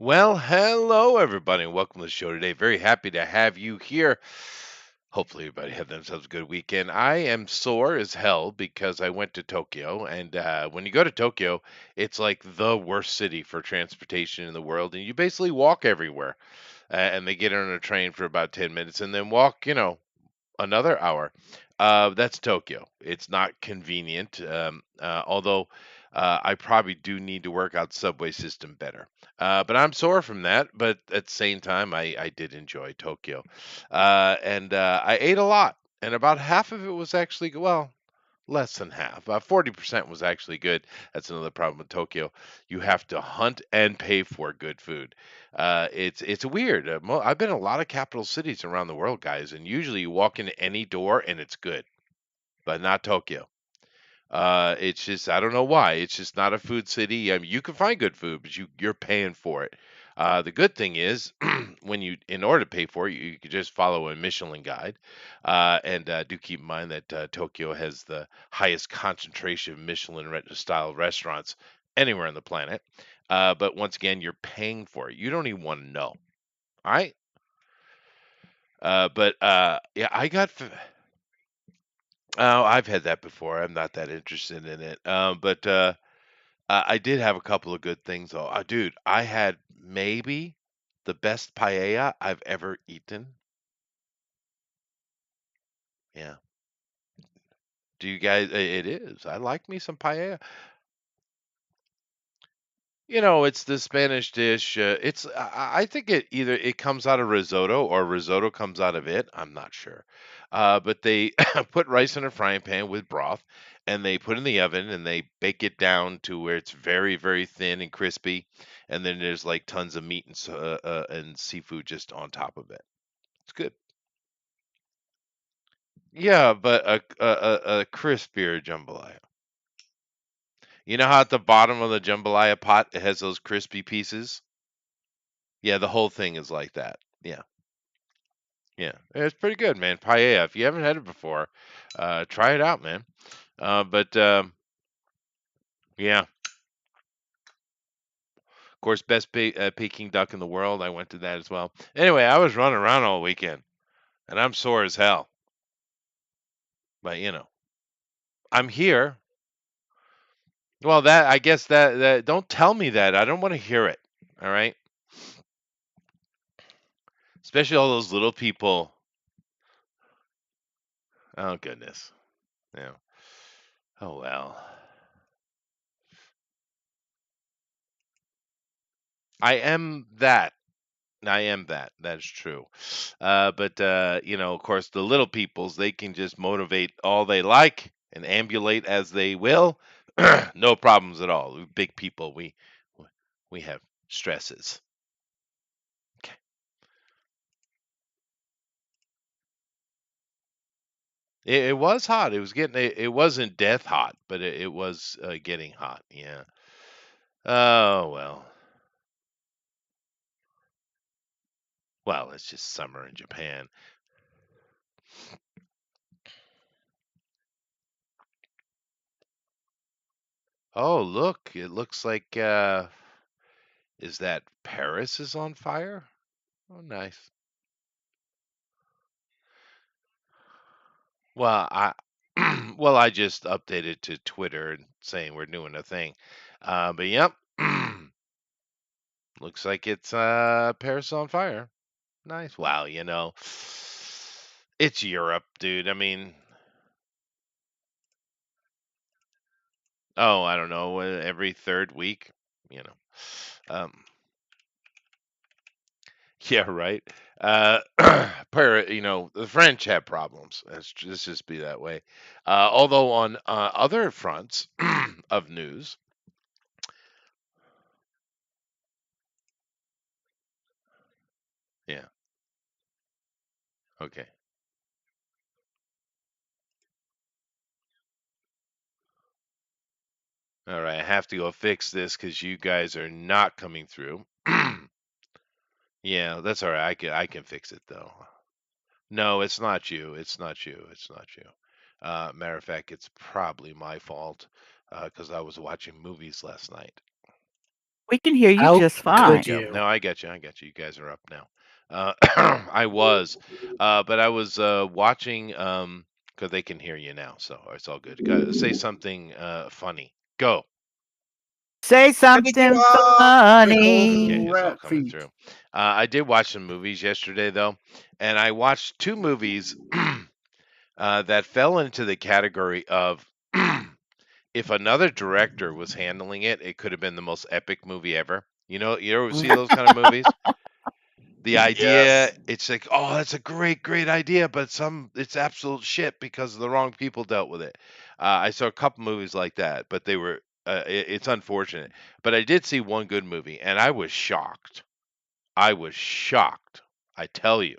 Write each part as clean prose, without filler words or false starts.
Well, hello everybody, and welcome to the show today. Very happy to have you here. Hopefully, everybody had themselves a good weekend. I am sore as hell because I went to Tokyo, and when you go to Tokyo, it's like the worst city for transportation in the world, and you basically walk everywhere. And they get on a train for about 10 minutes, and then walk, another hour. That's Tokyo. It's not convenient, although I probably do need to work out the subway system better. But I'm sore from that. But at the same time, I did enjoy Tokyo, and I ate a lot, and about half of it was actually well. Less than half. 40% was actually good. That's another problem with Tokyo. You have to hunt and pay for good food. It's weird. I've been in a lot of capital cities around the world, guys, and usually you walk into any door and it's good, but not Tokyo. It's just I don't know why. It's just not a food city. I mean, you can find good food, but you're paying for it. The good thing is, when you in order to pay for it, you could just follow a Michelin guide, and do keep in mind that Tokyo has the highest concentration of Michelin style restaurants anywhere on the planet. But once again, you're paying for it. You don't even want to know. All right. But yeah, oh, I've had that before. I'm not that interested in it. But I did have a couple of good things though. Dude, I had maybe the best paella I've ever eaten. Yeah. Do you guys? It is. I like me some paella. It's the Spanish dish. I think it either it comes out of risotto or risotto comes out of it. I'm not sure. But they put rice in a frying pan with broth, and they put it in the oven and they bake it down to where it's very, very thin and crispy. And then there's like tons of meat and seafood just on top of it. It's good. Yeah, but a crispier jambalaya. You know how at the bottom of the jambalaya pot it has those crispy pieces? Yeah, the whole thing is like that. Yeah. Yeah. It's pretty good, man. Paella. If you haven't had it before, try it out, man. But yeah, of course, best Peking duck in the world. I went to that as well. Anyway, I was running around all weekend, and I'm sore as hell. But I'm here. Well, that I guess that don't tell me that. I don't want to hear it. All right. Especially all those little people. Oh goodness. Yeah. Oh well. I am that. I am that. That is true. But of course, the little peoples they can just motivate all they like and ambulate as they will. No problems at all. We big people, we have stresses. Okay. It was hot. It was getting. It wasn't death hot, but it was getting hot. Yeah. Oh well. Well, it's just summer in Japan. Oh look! It looks like is that Paris is on fire? Oh, nice. Well, I well, I just updated to Twitter and saying we're doing a thing. But yep, looks like it's Paris on fire. Nice. Wow, it's Europe, dude. I mean, oh, I don't know, every third week, you know. Um, yeah, right. Uh, the French have problems. Let's just be that way. Although on other fronts of news, yeah, okay. All right, I have to go fix this because you guys are not coming through. Yeah, that's all right. I can fix it though. No, it's not you. It's not you. It's not you. Matter of fact, it's probably my fault because I was watching movies last night. We can hear you How just could fine. Yep. you? No, I get you. I get you. You guys are up now. Uh, I was, but I was watching because they can hear you now, so it's all good. Say something funny. Go. Say something Okay, funny. it's all Rat coming feet. through. I did watch some movies yesterday though, and I watched two movies that fell into the category of if another director was handling it, it could have been the most epic movie ever. You ever see Mm, those kind of movies? The idea, yes. it's like, oh, that's a great, great idea, but it's absolute shit because the wrong people dealt with it. I saw a couple movies like that, but they were, it's unfortunate. But I did see one good movie, and I was shocked. I was shocked. I tell you,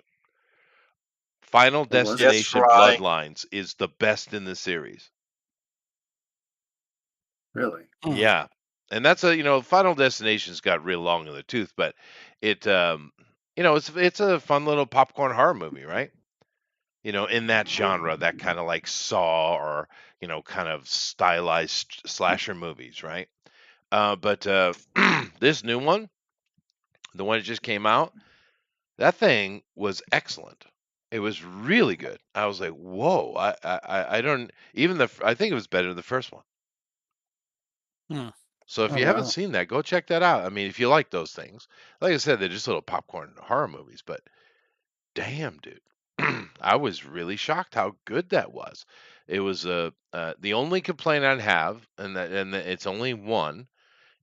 Final What was it? Just Destination right. Bloodlines is the best in the series. Really? Mm, Yeah. And that's Final Destination's got real long in the tooth, but it it's a fun little popcorn horror movie, right? In that genre, that kind of like Saw or, kind of stylized slasher movies, right? But this new one, the one that just came out, that thing was excellent. It was really good. I was like, whoa! I don't even I think it was better than the first one. mm, So if Oh you haven't wow. seen that, go check that out. I mean, if you like those things, like I said, they're just little popcorn horror movies, but damn, dude. I was really shocked how good that was. It was the only complaint I'd have, it's only one,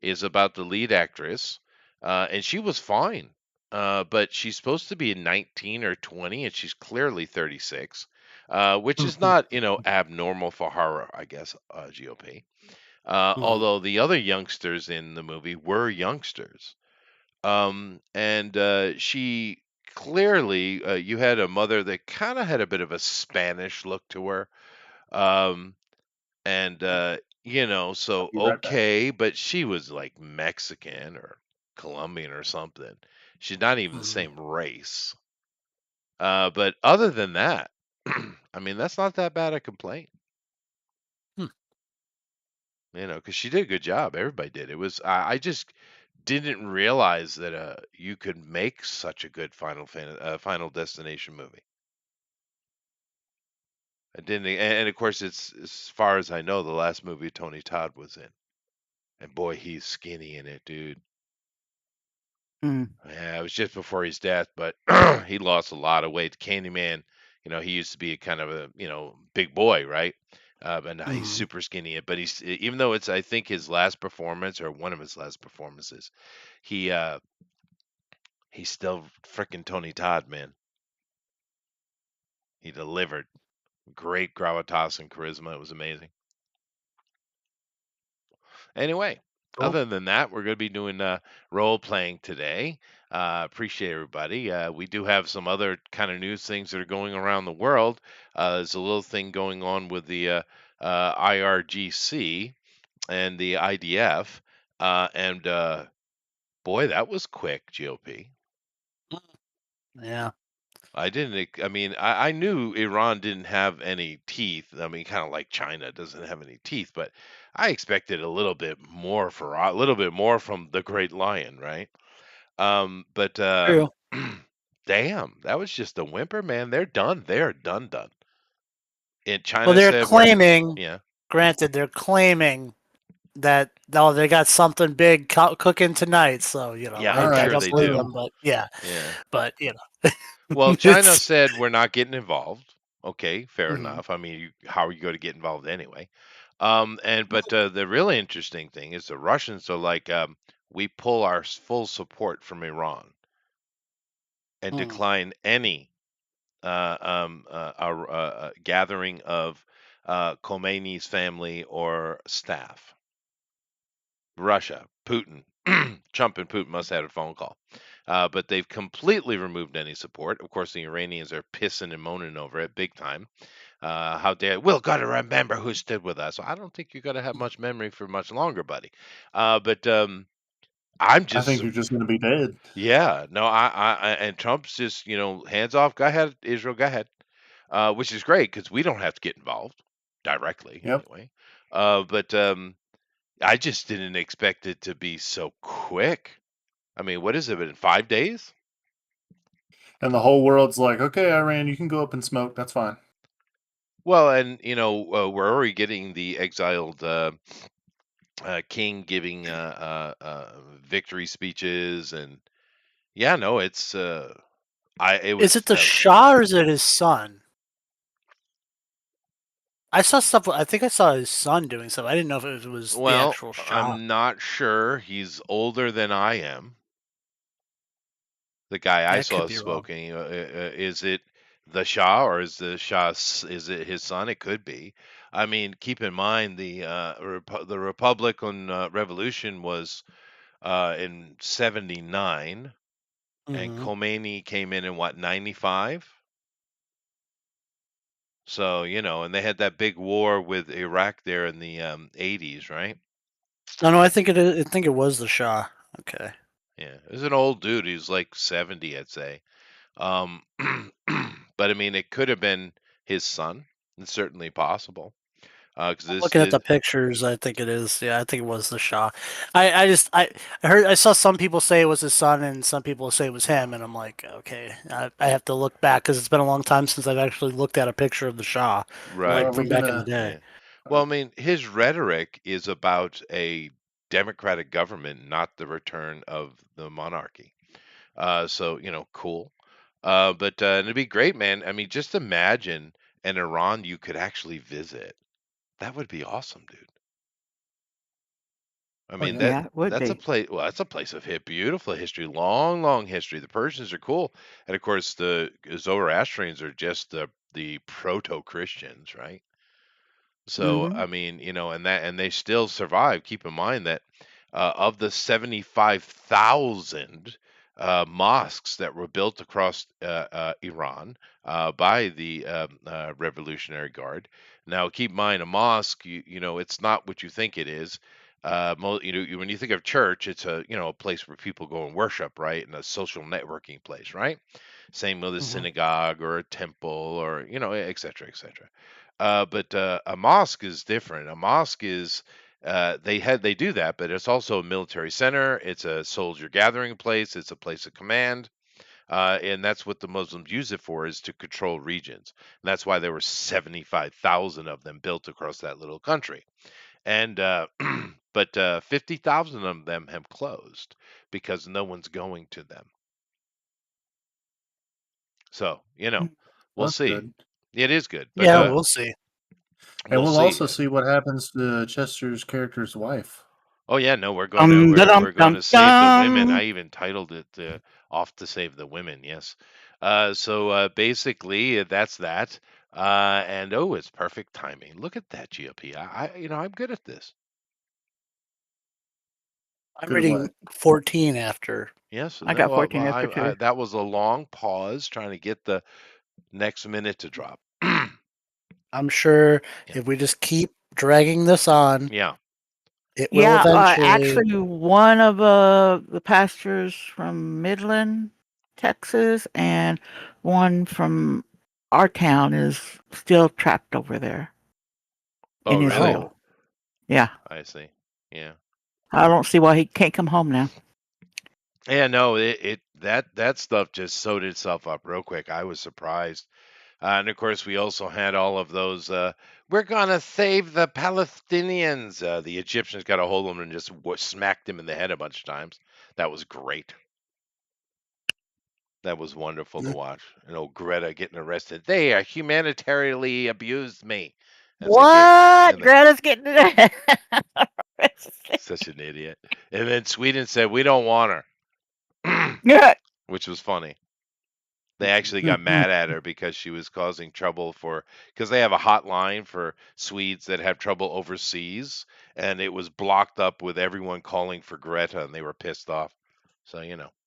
is about the lead actress, and she was fine, but she's supposed to be 19 or 20, and she's clearly 36, which is not abnormal for horror, I guess. GOP. mm, Although the other youngsters in the movie were youngsters. And she clearly, you had a mother that kind of had a bit of a Spanish look to her. Um, and, I'll so be right back. okay, but she was like Mexican or Colombian or something. She's not even the mm, same race. But other than that, I mean, that's not that bad a complaint, mm. because she did a good job. Everybody did. I just didn't realize that you could make such a good Final Destination movie. I didn't, and of course, it's as far as I know, the last movie Tony Todd was in, and boy, he's skinny in it, dude. Mm, Yeah, it was just before his death, but he lost a lot of weight. Candyman, he used to be a kind of a big boy, right? But now he's mm. super skinny. But even though it's I think his last performance or one of his last performances, he he's still freaking Tony Todd, man. He delivered. Great gravitas and charisma. It was amazing. Anyway, Cool. other than that, we're going to be doing role playing today. Appreciate everybody. We do have some other kind of news things that are going around the world. There's a little thing going on with the IRGC and the IDF. And boy, that was quick, GOP. Mm, yeah. I mean, I knew Iran didn't have any teeth. I mean, kind of like China doesn't have any teeth, but I expected a little bit more from the Great Lion, right? But True. damn, that was just a whimper, man. They're done. They're done, done. And Well, China they're said we're, claiming, yeah, granted, they're claiming that, oh, they got something big cooking tonight. So, yeah, All I'm I right, sure don't they believe do. them, so but yeah, Yeah. but, Well, China it's, said we're not getting involved. Okay, fair mm, enough. I mean, how are you going to get involved anyway? And but the really interesting thing is the Russians are like, we pull our full support from Iran and mm, decline any gathering of Khomeini's family or staff. Russia, Putin, Trump and Putin must have had a phone call. But they've completely removed any support. Of course, the Iranians are pissing and moaning over it big time. How dare we'll got to remember who stood with us. I don't think you're going to have much memory for much longer, buddy. But I'm I just think you're just gonna be dead. yeah, no, and Trump's just hands off. Go ahead, Israel. Go ahead, which is great because we don't have to get involved directly Yep. anyway. But I just didn't expect it to be so quick. I mean, what has it been? 5 days? And the whole world's like, okay, Iran, you can go up and smoke. That's fine. Well, and we're already getting the exiled king giving victory speeches, and yeah, no, it's it Is was it the Shah or is it his son? I saw stuff. I think I saw his son doing stuff. I didn't know if it was the well, actual Shah. I'm not sure. He's older than I am. The guy I That could saw be wrong. smoking, is it the Shah or is the Shah is it his son? It could be. I mean, keep in mind the Republican Revolution was in '79, and Hmm. Khomeini came in what, '95. So and they had that big war with Iraq there in the '80s, right? No, I think it. I think it was the Shah. Okay. Yeah, it was an old dude. He was like 70, I'd say. Um, but I mean, it could have been his son. It's certainly possible. Because I'm this looking at is the pictures. I think it is. Yeah, I think it was the Shah. I heard. I saw some people say it was his son, and some people say it was him, and I'm like, okay, I have to look back because it's been a long time since I've actually looked at a picture of the Shah, right. like Are we from back in the gonna? day. Yeah. Well, I Uh, mean, his rhetoric is about a democratic government, not the return of the monarchy. So cool. But it'd be great, man. I mean, just imagine an Iran you could actually visit. That would be awesome, dude. I oh mean, yeah. Yeah, it would that's a be. place. Well, that's a place of beautiful history, long, long history. The Persians are cool, and of course, the Zoroastrians are just the proto Christians, right? So Hmm. I mean, and they still survive. Keep in mind that of the 75,000 mosques that were built across Iran by the Revolutionary Guard. Now, keep in mind, a mosque, it's not what you think it is. When you think of church, it's a place where people go and worship, right, and a social networking place, right? Same with a Hmm. synagogue or a temple or et cetera, et cetera. But a mosque is different. A mosque is they do that, but it's also a military center. It's a soldier gathering place. It's a place of command, and that's what the Muslims use it for, is to control regions. And that's why there were 75,000 of them built across that little country. And but 50,000 of them have closed because no one's going to them. So we'll That's see. good. It is good, but Yeah, we'll see. And we'll we'll see. also see what happens to Chester's character's wife. Oh yeah, no, we're going to Dum we're dum we're going dum to save the women. dum. I even titled it "Off to Save the Women." Yes. So basically, that's that. And oh, it's perfect timing. Look at that GOP. I'm good at this. I'm Good at reading what? 14 after. Yes. I No, got 14 after I 2. that was a long pause trying to get the next minute to drop. Yeah. I'm sure if we just keep dragging this on, Yeah. it will Yeah, eventually. actually, one of the pastors from Midland, Texas, and one from our town is still trapped over there Oh, in really? Israel. Oh, Yeah, I see. Yeah. I don't see why he can't come home now. Yeah. No, that stuff just sewed itself up real quick. I was surprised. And of course, we also had all of those. We're gonna save the Palestinians. The Egyptians got a hold of him and just smacked him in the head a bunch of times. That was great. That was wonderful to mm. watch. And old Greta getting arrested. They humanitarianly abused me as they gave. What? And they, Greta's getting it. such an idiot. And then Sweden said, "We don't want her," Yeah. which was funny. They actually got mad at her because she was causing trouble because they have a hotline for Swedes that have trouble overseas, and it was blocked up with everyone calling for Greta, and they were pissed off. So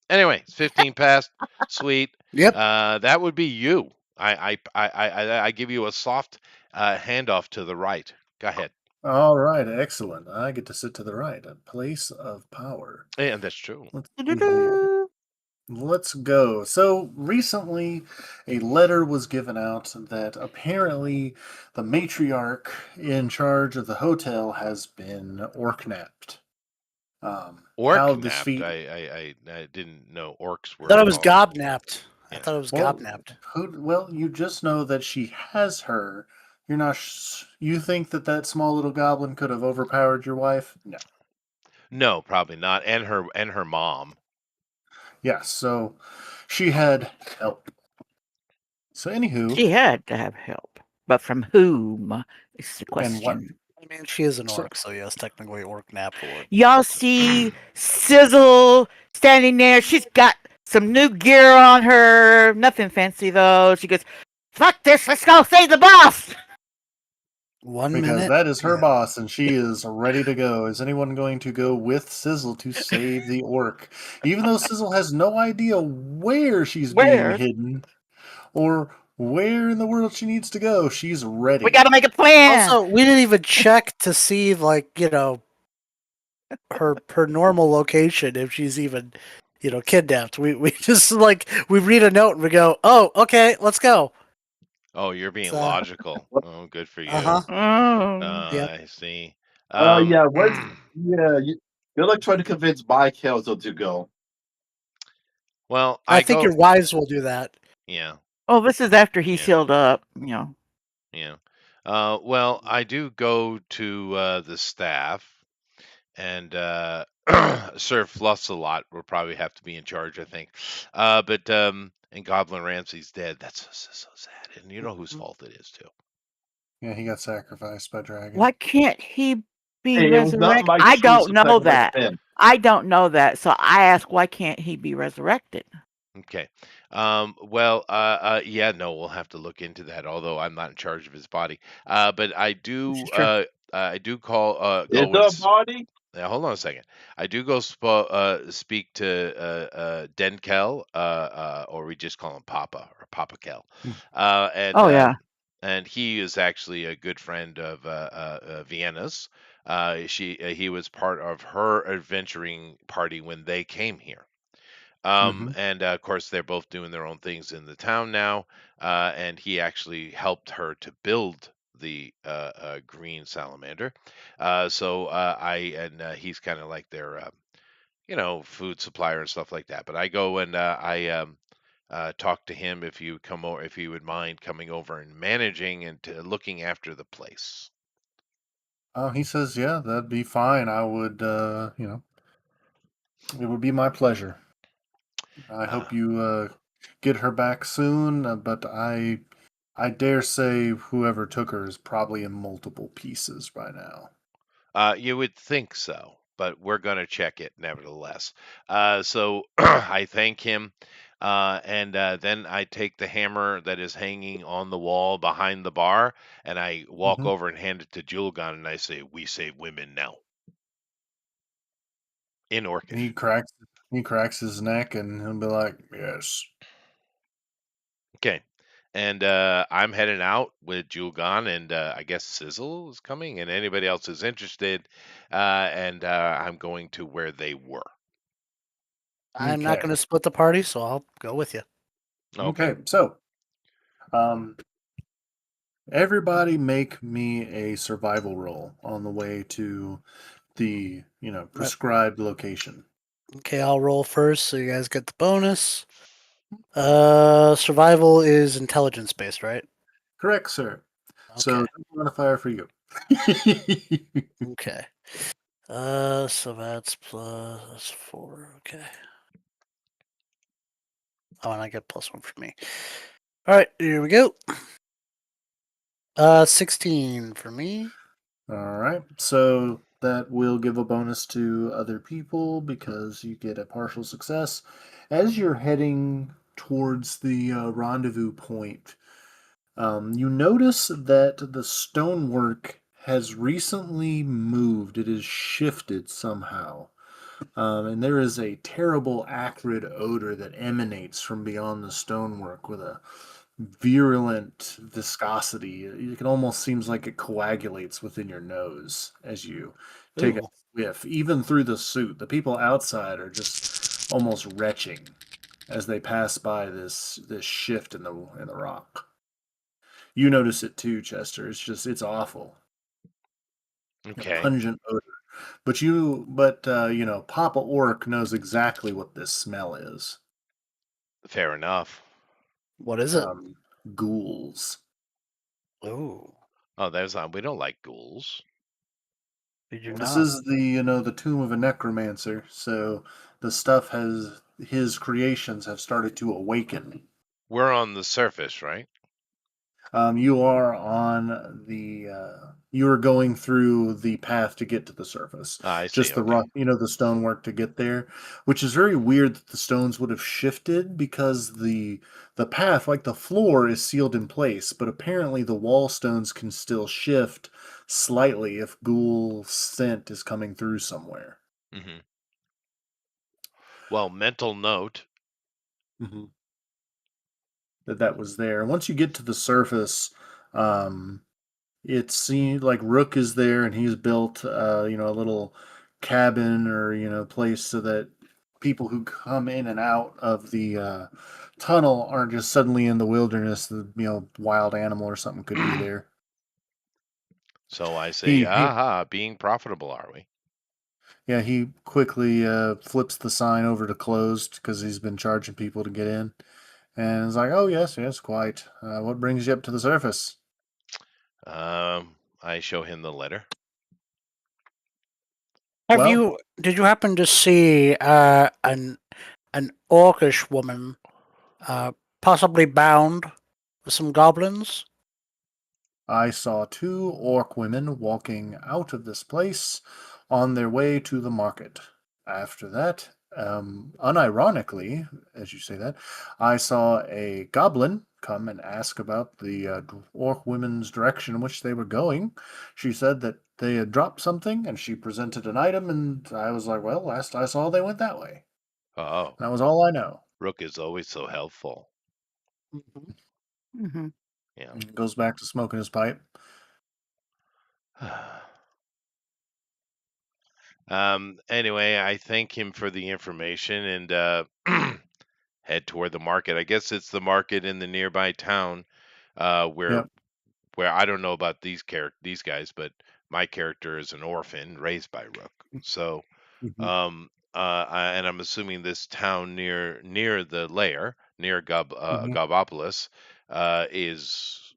Anyway, it's 15 past. Sweet. Yep. That would be you. I give you a soft handoff to the right. Go ahead. All right, excellent. I get to sit to the right, a place of power. And that's true. Let's see here. Do-do-do. let's go. So recently, a letter was given out that apparently the matriarch in charge of the hotel has been orc-napped. Orc How this napped. feat? I didn't know orcs I were thought it was called. gobnapped. I Yeah. thought it was Well, gobnapped. well, you just know that she has her. You're not. You think that that small little goblin could have overpowered your wife? No. No, probably not. And her mom. Yes. So she had help. So anywho, She had to have help, but from whom is the and what? question. I mean, she is an So orc, so yes, technically orc napped would. Y'all see Sizzle standing there. She's got some new gear on her. Nothing fancy though. She goes, "Fuck this! Let's go save the boss." 1 because minute. that is her Yeah. boss and she is ready to go. Is anyone going to go with Sizzle to save the orc? Even though Sizzle has no idea where she's being Where? hidden or where in the world she needs to go, she's We ready. gotta make a plan. Also, we didn't even check to see, like, her normal location if she's even, kidnapped. We just like we read a note and we go, oh, okay, let's go. Oh, you're being So, logical. Oh, good for uh huh. you. Oh. Yep. I see. Yeah, where's yeah, you're like trying to convince my Kelso to go. Well, I I think go. your wives will do that. Yeah, Oh, this is after he's yeah, healed up. You know. yeah. Well, I do go to the staff, and Sir Fluffs a lot will probably have to be in charge, I think. But and Goblin Ramsey's dead. That's so sad, and you know whose fault it is too. Yeah, he got sacrificed by dragon. Why can't he be Hey, it was not resurrected? my I choice don't to know sacrifice that. him. I don't know that. So I ask, why can't he be resurrected? Okay. Well, yeah, no, we'll have to look into that. Although I'm not in charge of his body. But This is true. I do go Is and the body? now, hold on a second. I do go speak to Denkel, or we just call him Papa or Papa Kel, Hmm. uh, and Oh uh, yeah. and he is actually a good friend of Vienna's. He was part of her adventuring party when they came here. Mm-hmm. And of course, they're both doing their own things in the town now. And he actually helped her to build the green salamander. He's kind of like their, food supplier and stuff like that. But I go and I talk to him if you come over, if you would mind coming over and managing and looking after the place. He says, yeah, that'd be fine. I would, it would be my pleasure. I Uh, hope you get her back soon, but I dare say whoever took her is probably in multiple pieces by now. You would think so, but we're going to check it nevertheless. So I thank him, and then I take the hammer that is hanging on the wall behind the bar, and I walk Hmm. over and hand it to Julgon, and I say, "We save women now." In He Orcish. cracks he cracks his neck and he'll be like, yes. Okay. And I'm heading out with Julgon, and I guess Sizzle is coming, and anybody else who's interested. And I'm going to where they were. I'm not Okay. going to split the party, so I'll go with you. Okay. Okay. So, um, everybody make me a survival roll on the way to the, Right. prescribed location. Okay, I'll roll first, so you guys get the bonus. Survival is intelligence based, right? Correct, sir. So Okay. that's modifier for you. Okay. So that's plus 4. Okay. Oh, and I get +1 for me. All right, here we go. 16 for me. All right. So that will give a bonus to other people because you get a partial success. As you're heading towards the rendezvous point, you notice that the stonework has recently moved. It has shifted somehow. And there is a terrible acrid odor that emanates from beyond the stonework with a virulent viscosity. It almost seems like it coagulates within your nose as you take a Ooh. whiff, even through the suit. The people outside are just almost retching. as they pass by this shift in the rock. You notice it too, Chester. It's awful. A Okay, pungent odor. Papa Orc knows exactly what this smell is. fair enough. What is it? Um, Ghouls. Oh, Oh, there's not. We don't like ghouls. did you This not? is the tomb of a necromancer, so his creations have started to awaken. We're on the surface, right? You are on you are going through the path to get to the surface. Ah, I see. Just the Okay. rock, the stonework to get there, which is very weird that the stones would have shifted because the path, like the floor, is sealed in place, but apparently the wall stones can still shift slightly if ghoul scent is coming through somewhere. Hmm. Well, mental note. Hmm. That was there. And once you get to the surface, um, it seems like Rook is there, and he's built, a little cabin or place so that people who come in and out of the tunnel aren't just suddenly in the wilderness. The wild animal or something could be there. So I say, He aha, being profitable, are we? yeah, he quickly flips the sign over to closed because he's been charging people to get in, and is like, "Oh yes, yes, quite. What brings you up to the surface?" I show him the letter. Well, Did you happen to see an orcish woman, uh, possibly bound with some goblins? I saw two orc women walking out of this place on their way to the market. After that, unironically, as you say that, I saw a goblin come and ask about the orc women's direction in which they were going. She said that they had dropped something, and she presented an item, and I was like, well, last I saw, they went that way. Oh, That was all I know. Rook is always so helpful. Mhm. Hmm. Yeah. Goes back to smoking his pipe. Anyway, I thank him for the information and head toward the market. I guess it's the market in the nearby town, where Yep. I don't know about these guys, but my character is an orphan raised by Rook. So, Mhm. and I'm assuming this town near the lair, near Mhm. Gobopolis, is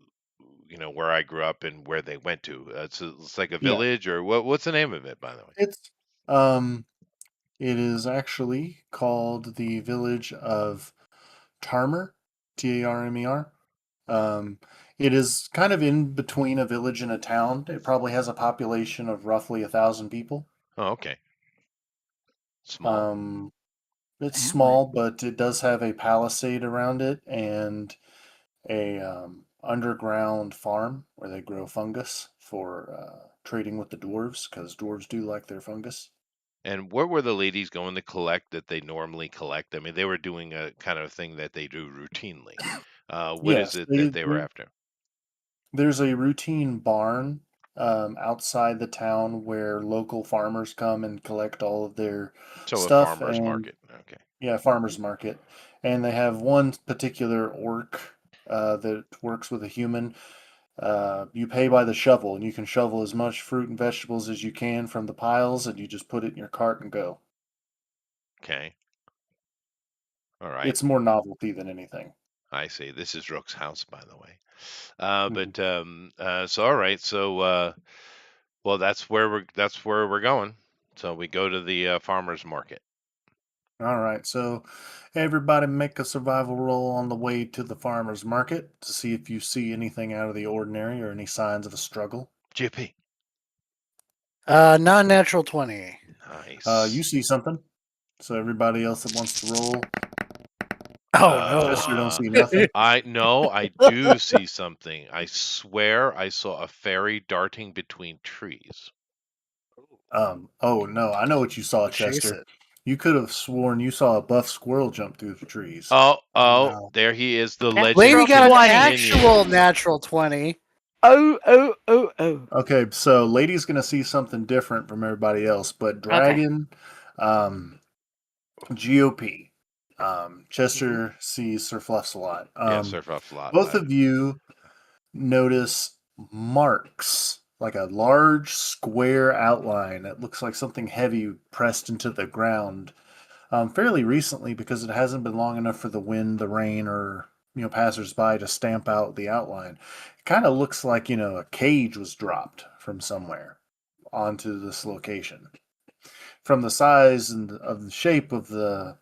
where I grew up and where they went to. It's like a Yeah. village, or what's the name of it, by the way? It's um It is actually called the village of Tarmer, Tarmer. Um, it is kind of in between a village and a town. It probably has a population of roughly 1,000 people. Oh, okay. Small. Um, it's Family. small, but it does have a palisade around it and a underground farm where they grow fungus for trading with the dwarves because dwarves do like their fungus. And what were the ladies going to collect that they normally collect? I mean, they were doing a kind of thing that they do routinely. What is Yes, it that they were after? there's a routine barn outside the town where local farmers come and collect all of their So a stuff, farmer's and market. Okay. yeah, farmers market. And they have one particular orc that works with a human. You pay by the shovel, and you can shovel as much fruit and vegetables as you can from the piles, and you just put it in your cart and go. Okay. All right. It's more novelty than anything. I see. This is Rook's house, by the way. Mhm. So all right. So well, that's where we're going. So we go to the farmer's market. All right, so everybody make a survival roll on the way to the farmer's market to see if you see anything out of the ordinary or any signs of a struggle. GP. Non-natural 20. You Nice. see something, so everybody else that wants to roll, Oh no. Chester don't Uh, see nothing. I do see something. I swear I saw a fairy darting between trees. Oh no, I know what you saw, Let's chase Chester. it. You could have sworn you saw a buff squirrel jump through the trees. Oh Oh, no. there he is. The Lady legend Natural got an 20. actual continues. natural 20. Oh, oh, oh, oh. Okay, so Lady's gonna see something different from everybody else, but Okay. Dragon, um, GOP. Chester sees Sir Fluffs a lot. Yeah, surf off a lot. Both of you notice marks, like a large square outline that looks like something heavy pressed into the ground fairly recently because it hasn't been long enough for the wind, the rain, or passersby to stamp out the outline. It kind of looks like a cage was dropped from somewhere onto this location. From the size and of the shape of the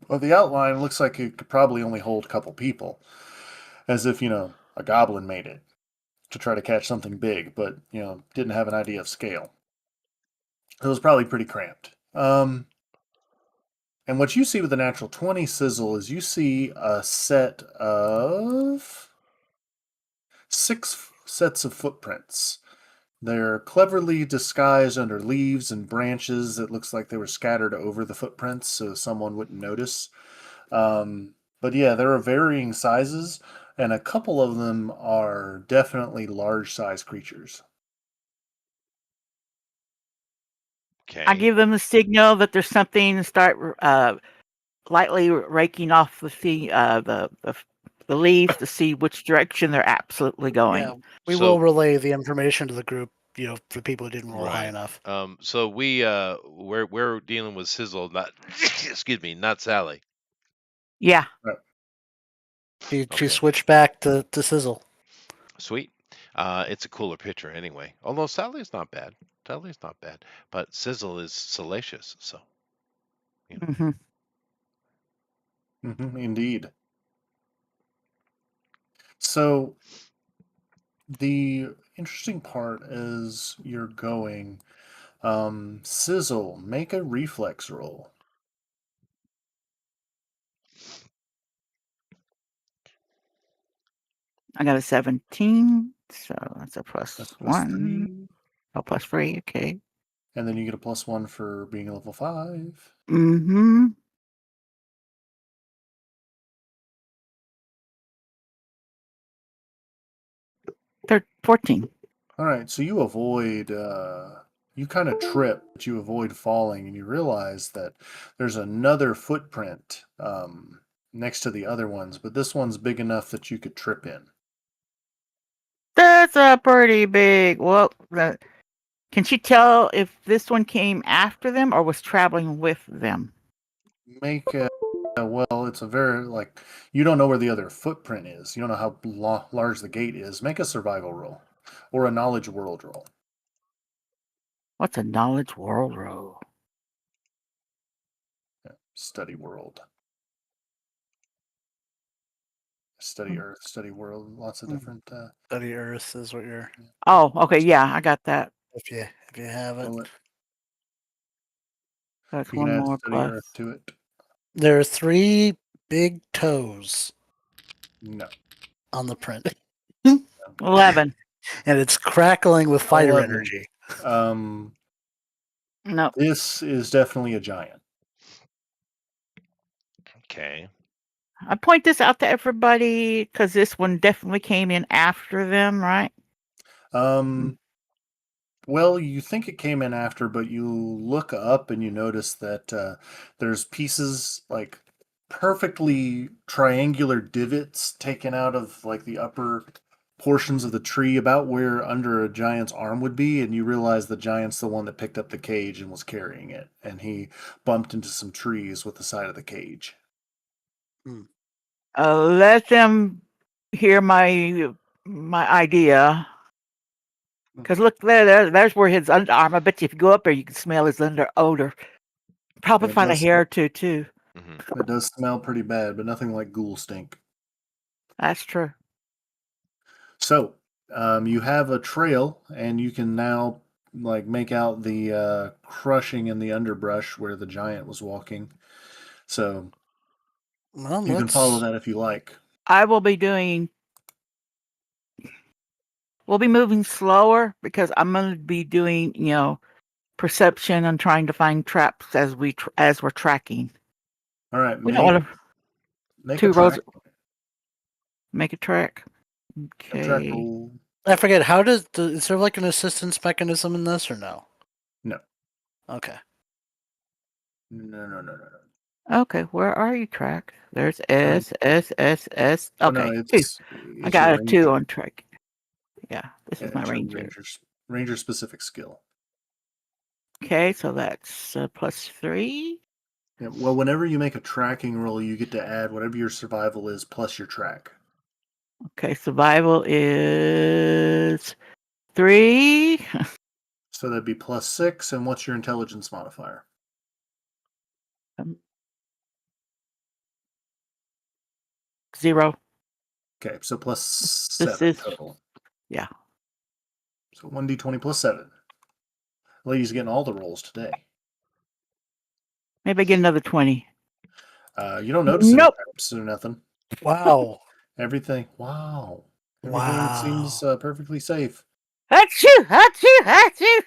outline, it looks like it could probably only hold a couple people, as if a goblin made it to try to catch something big, but didn't have an idea of scale. It was probably pretty cramped. And what you see with the natural 20 sizzle is you see a set of 6 sets of footprints. They're cleverly disguised under leaves and branches. It looks like they were scattered over the footprints so someone wouldn't notice. But yeah, there are varying sizes, and a couple of them are definitely large size creatures. Okay. I give them a signal that there's something and start lightly raking off the leaves to see which direction they're absolutely going. Yeah, we So- will relay the information to the group. For people who didn't roll high Right. enough. So we're dealing with Sizzle, not excuse me, not Sally. Yeah. She Okay. switched back to Sizzle. Sweet. It's a cooler picture anyway. Although Sally's not bad. Sally's not bad. But Sizzle is salacious, so Hmm. Indeed. So the interesting part is you're going. Sizzle, make a reflex roll. I got a 17, so that's a plus That's plus 1. 3. Oh, plus 3, okay. And then you get a +1 for being level 5. Mm-hmm. 14. All right, so you avoid, you kind of trip, but you avoid falling, and you realize that there's another footprint next to the other ones, but this one's big enough that you could trip in. That's a pretty big. Well, can she tell if this one came after them or was traveling with them? Make a, well, it's a very, you don't know where the other footprint is. You don't know how large the gate is. Make a survival roll or a knowledge world roll. What's a knowledge world roll? Study world. Study Earth, study world, lots of different. Study Earth is what you're. Oh, okay, yeah, I got that. If you have it, Bullet. That's You can one add more study plus. Earth to it. there are 3 big toes No. on the print, 11. and it's crackling with fire 11. energy. No. This is definitely a giant. okay. I point this out to everybody because this one definitely came in after them, right? Well, you think it came in after, but you look up and you notice that there's pieces like perfectly triangular divots taken out of the upper portions of the tree, about where under a giant's arm would be, and you realize the giant's the one that picked up the cage and was carrying it, and he bumped into some trees with the side of the cage. Let them hear my idea. Because look, there's where his underarm. I bet you if you go up there, you can smell his under odor. Probably It find a does- hair or two, too. Hmm. It does smell pretty bad, but nothing like ghoul stink. That's true. So, you have a trail, and you can now make out the crushing in the underbrush where the giant was walking. So Well, you can follow that if you like. I will be doing. We'll be moving slower because I'm going to be doing, perception and trying to find traps as we're tracking. All right, We don't want to make two a track. rows. Make a track. A track Okay. roll. I forget how is there an assistance mechanism in this or no? No. Okay. No. Okay, where are you, track? There's Uh, S, S, S, S. oh no, Okay, 2. I it's your got a 2 ranger. on track. Yeah, this Yeah, is my it's your ranger. ranger specific skill. Okay, so that's +3. Yeah, well, whenever you make a tracking roll, you get to add whatever your survival is plus your track. Okay, survival is 3. So that'd be +6. And what's your intelligence modifier? 0. Okay, so plus This 7 is, total. yeah. So 1d20 plus 7. Lady's getting all the rolls today. Maybe I get another 20. You don't notice any Nope. traps or nothing. Wow. Everything. Wow. Everything seems Wow. perfectly safe. Achoo! Achoo! Achoo!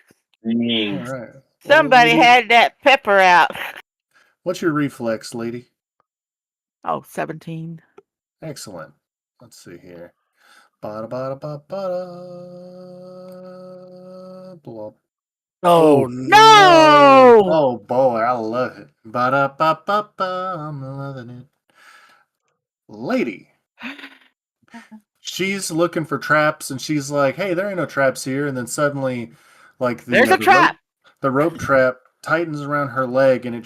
All Dang. right. Well, Somebody lady, had that pepper out. what's your reflex, lady? Oh, 17. Excellent. Let's see here. Bada bada bada bada. Blah. Oh Oh, no. No! oh boy, I love it. Bada ba ba ba. I'm loving it. Lady, she's looking for traps, and she's like, "Hey, there ain't no traps here." And then suddenly, like There's a trap. the rope trap tightens around her leg, and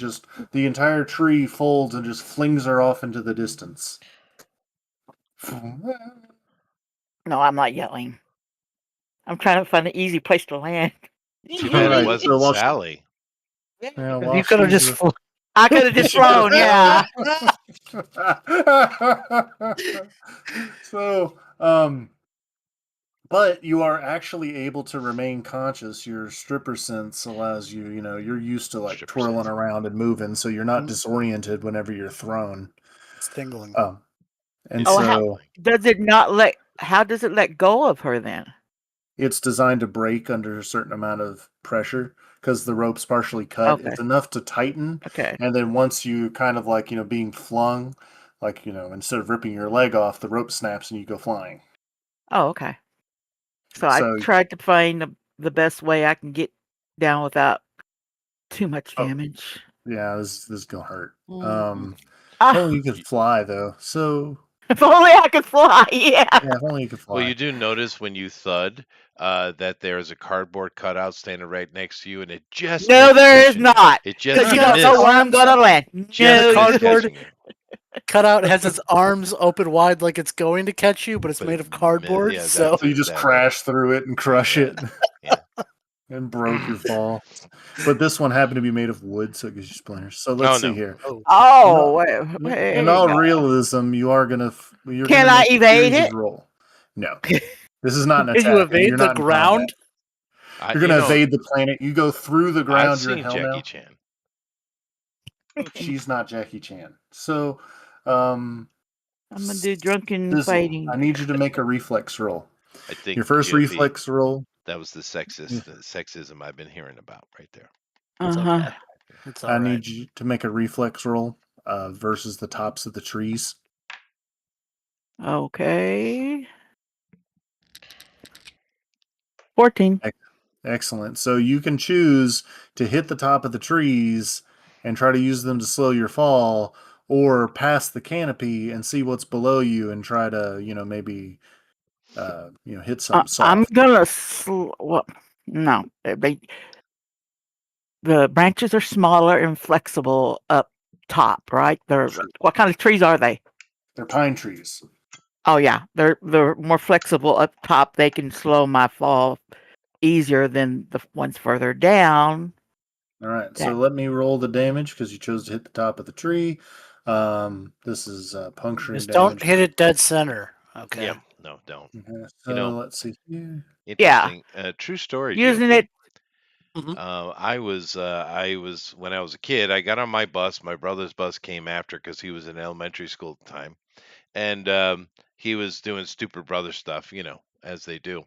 the entire tree folds and just flings her off into the distance. No, I'm not yelling. I'm trying to find an easy place to land. Too All bad it right, so wasn't while Sally. You could have just I could have just flown, yeah. So, but you are actually able to remain conscious. Your stripper sense allows you, you're used to like Stripper twirling sense. around and moving, so you're not disoriented whenever you're thrown. It's tingling. Um, and It Oh, is how so tingling. does it not let? How does it let go of her then? it's designed to break under a certain amount of pressure because the rope's partially cut. Okay, It's enough to tighten, okay. and then once you kind of like, being flung, like, instead of ripping your leg off, the rope snaps and you go flying. Oh, okay. So I So tried to find the best way I can get down without too much oh, damage. yeah, this is gonna hurt. If only Ah, you could Y- fly though. So if only I could fly. Yeah. yeah, if only you could Well, fly. you do notice when you thud that there's a cardboard cutout standing right next to you, and it just No, missed there is catching you. not, It because just you don't know missed. where I'm gonna land. The Just No. missed cardboard catching you. cutout has its arms open wide like it's going to catch you, but it's But made of cardboard. yeah, So So you just exactly. crash through it and crush Yeah, it yeah. and broke your fall. But this one happened to be made of wood, so it gives you splinters. So Oh let's see no. here. oh, In Oh, all, in wait. all realism, you're Can gonna I make a evade series of it? roll. No, this is not an can you attack, and you're evade the not in combat. ground? I You're you gonna know evade the planet. You go through the I've ground. You're in seen hell Jackie now. Chan. She's not Jackie Chan. So, um, I'm gonna do drunken Sizzle, I fighting. need you to make a reflex roll. I think Your first GOT. reflex roll. That was the sexism I've been hearing about right there. It's Uh-huh. okay. It's all I right. need you to make a reflex roll versus the tops of the trees. Okay. 14. Excellent. So you can choose to hit the top of the trees and try to use them to slow your fall, or pass the canopy and see what's below you and try to, maybe, hit something I'm soft. gonna well, no. The branches are smaller and flexible up top, right? True. What kind of trees are they? They're pine trees. Oh yeah, they're more flexible up top. They can slow my fall easier than the ones further down. All right. So That let me roll the damage because you chose to hit the top of the tree. This is puncturing Just don't damage. hit it dead center. Okay. Yeah, no, don't. Okay, You so know, let's see here. yeah, interesting. True story, using GOT. it. Hmm. I was when I was a kid. I got on my bus. My brother's bus came after because he was in elementary school at the time, and he was doing stupid brother stuff, as they do.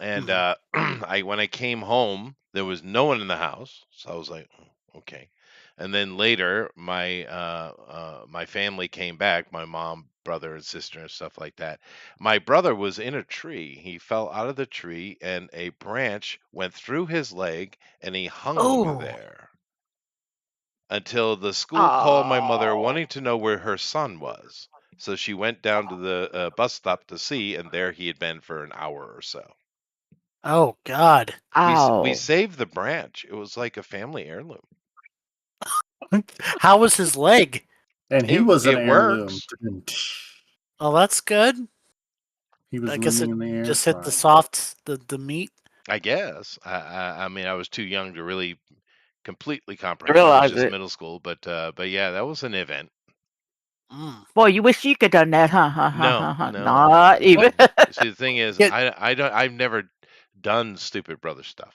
And Hmm. I when I came home, there was no one in the house, so I was like, "Oh, okay." And then later, my family came back, my mom, brother, and sister, and stuff like that. My brother was in a tree. He fell out of the tree, and a branch went through his leg, and he hung Oh, there until the school called my mother Oh. wanting to know where her son was. So she went down to the bus stop to see, and there he had been for an hour or so. Oh God. We Ow. saved the branch. It was like a family heirloom. How was his leg? And he It was an it heirloom. works. Oh, that's good. He was I guess living it in the air just hit the fryer. soft, the meat. I guess. I mean, I was too young to really completely comprehend. I was Realize just it. middle school, but yeah, that was an event. Mm. Boy, you wish you could done that, huh? Huh? Huh? No, Huh? Huh? no, Not no. even. See, the thing is, Get I've never done stupid brother stuff.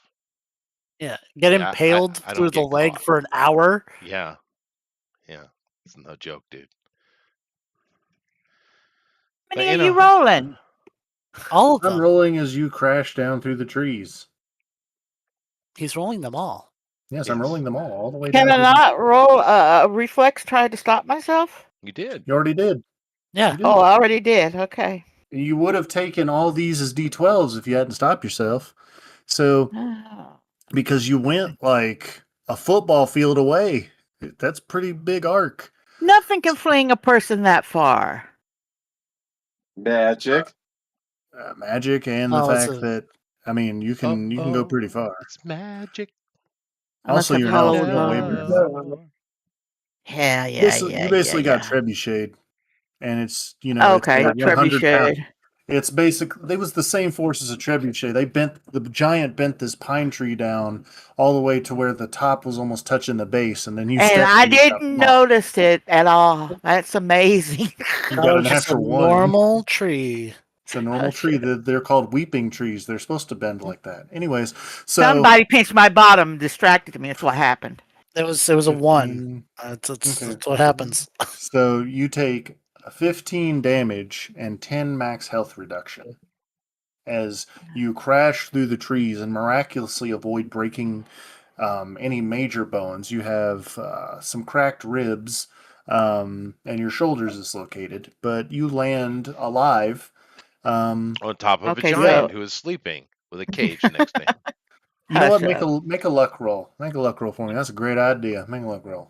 get Yeah, I impaled I through don't the get leg caught. for an hour. Yeah, yeah. It's no joke, dude. How But many are you rolling? All of I'm them. rolling as you crash down through the trees. He's rolling them all. Yes, I'm yes, rolling them all the way Can down I to the. not roll a reflex try to stop myself? you did. You already did. Yeah. You did. Oh, I already did. Okay. You would have taken all these as D12s if you hadn't stopped yourself. So, Oh. because you went like a football field away, that's pretty big arc. Nothing can fling a person that far. Magic. Magic and the Oh, it's fact a. that I mean you can go pretty far. It's magic. Unless Also, I you're now a follow foot away the. from it. Yeah, yeah, This yeah, you yeah, basically got yeah. trebuchet, and it's it's Okay, a 100 pound. trebuchet. It's basically it was the same force as a trebuchet. The giant bent this pine tree down all the way to where the top was almost touching the base, and then you And stepped I and you got didn't plopped. notice it at all. That's amazing. You That got a was just a natural one. normal tree. It's a normal Oh, tree. shit. They're called weeping trees. They're supposed to bend like that. Anyways, so Somebody pinched my bottom, distracted me. That's what happened. It was a one. 15. Okay. That's what happens. So you take 15 damage and 10 max health reduction as you crash through the trees and miraculously avoid breaking any major bones. You have some cracked ribs and your shoulders dislocated, but you land alive. On top of a Okay, so giant who is sleeping with a cage next to You know what? hush Make up. a luck roll. Make a luck roll for me. That's a great idea. Make a luck roll.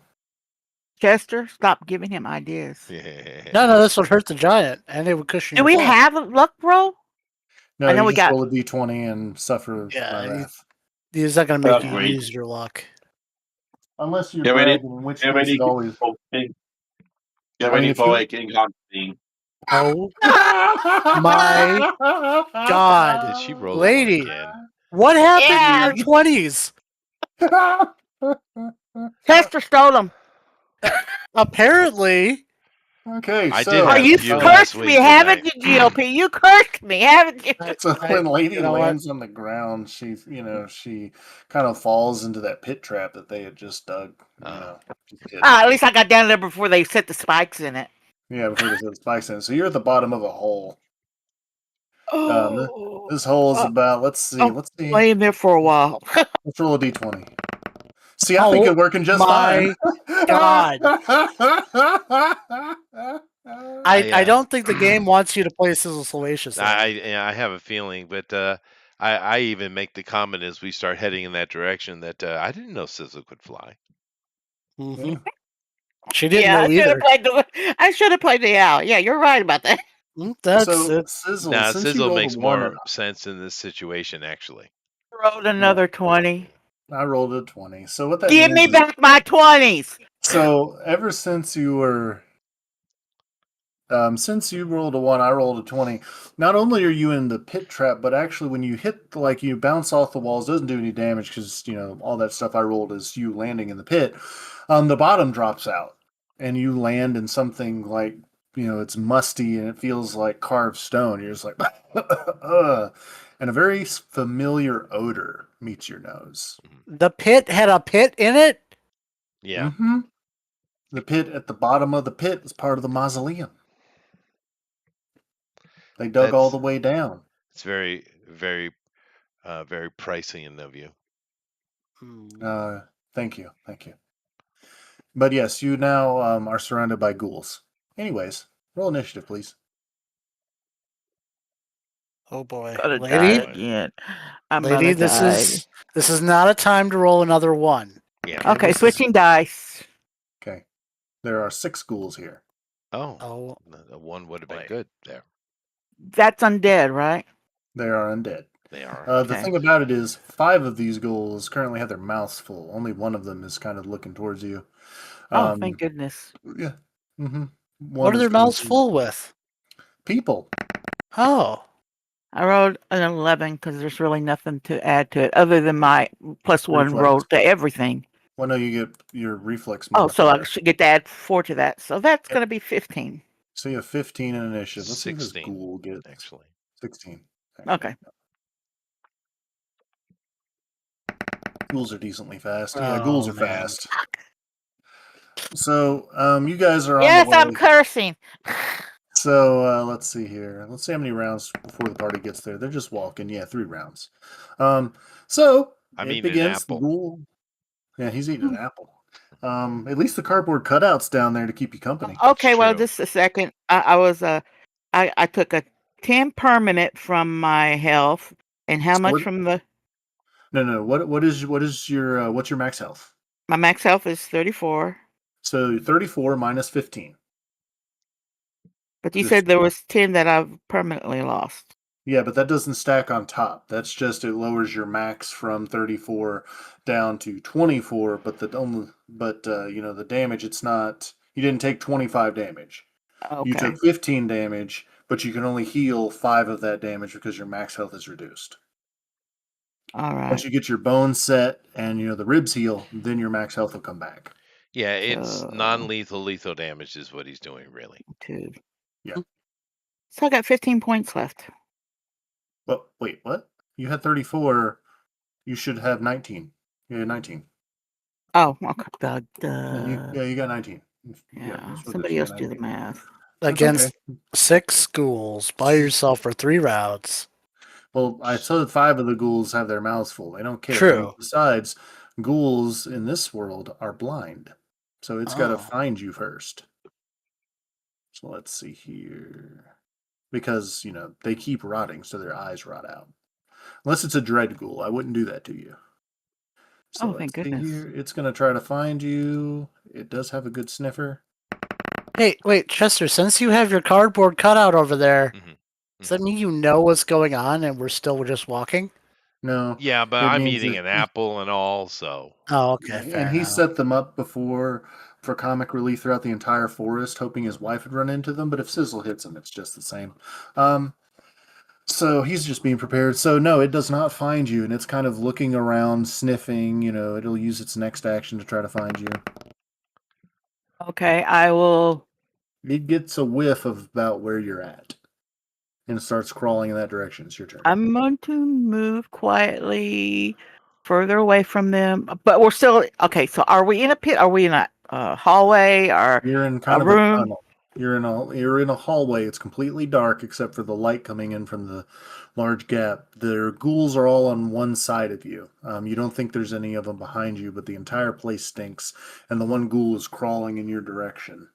Chester, stop giving him ideas. him. No, this would hurt the giant, and it would cushion Do your we fall. have a luck roll? No, I know you we just got. roll a d20 and suffer my Yeah, wrath. he's not going to make you Great. use your luck. Unless you're Get ready. bragging, in which Get case ready. it always. Get I mean, ready if for you. a King Kong scene. Oh my God, Did she roll a one lady, again? what happened to Yeah, your 20s? Chester stole them. Apparently, Okay, I did Oh, have so a you few last cursed me, week, didn't haven't I? you, GOP? You cursed me, haven't you? I, so I when Lady you know what? lands on the ground, she kind of falls into that pit trap that they had just dug. Oh. Just kidding. At least I got down there before they set the spikes in it. Yeah, before they set the spikes in. So you're at the bottom of a hole. Oh, This hole is about. Let's see. I'm laying there for a while. Let's roll a d20. See, I think Oh it's working just my fine. God. I I don't think the game wants you to play Sizzle Salacious. I have a feeling, but I even make the comment as we start heading in that direction that I didn't know Sizzle could fly. Mm-hmm. She didn't Yeah, know either. I should have played the owl. Yeah, you're right about that. That's So, it. Sizzle, Now since you Sizzle rolled a makes one, more sense in this situation, actually. Rolled another 20. I rolled a 20. So what that Give me means is, back my 20s. so ever since you were, since you rolled a one, I rolled a 20. Not only are you in the pit trap, but actually when you hit, like you bounce off the walls, doesn't do any damage because, all that stuff I rolled is you landing in the pit. The bottom drops out and you land in something like, it's musty and it feels like carved stone. You're just like, and a very familiar odor meets your nose. The pit had a pit in it. Yeah. Mm-hmm. The pit at the bottom of the pit is part of the mausoleum. They dug all the way down. It's very, very, very pricing of you. Thank you. But yes, you now are surrounded by ghouls. Anyways, roll initiative, please. Oh boy, Gonna die lady, again. I'm lady, gonna this die. is not a time to roll another one. Yeah. Okay, This is- switching dice. There are 6 ghouls here. Oh, Oh, the one would have been boy. good there. That's undead, right? They are undead. They are. The Okay. thing about it is, 5 of these ghouls currently have their mouths full. Only one of them is kind of looking towards you. Oh, thank Um, goodness. yeah. Mm-hmm. What One are is their kind of mouths full with? people. Oh, I rolled an 11 because there's really nothing to add to it other than my +1 roll Reflex. to everything. Well, no, you get your reflex Oh, so I modifier. should get to add 4 to that. So that's Yep. going to be 15. So you have 15 in initiative. Let's see what this 16, ghoul gets. actually. 16. Actually. Okay. Ghouls are decently fast. Yeah, ghouls oh are man. fast. So, you guys are on the Yes, I'm way. cursing. So, let's see here. Let's see how many rounds before the party gets there. They're just walking. Yeah, 3 rounds. So I'm it eating an begins. The apple. ghoul. Yeah, he's eating an apple. At least the cardboard cutouts down there to keep you company. That's Okay, well, true. just a second. I took a 10 permanent from my health, and how So much from the no. What is your what's your max health? my max health is 34. So 34 minus 15. But you Just said there was 10 that I've permanently lost. yeah, but that doesn't stack on top. That's just it lowers your max from 34 down to 24. But the damage. It's not. You didn't take 25 damage. You Okay. took 15 damage, but you can only heal 5 of that damage because your max health is reduced. All Once right. you get your bones set and the ribs heal, then your max health will come back. Yeah, it's So, non-lethal, lethal damage is what he's doing, really. 2. Yeah. So I got 15 points left. Well, wait, what? You had 34. You should have 19. You had 19. Oh, okay. You got 19. Yeah, Yeah. that's what it is. Somebody You else got do the 19. math. That's okay. Against 6 schools by yourself for 3 rounds. Well, I said 5 of the ghouls have their mouths full. They don't care. And True. besides, ghouls in this world are blind. So it's got to Oh. find you first. So let's see here. Because, they keep rotting, so their eyes rot out. Unless it's a dread ghoul. I wouldn't do that to you. So Oh, let's thank see goodness. here. It's going to try to find you. It does have a good sniffer. Hey, wait, Chester, since you have your cardboard cutout over there, Hmm. does that mean you know what's going on and we're still just walking? No, Yeah, but it I'm means eating that an apple and all, so Oh, okay, and fair he enough. set them up before for comic relief throughout the entire forest, hoping his wife would run into them. But if Sizzle hits him, it's just the same. So he's just being prepared. So no, it does not find you, and it's kind of looking around, sniffing. It'll use its next action to try to find you. Okay, I will. It gets a whiff of about where you're at, and it starts crawling in that direction. It's your turn. I'm going to move quietly further away from them. But we're still okay. So, are we in a pit? Are we in a hallway or You're in a kind of a room? tunnel. You're in a hallway. It's completely dark except for the light coming in from the large gap. The ghouls are all on one side of you. You don't think there's any of them behind you, but the entire place stinks, and the one ghoul is crawling in your direction.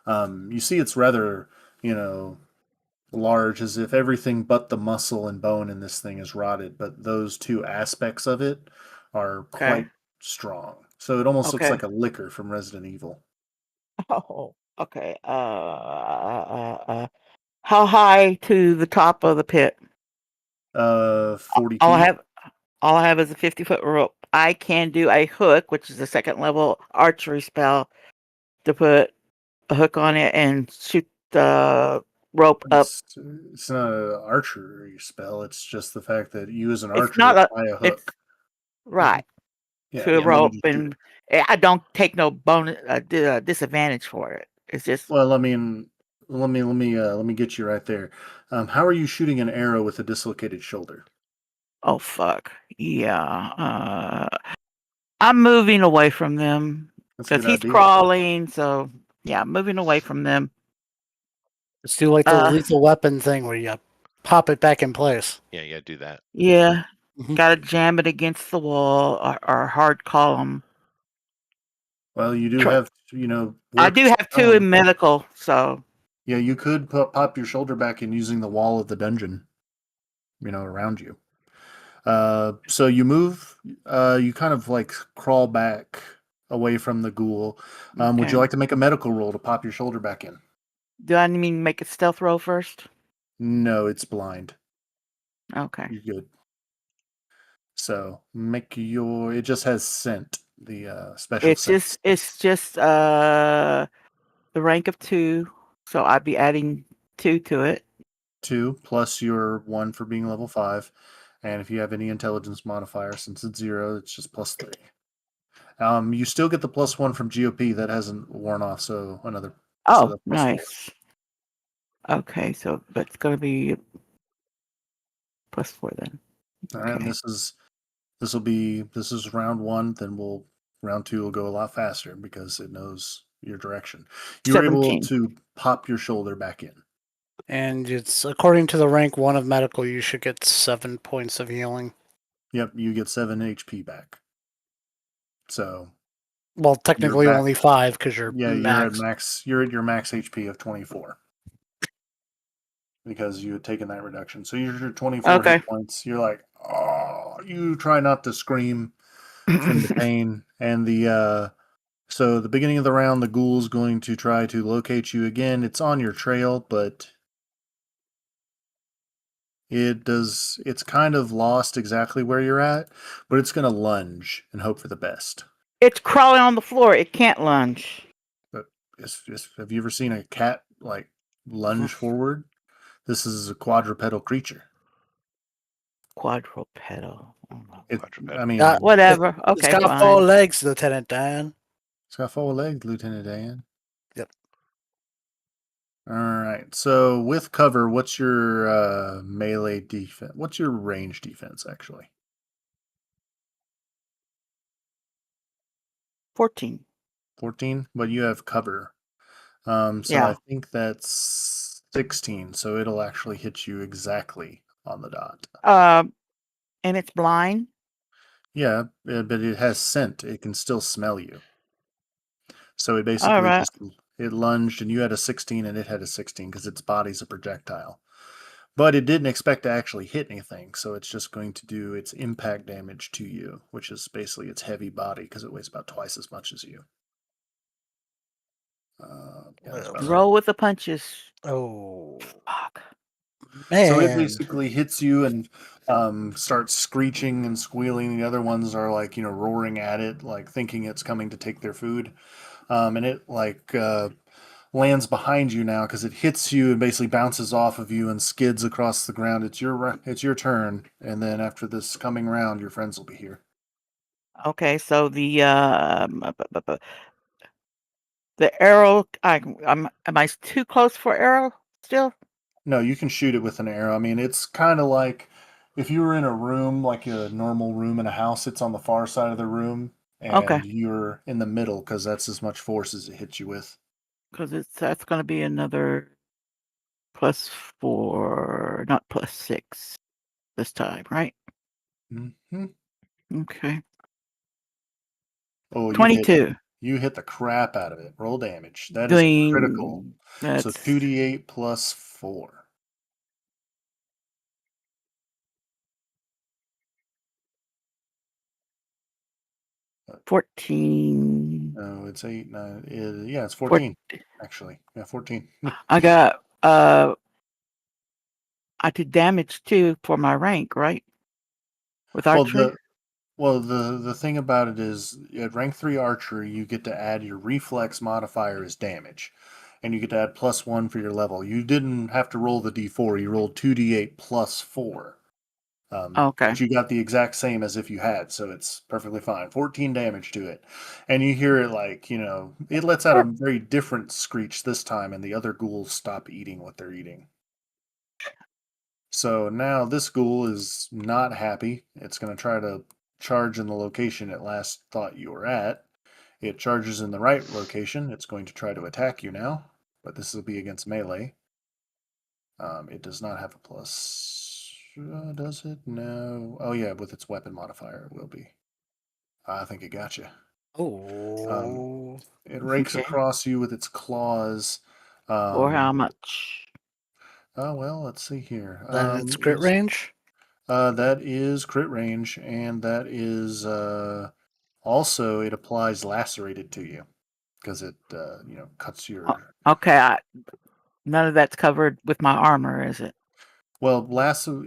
You see, it's rather, you know, large, as if everything but the muscle and bone in this thing is rotted, but those two aspects of it are Okay. quite strong. So it almost looks Okay. like a liquor from Resident Evil. Oh, okay. How high to the top of the pit? 40 All I feet. have, all I have is a 50-foot rope. I can do a hook, which is a second level archery spell, to put a hook on it and shoot the rope up. It's not an archery spell. It's just the fact that you, as an It's archer, not a. apply a It's hook. right Yeah, to a and then you rope, just shoot and it. I don't take no bonus disadvantage for it. It's just Well, I mean, let me get you right there. How are you shooting an arrow with a dislocated shoulder? oh fuck yeah. I'm moving away from them That's a because good he's idea. crawling. So yeah, moving away from them. Let's do like the Uh, lethal weapon thing where you pop it back in place. yeah, you gotta do that. yeah, Mhm. gotta jam it against the wall or hard column. Well, you do Tr- have, I work do to have 2 in medical, so Yeah, you could pop your shoulder back in using the wall of the dungeon, around you. So you move, you kind of like crawl back away from the ghoul. Would Okay. you like to make a medical roll to pop your shoulder back in? Do I need to make a stealth roll first? No, it's blind. Okay. You're good. So make your. It just has scent. The special sense. It's just the rank of 2, so I'd be adding 2 to it. 2 plus your 1 for being level 5, and if you have any intelligence modifier, since it's 0, it's just plus 3. You still get the plus 1 from GOP that hasn't worn off, so another. So Oh, that's plus 4. nice. Okay, so that's going to be plus 4 then. All right, and Okay. this is round 1. Then round 2 will go a lot faster because it knows your direction. You were able 17. to pop your shoulder back in. And it's according to the rank 1 of medical, you should get 7 points of healing. Yep, you get 7 HP back. So Well, you're technically back. only 5 because you're Yeah, you're at max. max. You're at your max HP of 24 because you had taken that reduction. So you're at 24 Okay. hit points. You're like, oh, you try not to scream from the pain, and so the beginning of the round, the ghoul's going to try to locate you again. It's on your trail, but it's kind of lost exactly where you're at, but it's going to lunge and hope for the best. It's crawling on the floor. It can't lunge. But have you ever seen a cat like lunge forward? This is a quadrupedal creature. Quadrupedal. Oh, no. It, Quadruped. I mean, Whatever. It's Okay, got 4 fine. legs, Lieutenant Dan. it's got 4 legs, Lieutenant Dan. Yep. All right. So with cover, what's your melee defense? What's your range defense actually? 14. 14, but you have cover. So Yeah. I think that's 16. So it'll actually hit you exactly on the dot. And it's blind. Yeah, but it has scent. It can still smell you. So it All basically right. just it lunged, and you had a 16, and it had a 16 because its body's a projectile. But it didn't expect to actually hit anything, so it's just going to do its impact damage to you, which is basically its heavy body because it weighs about twice as much as you. Yeah, it's about right. Roll with the punches. Oh, Fuck. So it man. basically hits you and starts screeching and squealing. The other ones are like, roaring at it, like thinking it's coming to take their food. And it lands behind you now because it hits you and basically bounces off of you and skids across the ground. It's your turn, and then after this coming round, your friends will be here. Okay, so the arrow. Am I too close for arrow still? No, you can shoot it with an arrow. I mean, it's kind of like if you were in a room, like a normal room in a house, it's on the far side of the room, Okay, and you're in the middle because that's as much force as it hits you with. because that's going to be another +4, not +6 this time, right? Hmm. Okay, Oh, 22. you hit the crap out of it. Roll damage. That is a critical. Doing So that's 2d8 plus 4. 14. No, it's 8, 9. Yeah, it's Four, 14, actually. Yeah, 14. I got I did damage too for my rank, right? With Well, archery. the thing about it is at rank 3 archery, you get to add your reflex modifier as damage, and you get to add +1 for your level. You didn't have to roll the d4. You rolled 2d8 plus 4. Okay. But you got the exact same as if you had, so it's perfectly fine. 14 damage to it. And you hear it like, it lets out a very different screech this time, and the other ghouls stop eating what they're eating. So now this ghoul is not happy. It's going to try to charge in the location it last thought you were at. It charges in the right location. It's going to try to attack you now, but this will be against melee. It does not have a plus. Does it? No. Oh, yeah, with its weapon modifier, it will be. I think it got you. Oh. It rakes Okay. across you with its claws. For how much? Oh, well, let's see here. That's crit range? That is crit range, and that is Also, it applies lacerated to you because it cuts your. Okay, none of that's covered with my armor, is it? Well,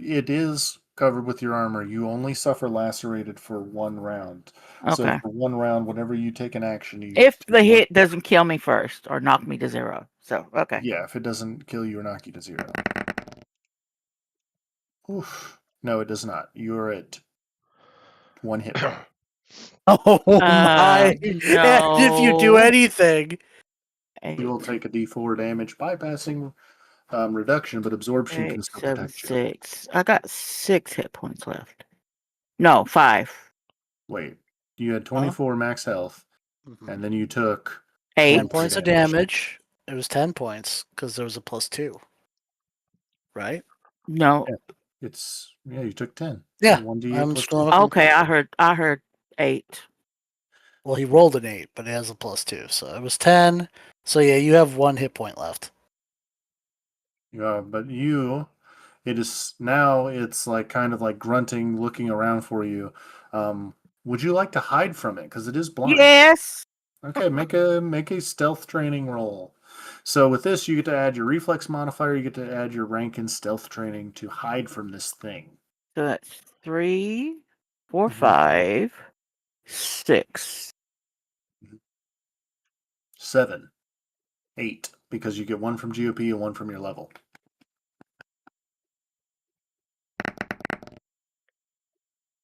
it is covered with your armor. You only suffer lacerated for 1 round. So Okay. for 1 round, whenever you take an action, you If take the one. hit doesn't kill me first or knock me to 0. So, okay. Yeah, if it doesn't kill you or knock you to 0. Oof. No, it does not. You're at 1 hit point. Oh my! And if you do No. anything, You will take a D4 damage, bypassing reduction, but absorption can Eight, still seven, protect you. 6. I got 6 hit points left. No, 5. Wait, you had Huh? 24 max health, Mhm. and then you took 8. 10 points of damage. It was 10 points because there was a +2, right? No. Yeah, you took 10. Yeah, 1d8 I'm plus just going 2. off the. Okay, I heard 8. Well, he rolled an 8, but it has a +2, so it was 10. So yeah, you have 1 hit point left. But it's like kind of like grunting, looking around for you. Would you like to hide from it? Because it is blind. Yes. Okay, make a stealth training roll. So with this, you get to add your reflex modifier. You get to add your rank in stealth training to hide from this thing. So that's 3, 4, Mhm. 5, 6. 7, 8, because you get 1 from GOP and 1 from your level.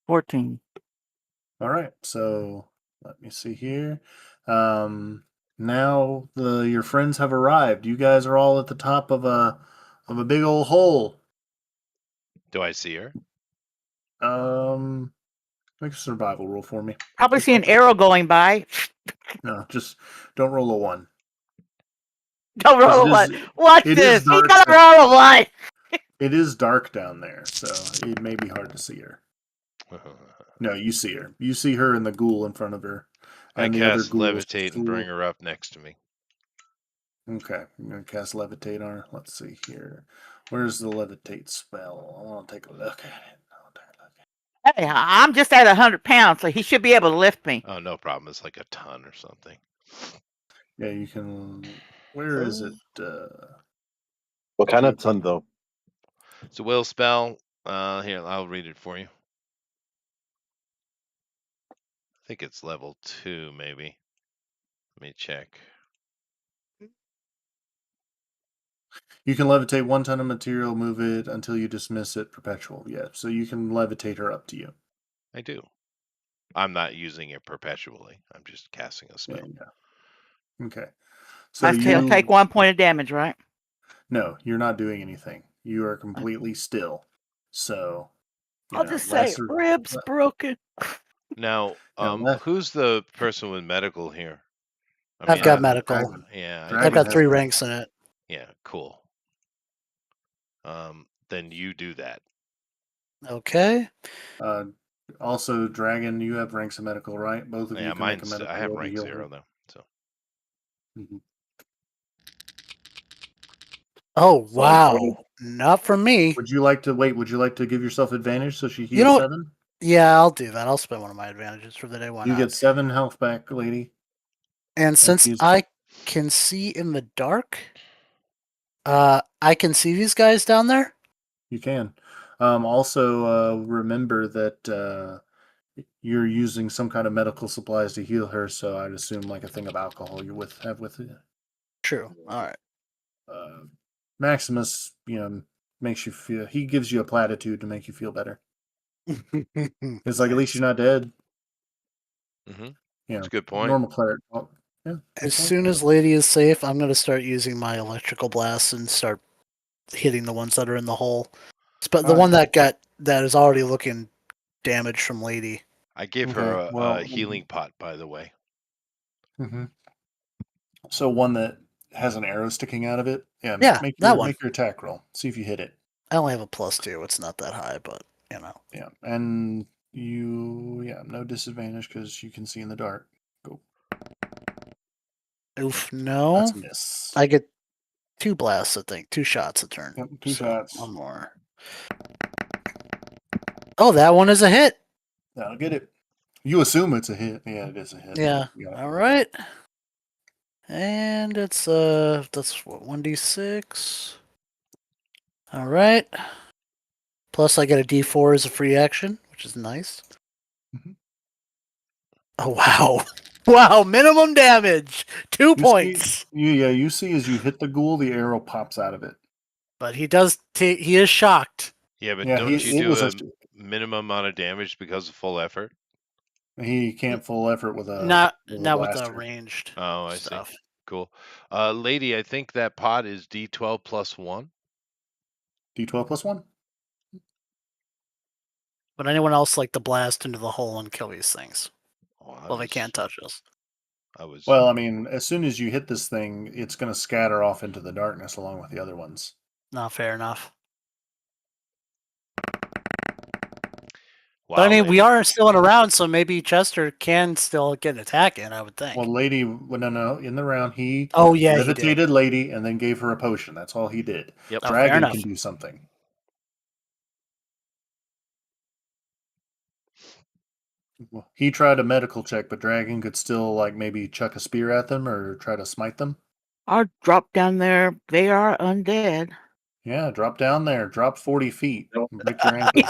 14. All right, so let me see here. Now your friends have arrived. You guys are all at the top of a big old hole. Do I see her? Make a survival roll for me. Probably see an arrow going by. No, just don't roll a 1. Don't roll a It 1. is Watch it is this. He's dark. gonna roll a 1. It is dark down there, so it may be hard to see her. No, you see her. You see her and the ghoul in front of her, I and the other cast ghouls. levitate and bring her up next to me. Okay, I'm gonna cast levitate on her. Let's see here. Where's the levitate spell? I want to take a look at it. Hey, I'm just at 100 pounds, so he should be able to lift me. Oh, no problem. It's like a ton or something. Yeah, you can. Where is it? What kind of ton, though? It's a will spell. Here, I'll read it for you. I think it's level 2, maybe. Let me check. You can levitate 1 ton of material, move it until you dismiss it. Perpetual. Yeah, so you can levitate her up to you. I do. I'm not using it perpetually. I'm just casting a spell. Yeah. Okay. So I still take 1 point of damage, right? No, you're not doing anything. You are completely still. So I'll just say ribs broken. Now, Yeah, who's the person with medical here? I I've mean, got medical. Dragon. yeah, I've Dragon got has 3 medical. ranks in it. yeah, cool. Then you do that. Okay. Also, Dragon, you have ranks of medical, right? Both of Yeah, you can make a mine's medical I have roll to rank heal 0 her. though. So Mhm. Oh So, wow! Not from me. Would you like to wait? Would you like to give yourself advantage so she You heals know, 7? yeah, I'll do that. I'll spend one of my advantages for the day. Why You not? get 7 health back, lady. And since use- I can see in the dark, I can see these guys down there. You can. Also, remember that you're using some kind of medical supplies to heal her, so I'd assume like a thing of alcohol you have with you. True. All right. Maximus, makes you feel. He gives you a platitude to make you feel better. It's like at least you're not dead. mm-hmm. You That's know, a good point. normal cleric. Yeah. good As point. soon as Lady is safe, I'm gonna start using my electrical blast and start hitting the ones that are in the hole. But the Alright. one that is already looking damaged from Lady. I gave her Okay, a well, healing pot, by the way. Mm-hmm. So one that has an arrow sticking out of it. Yeah. Yeah, that one. Make your attack roll. See if you hit it. I only have a +2. It's not that high, but you know. Yeah, and no disadvantage because you can see in the dark. Go. Oof, no. That's a miss. I get 2 blasts, I think. 2 shots a turn. Yep, 2 shots. One more. Oh, that one is a hit. That'll get it. You assume it's a hit. Yeah, it is a hit. Yeah. Yeah. All right. And it's that's what 1d6. All right. Plus I get a d4 as a free action, which is nice. Mhm. Oh wow. Wow, minimum damage. 2 You see, points. you see as you hit the ghoul, the arrow pops out of it. But he he is shocked. Yeah, but Yeah, don't you it was do a a minimum amount of damage because of full effort? he can't full effort with a Not with the blaster. ranged Oh, I see. stuff. Cool. Lady, I think that pot is D12 plus 1. D12 plus one. But anyone else like to blast into the hole and kill these things? Oh, Well, they can't touch us. I was. Well, I mean, as soon as you hit this thing, it's going to scatter off into the darkness along with the other ones. Not fair enough. Wow, But I mean, we lady. are still in a round, so maybe Chester can still get an attack in, I would think. Well, lady, no, in the round, he Oh, yeah, he did. levitated lady and then gave her a potion. That's all he did. Yep. Oh, fair Dragon enough. can do something. Well, he tried a medical check, but Dragon could still, like, maybe chuck a spear at them or try to smite them. I'll drop down there. They are undead. Yeah, drop down there. Drop 40 feet. No. Break your ankles.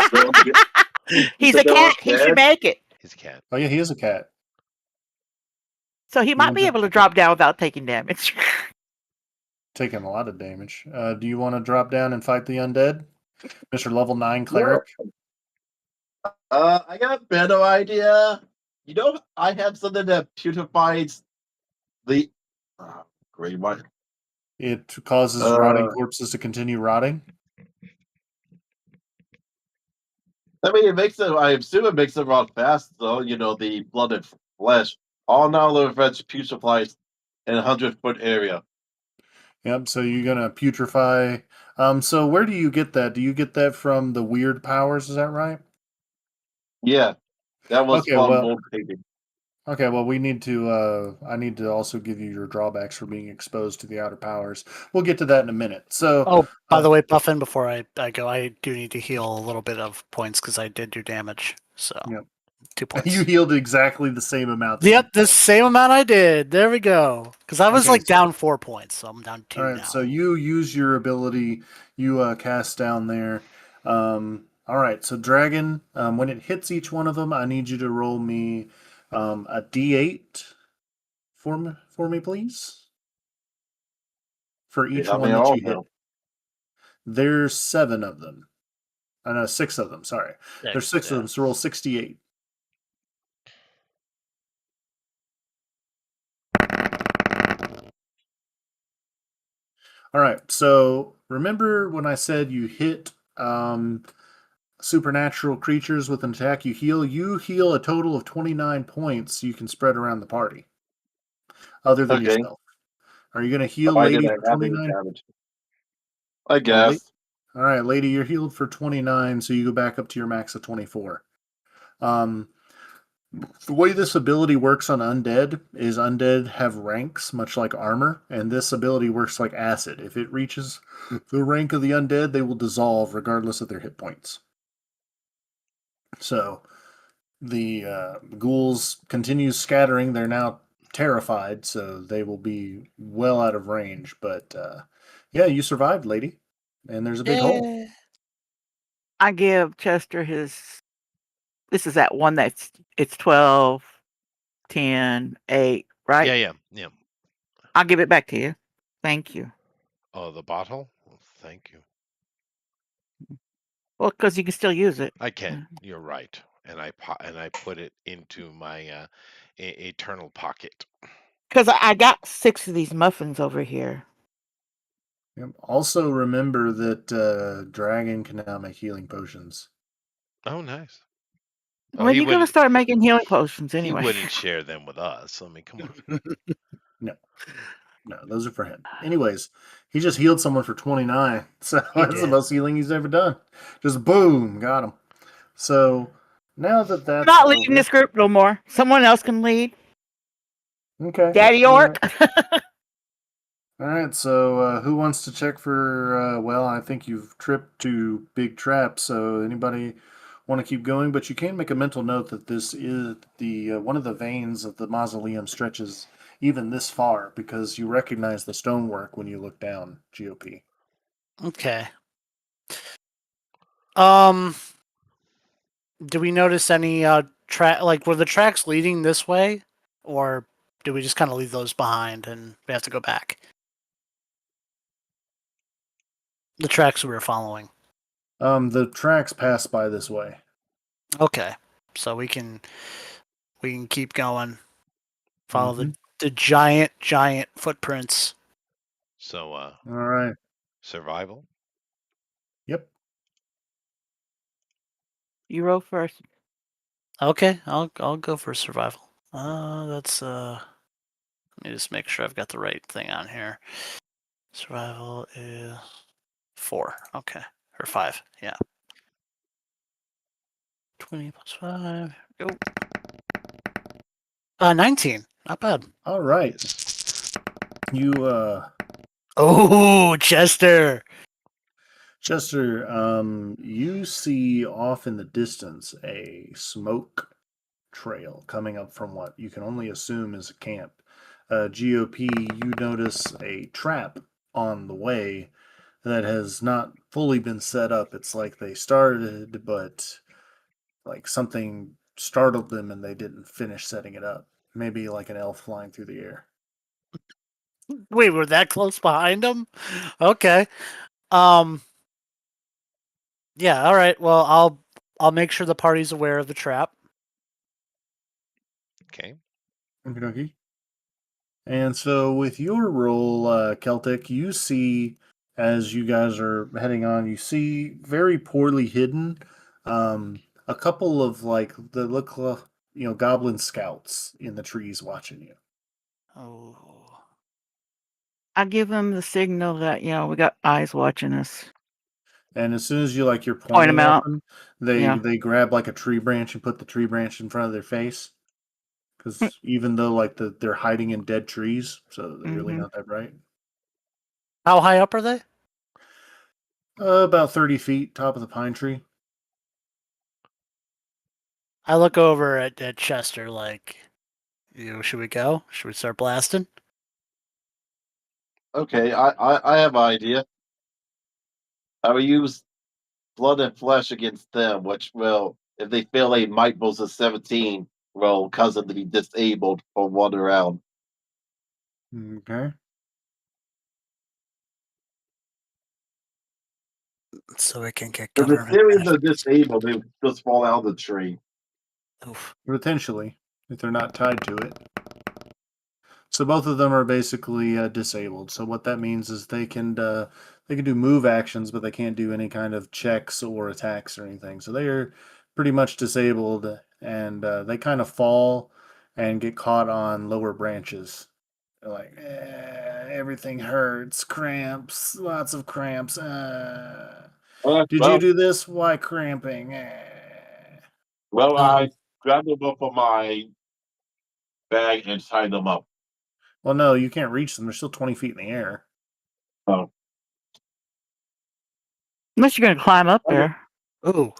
He's said a they're cat. He should undead? make it. He's a cat. Oh, yeah, he is a cat. So he might want be to- able to drop down without taking damage. Taking a lot of damage. Do you want to drop down and fight the undead? Mr. Level 9 Yeah. Cleric? I got a better idea. You know, I have something that purifies the. Great one. It causes rotting corpses to continue rotting. I mean, it makes it. I assume it makes it rot fast, though. You know, the blood and flesh. All knowledge veg purifies in a 100-foot area. Yep, so you're going to putrefy. So where do you get that? Do you get that from the weird powers? Is that right? Yeah, that was Okay, from well, Mold Painting. Okay, well, we need to. I need to also give you your drawbacks for being exposed to the outer powers. We'll get to that in a minute. So, Oh, by the way, Buffin, before I go, I do need to heal a little bit of points because I did do damage. So, Yep. 2 points. you healed exactly the same amount. Yep, the same amount I did. There we go. Because I was Okay, like down 4 points, so I'm down 2 all right, now. so you use your ability. You cast down there. All right, so dragon. When it hits each one of them, I need you to roll me a D8 for me, please. For each Help one me that out you hit. now. There's 7 of them. No, 6 of them. Sorry, there's 6 of them. So roll 68. All right. So remember when I said you hit supernatural creatures with an attack you heal? You heal a total of 29 points you can spread around the party, other than Okay. yourself. Are you going to heal Why Lady didn't for I have any 29? damage? I guess. All right, Lady, you're healed for 29, so you go back up to your max of 24. Um, the way this ability works on undead is undead have ranks, much like armor, and this ability works like acid. If it reaches the rank of the undead, they will dissolve regardless of their hit points. So the ghouls continue scattering. They're now terrified, so they will be well out of range. But yeah, you survived, lady. And there's a big hole. I give Chester his. This is that one it's 12, 10, 8, right? Yeah. I'll give it back to you. Thank you. Oh, the bottle? Well, thank you. Well, because you can still use it. I can. You're right. And I put it into my eternal pocket. Because I got 6 of these muffins over here. Yep. Also, remember that dragon can now make healing potions. Oh, nice. Oh, When he you going to wouldn't. start making healing potions He anyway? wouldn't share them with us. I mean, come on. No, those are for him. Anyways, he just healed someone for 29. So He that's the did. most healing he's ever done. Just boom, got him. So now that that's I'm not leading over, this group no more. Someone else can lead. okay. Daddy All Orc. right. All right, so who wants to check for? Well, I think you've tripped to big traps. So anybody want to keep going, but you can make a mental note that this is the one of the veins of the mausoleum stretches even this far because you recognize the stonework when you look down. GOP. Okay. Um, do we notice any track? Like, were the tracks leading this way, or do we just kind of leave those behind and we have to go back? The tracks we were following. The tracks pass by this way. Okay, so we can keep going. Follow Mhm. the giant footprints. So, All right. survival. Yep. You roll first. Okay, I'll go for survival. That's Let me just make sure I've got the right thing on here. Survival is 4. Okay, or 5. Yeah. 20 plus 5. Go. 19. Not bad. All right. Nice. You Oh, Chester. Chester, you see off in the distance a smoke trail coming up from what you can only assume is a camp. GOP, you notice a trap on the way that has not fully been set up. It's like they started, but like something startled them and they didn't finish setting it up. Maybe like an elf flying through the air. Wait, we're that close behind him? Okay. Um yeah, all right. Well, I'll make sure the party's aware of the trap. Okay. Okay. And so, with your role, Celtic, you see as you guys are heading on, you see very poorly hidden a couple of like the look, goblin scouts in the trees watching you. Oh. I give them the signal that we got eyes watching us. And as soon as you're Point them pointing at out. them, they Yeah. they grab like a tree branch and put the tree branch in front of their face. Because even though they're hiding in dead trees, so they're really Mm-hmm. not that bright. How high up are they? About 30 feet, top of the pine tree. I look over at Chester like, should we go? Should we start blasting? Okay, I have an idea. I will use blood and flesh against them, which will, if they fail a might rolls of 17, will cause them to be disabled for 1 round. Okay. So we can get If the government series are benefits. disabled, they just fall out of the tree. Oof. Potentially, if they're not tied to it. So both of them are basically disabled. So what that means is they can do move actions, but they can't do any kind of checks or attacks or anything. So they are pretty much disabled, and they kind of fall and get caught on lower branches. They're like, everything hurts, cramps, lots of cramps. Did you Well, do this? Why cramping? I Um, grabbed them up from my bag and tied them up. Well, no, you can't reach them. They're still 20 feet in the air. Oh, Unless you're gonna climb up okay. there. ooh,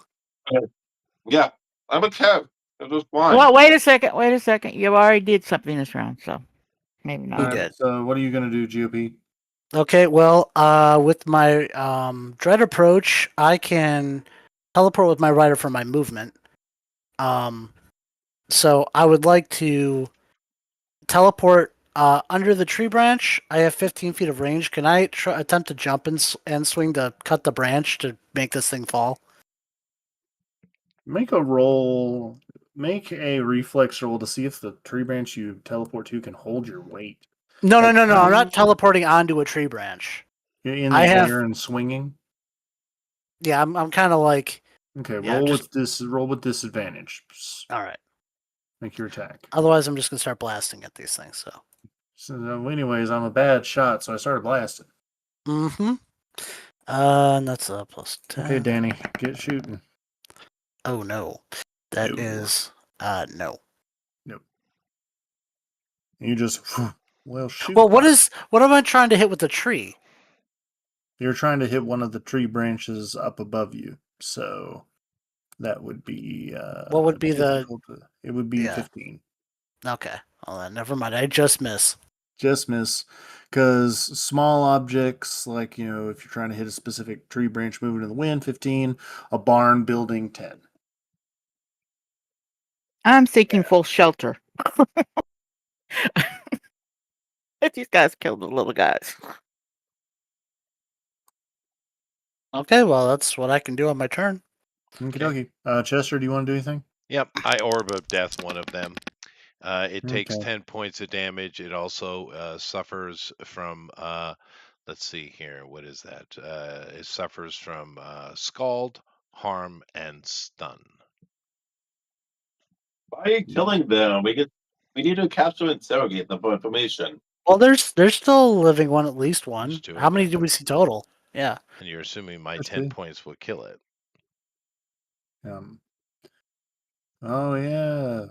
Yeah, I'm a cat. It was fine. Well, wait a second. Wait a second. You already did something this round, so maybe we not. did. So what are you going to do, GOP? Okay, well, with my dread approach, I can teleport with my rider for my movement. Um, so I would like to teleport under the tree branch. I have 15 feet of range. Can I attempt to jump and swing to cut the branch to make this thing fall? Make a roll. Make a reflex roll to see if the tree branch you teleport to can hold your weight. No, no, Like no, no. I'm not you're teleporting onto a tree branch. in I the have, air and swinging. yeah, I'm kind of like, Okay, yeah, roll just with this. Roll with disadvantage. all right. Make your attack. Otherwise, I'm just gonna start blasting at these things. So, So, anyways, I'm a bad shot, so I started blasting. mm-hmm. And that's a plus Okay, 10. Danny, get shooting. Oh no, that No, is no. no. You just well shoot. Well, what am I trying to hit with the tree? You're trying to hit one of the tree branches up above you. So That would be What would be the difficult. It would be yeah? 15. Okay. Well, then, never mind. I just miss. Just miss, because small objects, like, if you're trying to hit a specific tree branch moving in the wind, 15. A barn building, 10. I'm seeking full shelter. These guys killed the little guys. Okay. Well, that's what I can do on my turn. Okie Okay. dokie. Chester, do you want to do anything? Yep, I orb of death one of them. It takes Okay. 10 points of damage. It also suffers from, let's see here, what is that? It suffers from scald, harm, and stun. Why are you killing them? We need to capture and interrogate them for information. Well, there's still living one, at least There's one. two How of many them. do we see total? Yeah. And you're assuming my Let's 10 see. points will kill it. Um, oh, yeah.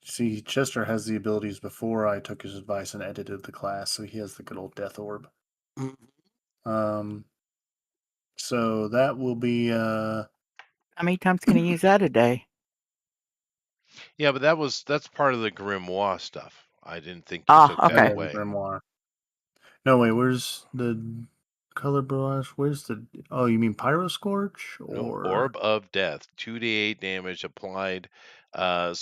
See, Chester has the abilities before I took his advice and edited the class, so he has the good old death orb. Mm. Um, so that will be How many times can he use that a day? Yeah, but that's part of the grimoire stuff. I didn't think you Ah, took that okay. the away. grimoire. No, wait, where's the color barrage? Where's the? Oh, you mean Pyro Scorch No, or orb of death, 2d8 damage applied. Applies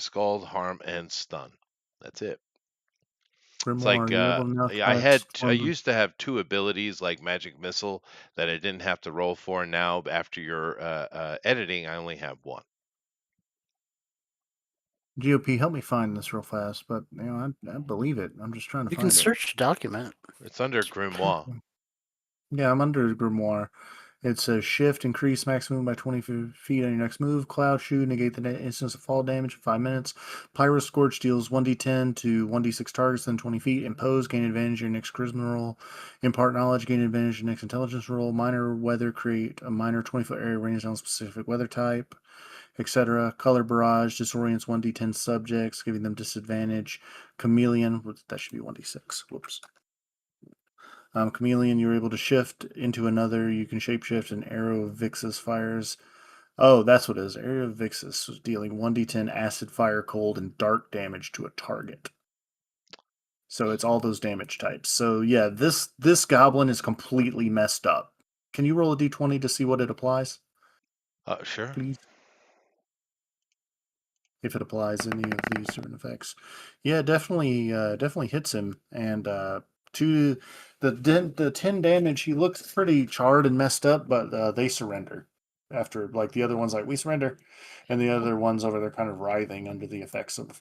scald, harm, and stun. That's it. It's grimoire? like You're able to now yeah, cast I one. used to have two abilities like magic missile that I didn't have to roll for. Now after your editing, I only have one. GOP, help me find this real fast. But I believe it. I'm just trying to You can find it. search the document. It's under grimoire. Yeah, I'm under grimoire. It says shift, increase max movement by 20 feet on your next move. Cloud shoot, negate the instance of fall damage in 5 minutes. Pyro Scorch deals 1d10 to 1d6 targets within 20 feet. Impose, gain advantage your next charisma roll. Impart knowledge, gain advantage your next intelligence roll. Minor weather, create a minor 20-foot area range on a specific weather type, etc. Color barrage, disorients 1d10 subjects, giving them disadvantage. Chameleon, that should be 1d6. Whoops. Chameleon, you're able to shift into another. You can shapeshift. An arrow of Vixus fires. Oh, that's what it is. Arrow of Vixus was dealing 1d10 acid, fire, cold, and dark damage to a target. So it's all those damage types. So yeah, this goblin is completely messed up. Can you roll a d20 to see what it applies, Sure. please? If it applies any of these different effects. Yeah, definitely hits him. And to the 10 damage, he looks pretty charred and messed up, but they surrender after, like, the other ones, like, we surrender, and the other ones over there kind of writhing under the effects of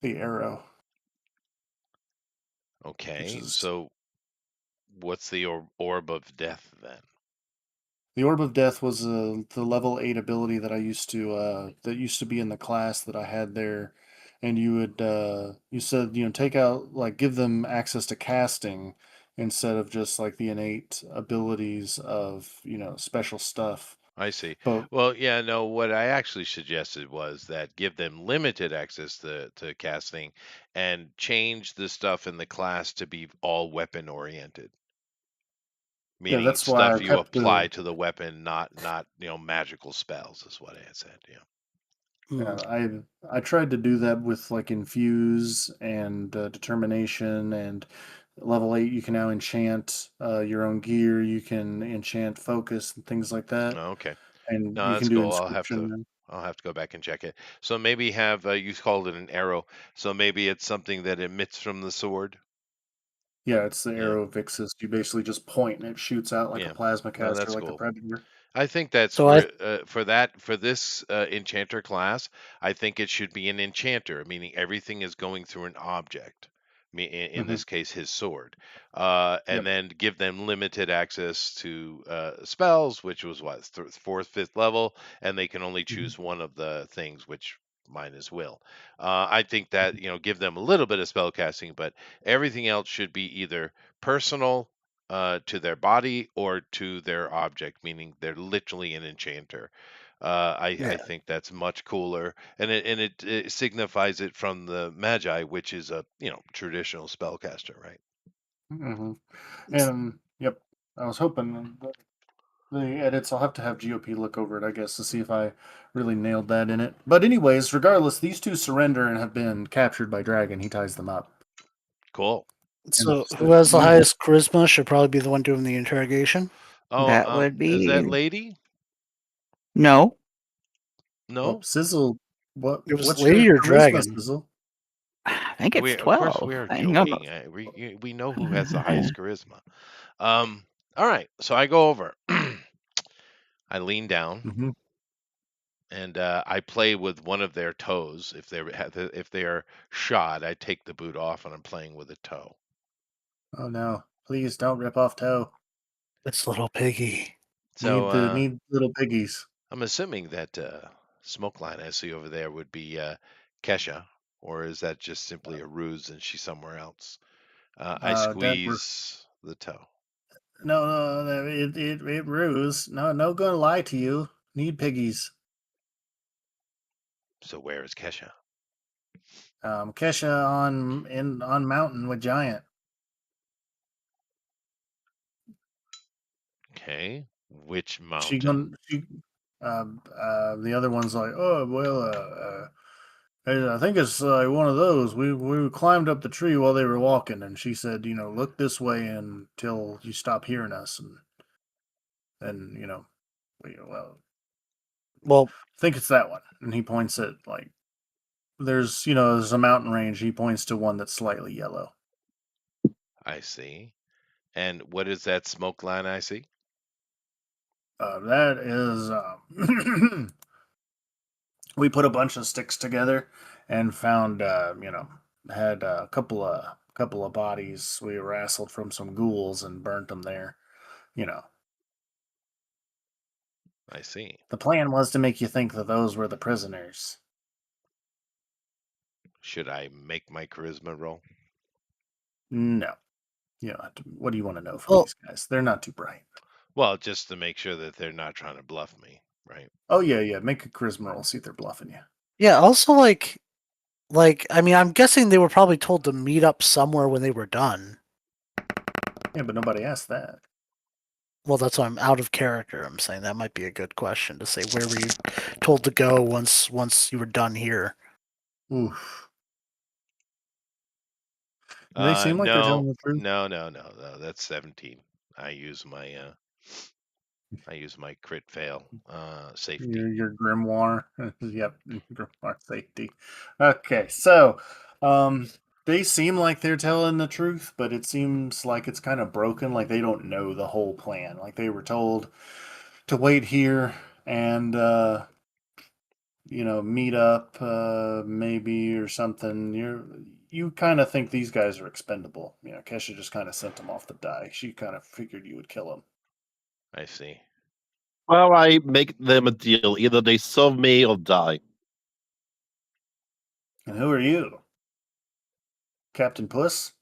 the arrow, which Okay. is So what's the orb of death then? the Orb of Death was the level 8 ability that used to be in the class that I had there, and you said, take out, like, give them access to casting instead of just like the innate abilities of special stuff. I see. But Well, yeah, no, what I actually suggested was that give them limited access to casting and change the stuff in the class to be all weapon oriented, yeah, meaning that's why I stuff you kept apply the to the weapon, not magical spells is what I had said. Yeah. Mm. I tried to do that with, like, infuse and determination, and level 8 you can now enchant your own gear. You can enchant focus and things like that, Oh, okay. and No, you can that's do cool. inscription now. I'll have to go back and check it. So maybe have you called it an arrow. So maybe it's something that emits from the sword. Yeah, it's the Yeah. arrow of Vixus. You basically just point and it shoots out like a Yeah. plasma No, caster, that's like the cool. Predator. I think that's So I where for this enchanter class, I think it should be an enchanter, meaning everything is going through an object. In Hmm. this case, his sword, and Yep. then give them limited access to spells, which was what fourth, fifth level, and they can only Hmm. choose one of the things, which mine is will. I think that give them a little bit of spell casting, but everything else should be either personal to their body or to their object, meaning they're literally an enchanter. I Yeah. think that's much cooler, and it signifies it from the Magi, which is a traditional spellcaster, right? Hmm. And yep, I was hoping. The edits, I'll have to have GOP look over it, I guess, to see if I really nailed that in it. But anyways, regardless, these two surrender and have been captured by Dragon. He ties them up. Cool. And So who says, has the "You highest charisma should probably be the one doing the interrogation. Oh, That would is that be lady? no. well, No, Sizzle, It was what's your lady or charisma, dragon? Sizzle?" I think it's we of course 12. we are Hang on. joking. We know who has the highest charisma. All right, so I go over. I lean down Mm-hmm. and I play with one of their toes. If they are shod, I take the boot off and I'm playing with a toe. Oh no! Please don't rip off Toe. It's little piggy. So Need little piggies. I'm assuming that smoke line I see over there would be Kesha, or is that just simply a ruse and she's somewhere else? I That we're squeeze the toe. no, it ruse. No, gonna lie to you. Need piggies. So where is Kesha? Kesha on mountain with Giant. Okay, which She mountain? gonna she the other one's like, oh well, I think it's one of those. We climbed up the tree while they were walking, and she said, look this way until you stop hearing us, and well, Well, I think it's that one. And he points at like there's a mountain range. He points to one that's slightly yellow. I see. And what is that smoke line I see? That is we put a bunch of sticks together and found had a couple of bodies we wrestled from some ghouls and burnt them there. You know, I see. the plan was to make you think that those were the prisoners. Should I make my charisma roll? No, what do you want to know from well, these guys? They're not too bright. Well, just to make sure that they're not trying to bluff me, right? Oh yeah. Make a charisma roll. See if they're bluffing you. yeah. Also, I mean, I'm guessing they were probably told to meet up somewhere when they were done. Yeah, but nobody asked that. Well, that's why I'm out of character. I'm saying that might be a good question to say. Where were you told to go once you were done here? Oof. They seem like they're No, telling the truth. no. That's 17. I use my crit fail safety. Your grimoire. Yep, grimoire safety. Okay, so they seem like they're telling the truth, but it seems like it's kind of broken, like they don't know the whole plan. Like they were told to wait here and meet up maybe or something. You kind of think these guys are expendable. Kesha just kind of sent them off to die. She kind of figured you would kill them. I see. Well, I make them a deal. Either they serve me or die. And who are you? Captain Puss?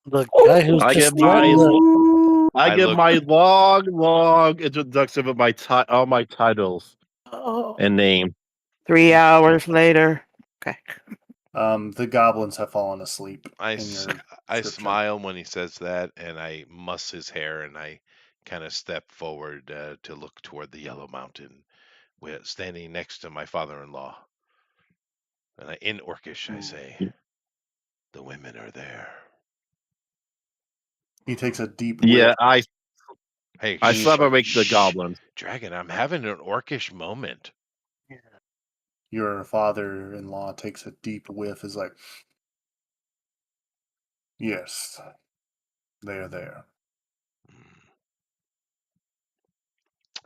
The guy who's I just give my threatened the. I I give look. my long introduction of all my titles Oh. and name. 3 hours later. Okay. The goblins have fallen asleep I, in s- your I description. smile when he says that, and I muss his hair, and I kind of step forward to look toward the Yellow Mountain, where standing next to my father-in-law. And in Orcish, I say, "The women are there." He takes a deep whiff. Yeah, I Hey, I And he's like, celebrate the shh, goblins. Dragon, I'm having an Orcish moment. your father-in-law takes a deep whiff, is like, yes, they are there.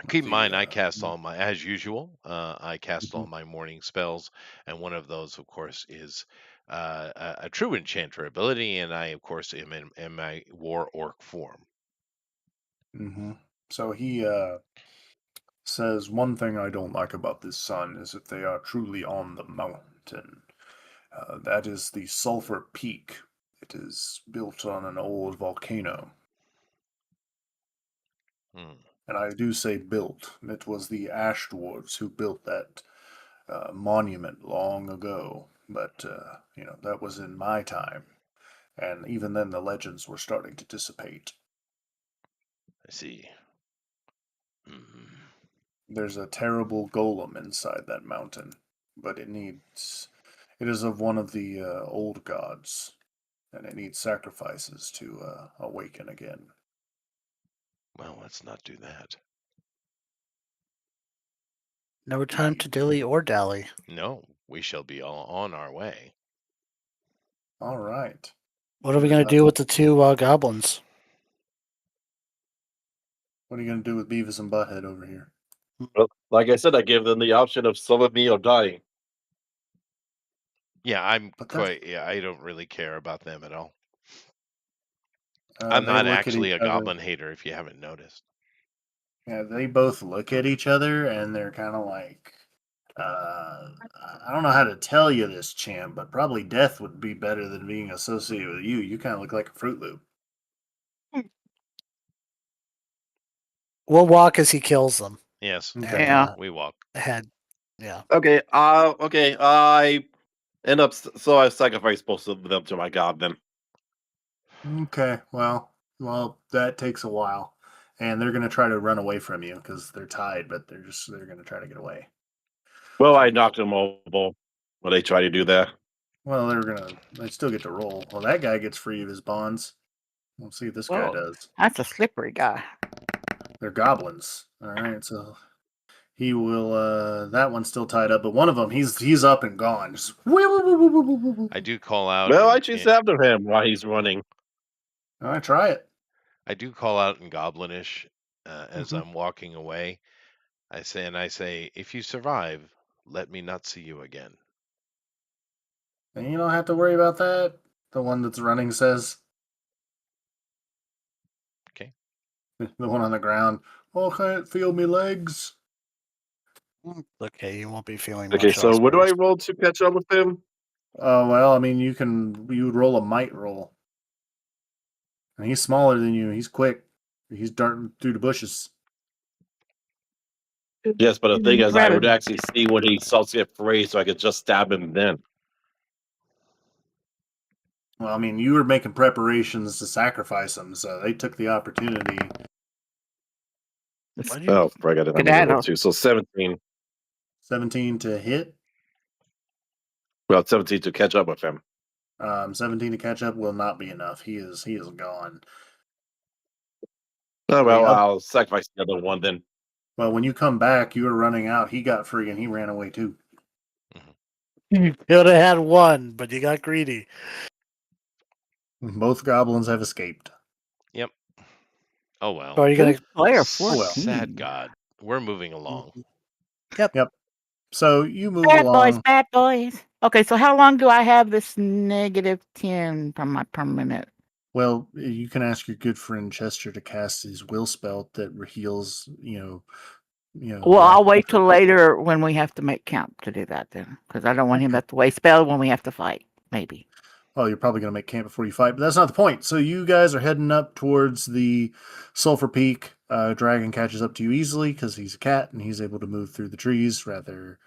Keep in mind, I The cast all my, as usual, I cast all Mhm. my morning spells, and one of those, of course, is a true enchanter ability, and I, of course, am in my war orc form. So he says, one thing I don't like about this sun is that they are truly on the mountain. That is the Sulphur Peak. It is built on an old volcano. Hmm, And I do say built. It was the Ash Dwarves who built that monument long ago. But, that was in my time. And even then, the legends were starting to dissipate. I see. Mhm. There's a terrible golem inside that mountain, but it is of one of the old gods, and it needs sacrifices to awaken again. Well, let's not do that. No time to dilly or dally. No, we shall be all on our way. All right. What are we gonna do with the two goblins? What are you going to do with Beavis and Butthead over here? Well, like I said, I gave them the option of some of me or dying. Yeah, But that's, yeah, I don't really care about them at all. I'm they not look at actually each a other. goblin hater, if you haven't noticed. Yeah, they both look at each other, and they're kind of like, I don't know how to tell you this, champ, but probably death would be better than being associated with you. You kind of look like a Fruit Loop. We'll walk as he kills them. Yes, Okay. And Yeah. we walk. head. Yeah. Okay. Okay. I end up so I sacrifice both of them to my god. Then. Okay. Well, that takes a while, and they're gonna try to run away from you because they're tied, but they're gonna try to get away. Well, So I knocked them over when they try to do that. well, they still get to roll. Well, that guy gets free of his bonds. We'll see what this guy Whoa, does. that's a slippery guy. They're goblins. All right, so he will. That one's still tied up, but one of them, he's up and gone. Just I do call out Well, I choose after him while he's running. all right, try it. I do call out in goblinish as Mhm. I'm walking away. I say, if you survive, let me not see you again. And you don't have to worry about that. The one that's running says. Okay. The one on the ground. Oh, I can't feel me legs. Okay, you won't be feeling Okay, much so what do I afterwards. roll to catch up with him? Oh well, I mean, you would roll a might roll, and he's smaller than you. He's quick. He's darting through the bushes. Yes, but the thing is, I Rather would actually see when he starts to get afraid, so I could just stab him then. Well, I mean, you were making preparations to sacrifice him, so they took the opportunity. It's Why'd you? Oh, I got it. I'm gonna roll skedaddle. two. So 17. 17 to hit. Well, 17 to catch up with him. 17 to catch up will not be enough. He is gone. Oh The well, other, I'll sacrifice the other one then. well, when you come back, you were running out. He got free and he ran away too. You would have had one, but you got greedy. Both goblins have escaped. Yep. Oh well. So are you gonna? Player Oh, well. 14. Sad God. We're moving along. Yep. Yep. So you move Bad boys, along. bad boys. Okay, so how long do I have this -10 from my permanent? Well, you can ask your good friend Chester to cast his will spell that heals. Well, life I'll wait till force. later when we have to make camp to do that then, because I don't want him to have to waste spell when we have to fight. Maybe. Well, you're probably going to make camp before you fight, but that's not the point. So you guys are heading up towards the Sulphur Peak. Dragon catches up to you easily because he's a cat and he's able to move through the trees rather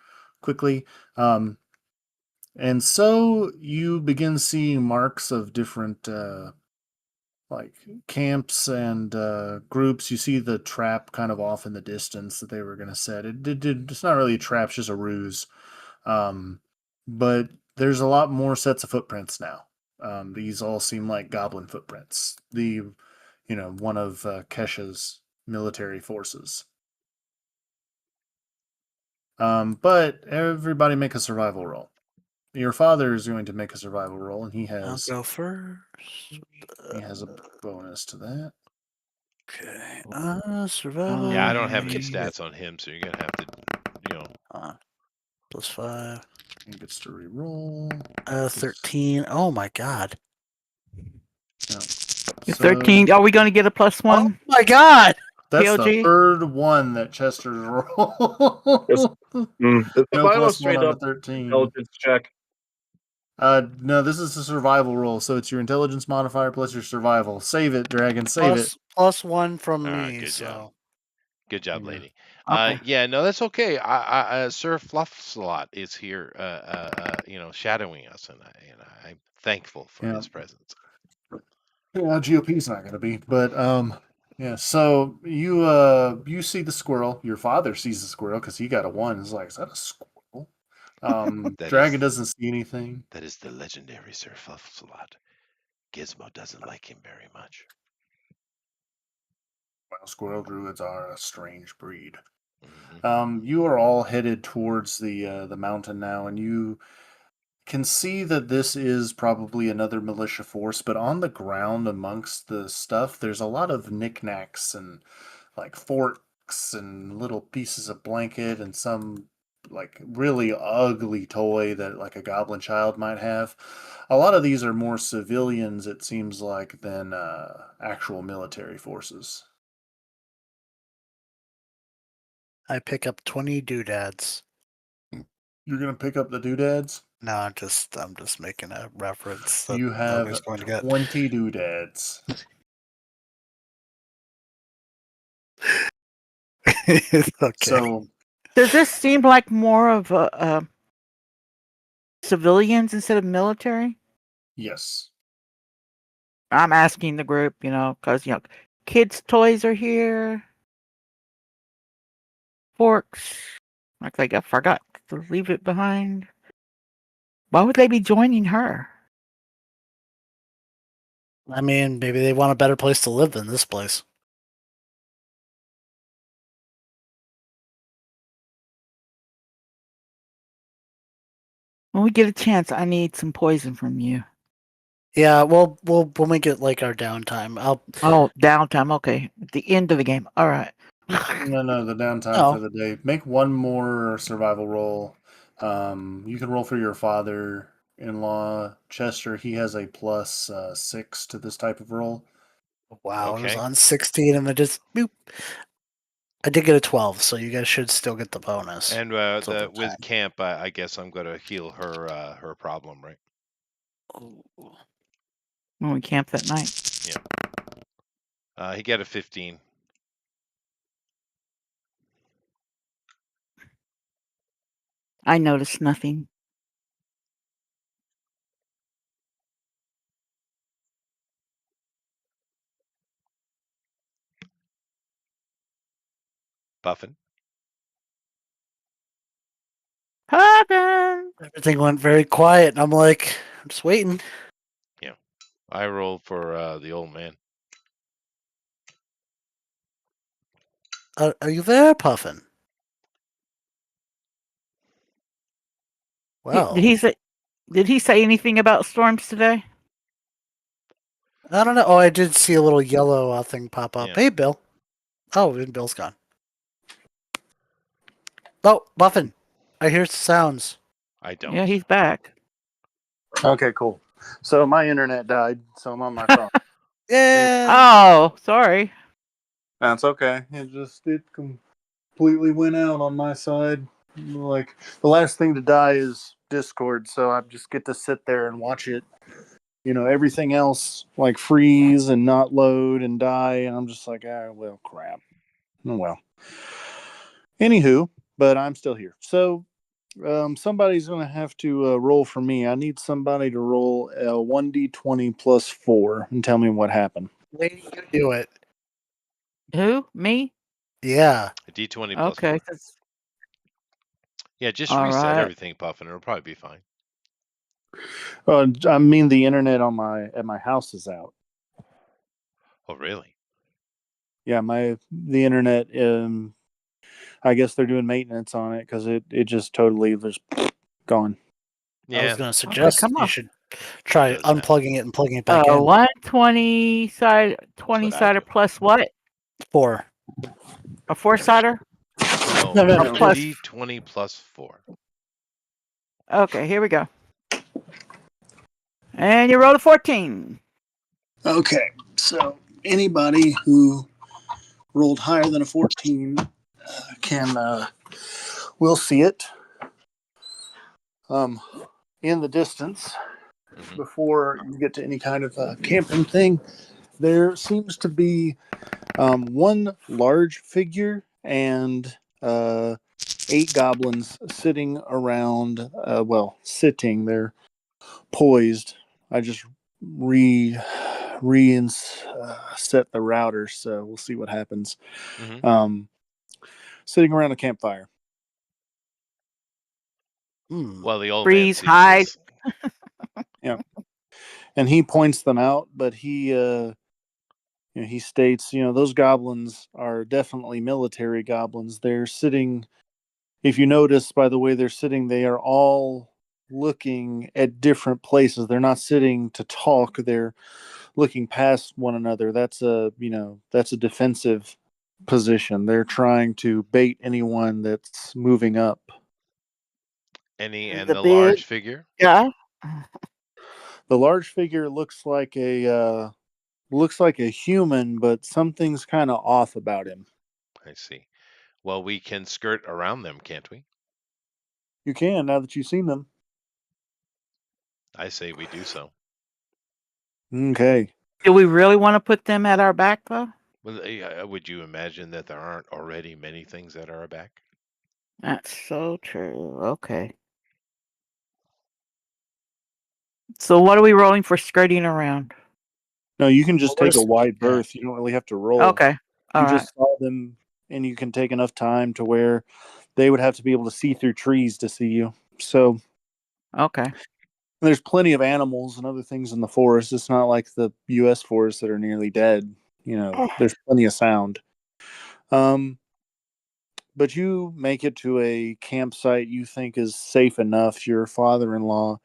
quickly. And so you begin seeing marks of different like camps and groups. You see the trap kind of off in the distance that they were going to set. It's not really a trap, it's just a ruse. But there's a lot more sets of footprints now. These all seem like goblin footprints. One of Kesha's military forces. But everybody make a survival roll. Your father is going to make a survival roll, and he I'll has go first. a bonus to that. Okay. Survival. Yeah, I don't have any Okay. stats on him, so you're gonna have to, +5. He gets to re-roll. 13. Oh my god. Yeah. You're So 13. Are we going to get a Oh +1? my god. that's the PLG? third one that Chester's It's, rolled. it's the No final plus one straight on a up 13. intelligence check. No, this is a survival roll, so it's your intelligence modifier plus your survival. Save it, dragon. Save it. +1 from All right, me. good So job. Good job, Yeah. lady. Okay. Yeah, no, that's okay. Sir Fluffslot is here, shadowing us, and I'm thankful for Yeah. his presence. Yeah, GOP's not going to be, but Yeah, so you see the squirrel. Your father sees the squirrel because he got a 1. He's like, is that a squirrel? That Dragon is doesn't see anything. that is the legendary Sir Fluffsalot. Gizmo doesn't like him very much. Well, squirrel druids are a strange breed. Hmm. You are all headed towards the mountain now, and you can see that this is probably another militia force. But on the ground, amongst the stuff, there's a lot of knickknacks and like forks and little pieces of blanket and some like really ugly toy that like a goblin child might have. A lot of these are more civilians, it seems like, than actual military forces. I pick up 20 doodads. You're gonna pick up the doodads. No, I'm just making a reference that You nobody's have going to get. 20 doodads. Okay. So Does this seem like more of a civilians instead of military? yes, I'm asking the group, because kids' toys are here, forks. Like I forgot to leave it behind. Why would they be joining her? I mean, maybe they want a better place to live than this place. When we get a chance, I need some poison from you. Yeah, we'll make it like our downtime. Oh, downtime. Okay, at the end of the game. All right. no, the downtime for No. the day. Make one more survival roll. You can roll for your father-in-law, Chester. He has a plus 6 to this type of roll. Wow, it was Okay. on 16 and it just boop. I did get a 12, so you guys should still get the bonus. And So the with 10. camp, I guess I'm going to heal her problem, right? Ooh. When we camp that night. He got a 15. I noticed nothing. Buffin. Happen. Everything went very quiet, and I'm like, I'm just waiting. Yeah. I rolled for the old man. Are you there, Puffin? Did Well, he say? Did he say anything about storms today? I don't know. Oh, I did see a little yellow thing pop up. Yeah. Hey, Bill. Oh, and Bill's gone. Oh, Buffin. I hear sounds. I don't. Yeah, he's back. Okay, cool. So my internet died, so I'm on my phone. Yeah. Oh, sorry. That's okay. It completely went out on my side. Like the last thing to die is Discord, so I just get to sit there and watch it. Everything else like freeze and not load and die, and I'm just like, well, crap. Oh well. Anywho, but I'm still here. So somebody's gonna have to roll for me. I need somebody to roll a 1d20 plus 4 and tell me what happened. Lady, you do it. Who? Me? Yeah. A D20 plus Okay. 4. Yeah, just All reset right. everything, Puffin. It'll probably be fine. I mean, the internet at my house is out. Oh, really? Yeah, the internet. I guess they're doing maintenance on it because it just totally was gone. I was Yeah, going to Okay, suggest come you on. should try does happen. unplugging it and plugging it back in. 120 side, 20 what I sider do. plus what? 4. A 4-sider? No, No, no, A no. a plus. D20 plus 4. Okay, here we go. And you rolled a 14. Okay, so anybody who rolled higher than a 14 can will see it um, in the distance Hmm. before you get to any kind of camping thing. There seems to be one large figure and 8 goblins sitting around. Sitting. They're poised. I just set the router, so we'll see what happens. Hmm. Sitting around a campfire. Well, the old man Freeze, sees hide. this. Yeah, and he points them out, but he states, those goblins are definitely military goblins. They're sitting. If you notice by the way they're sitting, they are all looking at different places. They're not sitting to talk. They're looking past one another. That's a defensive position. They're trying to bait anyone that's moving up. And The the big large figure? guy. The large figure looks like a human, but something's kind of off about him. I see. Well, we can skirt around them, can't we? You can now that you've seen them. I say we do so. Okay. Do we really want to put them at our back, though? Well, would you imagine that there aren't already many things at our back? That's so true. Okay. So what are we rolling for skirting around? No, you can just Well, take a wide yeah. berth. You don't really have to roll. Okay. All You right. just saw them, and you can take enough time to where they would have to be able to see through trees to see you. So Okay. there's plenty of animals and other things in the forest. It's not like the U.S. forests that are nearly dead. There's plenty of sound. Um, but you make it to a campsite you think is safe enough. Your father-in-law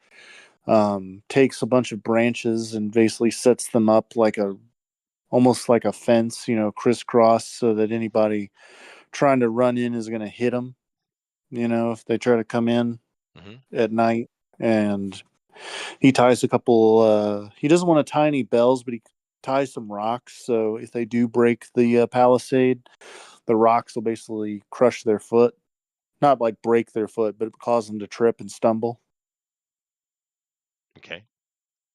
takes a bunch of branches and basically sets them up almost like a fence, crisscross, so that anybody trying to run in is going to hit them. If they try to come in Hmm. at night. And he ties a couple. He doesn't want to tie any bells, but he ties some rocks. So if they do break the palisade, the rocks will basically crush their foot. Not like break their foot, but cause them to trip and stumble. Okay.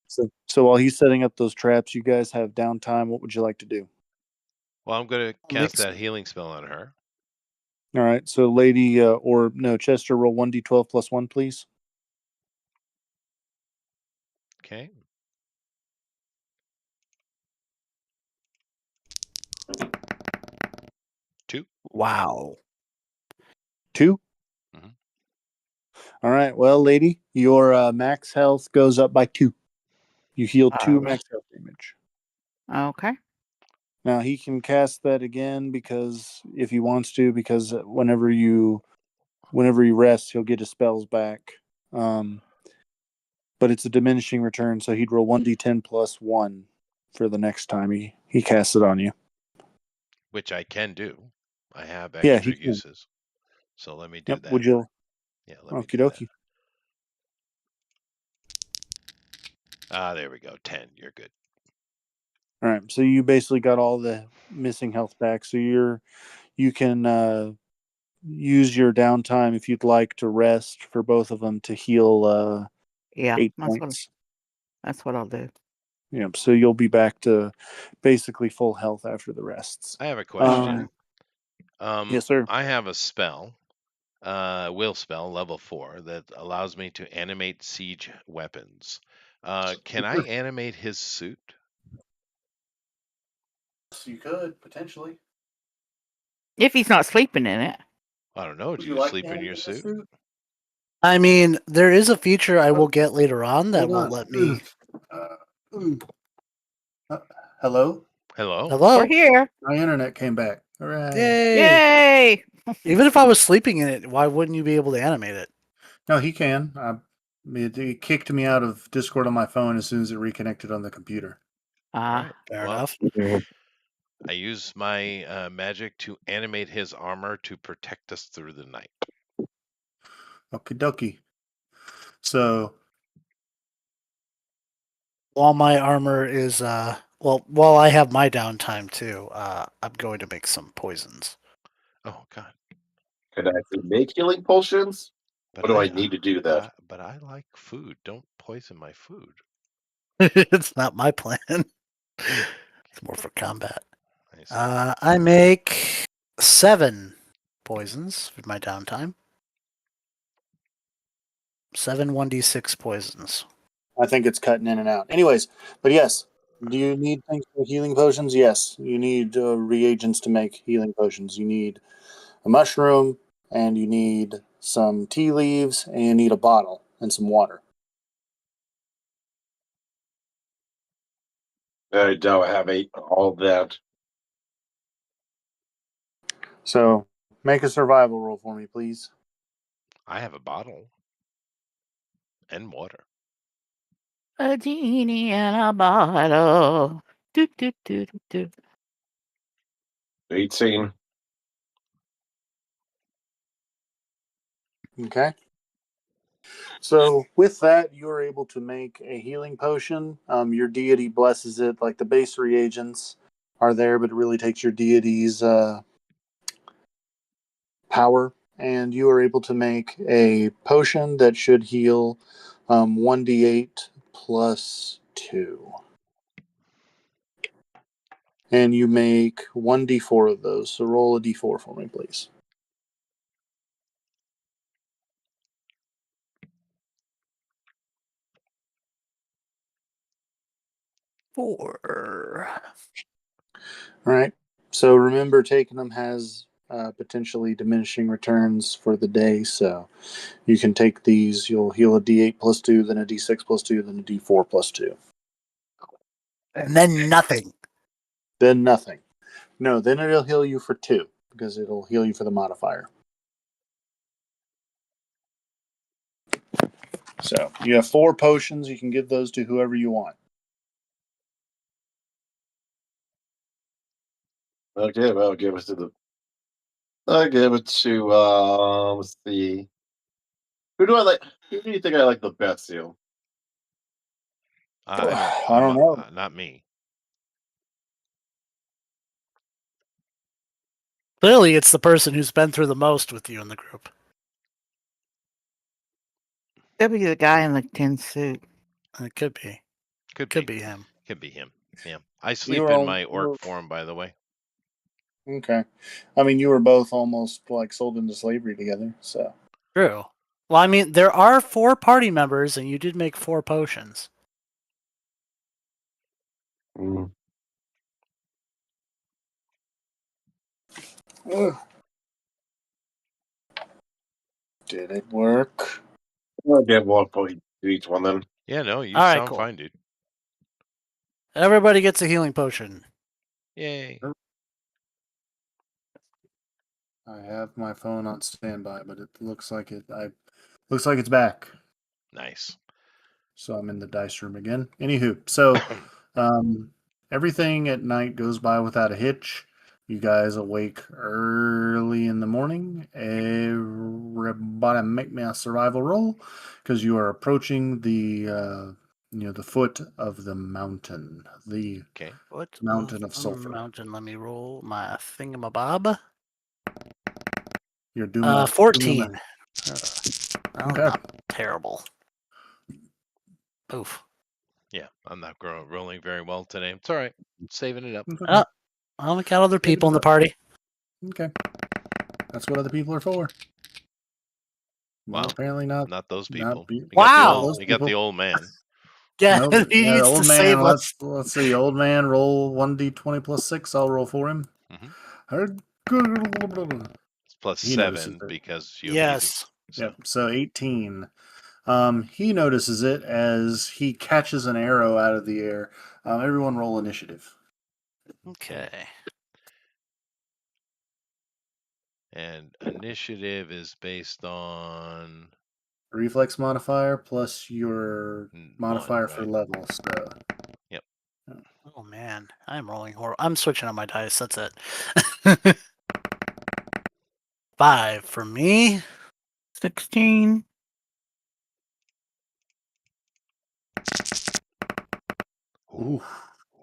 So while he's setting up those traps, you guys have downtime. What would you like to do? Well, I'm going to cast Makes- that healing spell on her. All right. So lady, or no, Chester, roll 1d12 plus 1, please. Okay. Two. Wow. 2. Mhm. All right. Well, lady, your max health goes up by 2. You heal 2 Uh, max health damage. Okay. Now he can cast that again because if he wants to, because whenever you rest, he'll get his spells back. Um, but it's a diminishing return, so he'd roll 1d10 plus 1 for the next time he casts it on you. Which I can do. I have Yeah, extra he can. uses. So let me do Yep. that. Would you? Yeah, let me Okie do that. dokie. There we go. 10. You're good. All right. So you basically got all the missing health back. So you can use your downtime if you'd like to rest for both of them to heal Yeah. 8 That's what. points. That's what I'll do. Yep. So you'll be back to basically full health after the rests. I have a All question. right. Yes, sir. I have a spell, will spell, level 4, that allows me to animate siege weapons. Can I animate his suit? You could potentially. If he's not sleeping in it. I don't know. Would Do you you like to sleep in your animate the suit? suit? I mean, there is a feature I will get later on that Hold will on. let me. Uh, mm. Hello? Hello? We're Hello? here. My internet came back. Hooray. Yay! Yay! Even if I was sleeping in it, why wouldn't you be able to animate it? No, he can. It kicked me out of Discord on my phone as soon as it reconnected on the computer. All right. Fair Well, enough. I use my magic to animate his armor to protect us through the night. Okie dokie. So, While my armor is while I have my downtime too, I'm going to make some poisons. Oh God! Can I actually make healing potions? But Or do I need to do that? But I like food. Don't poison my food. It's not my plan. It's more for combat. I see. I make 7 poisons with my downtime. 7 1d6 poisons. I think it's cutting in and out. Anyways, but yes. Do you need things for healing potions? Yes. You need reagents to make healing potions. You need a mushroom, and you need some tea leaves, and you need a bottle and some water. I doubt I have all that. So make a survival roll for me, please. I have a bottle and water. A genie in a bottle. Do, do, do, do, do. 18. Okay. So with that, you are able to make a healing potion. Your deity blesses it. Like the base reagents are there, but it really takes your deity's power, and you are able to make a potion that should heal 1d8 plus 2. And you make 1d4 of those. So roll a d4 for me, please. 4. All right. So remember, taking them has potentially diminishing returns for the day. So you can take these. You'll heal a d8 plus 2, then a d6 plus 2, then a d4 plus 2. And then nothing. Then nothing. No, then it'll heal you for 2 because it'll heal you for the modifier. So you have 4 potions. You can give those to whoever you want. Okay, well, give it to the. I'll give it to, let's see. Who do I like? Who do you think I like the best, you? I don't. I don't know. Not me. Clearly, it's the person who's been through the most with you in the group. That'd be the guy in the tin suit. It could be. Could be. him. Could be him. Yeah. I You sleep were in all my orc form, by the way. okay. I mean, you were both almost like sold into slavery together. So True. Well, I mean, there are 4 party members, and you did make 4 potions. Mm. Ugh. Did it work? I'll give 1 point to each one then. Yeah, no, you All right, sound cool. fine, dude. Everybody gets a healing potion. Yay. I have my phone on standby, but it looks like looks like it's back. Nice. So I'm in the dice room again. Anywho, so everything at night goes by without a hitch. You guys awake early in the morning. Everybody make me a survival roll because you are approaching the the foot of the mountain, the Okay. What? mountain of sulfur. Mountain. Let me roll my thingamabob. You're doing 14. Okay. Not terrible. Oof. Yeah, I'm not rolling very well today. It's all right. Saving it up. Okay. I'll count other people in the party. Okay. That's what other people are for. Well, Wow. apparently not. Not those Not people. You got the Wow. old. You got the old man. Yeah, Nope. he Yeah, the needs to old save man. us. Let's see. Old man, roll 1d20 plus 6. I'll roll for him. hmm It's plus He notices 7 it. because you have easy. Yes. So Yep. So 18. He notices it as he catches an arrow out of the air. Everyone roll initiative. Okay. and initiative is based on Reflex modifier plus your 1, modifier for right? level. So Yep. Oh man, I'm rolling horrible. I'm switching on my dice. That's it. 5 for me. 16. ooh.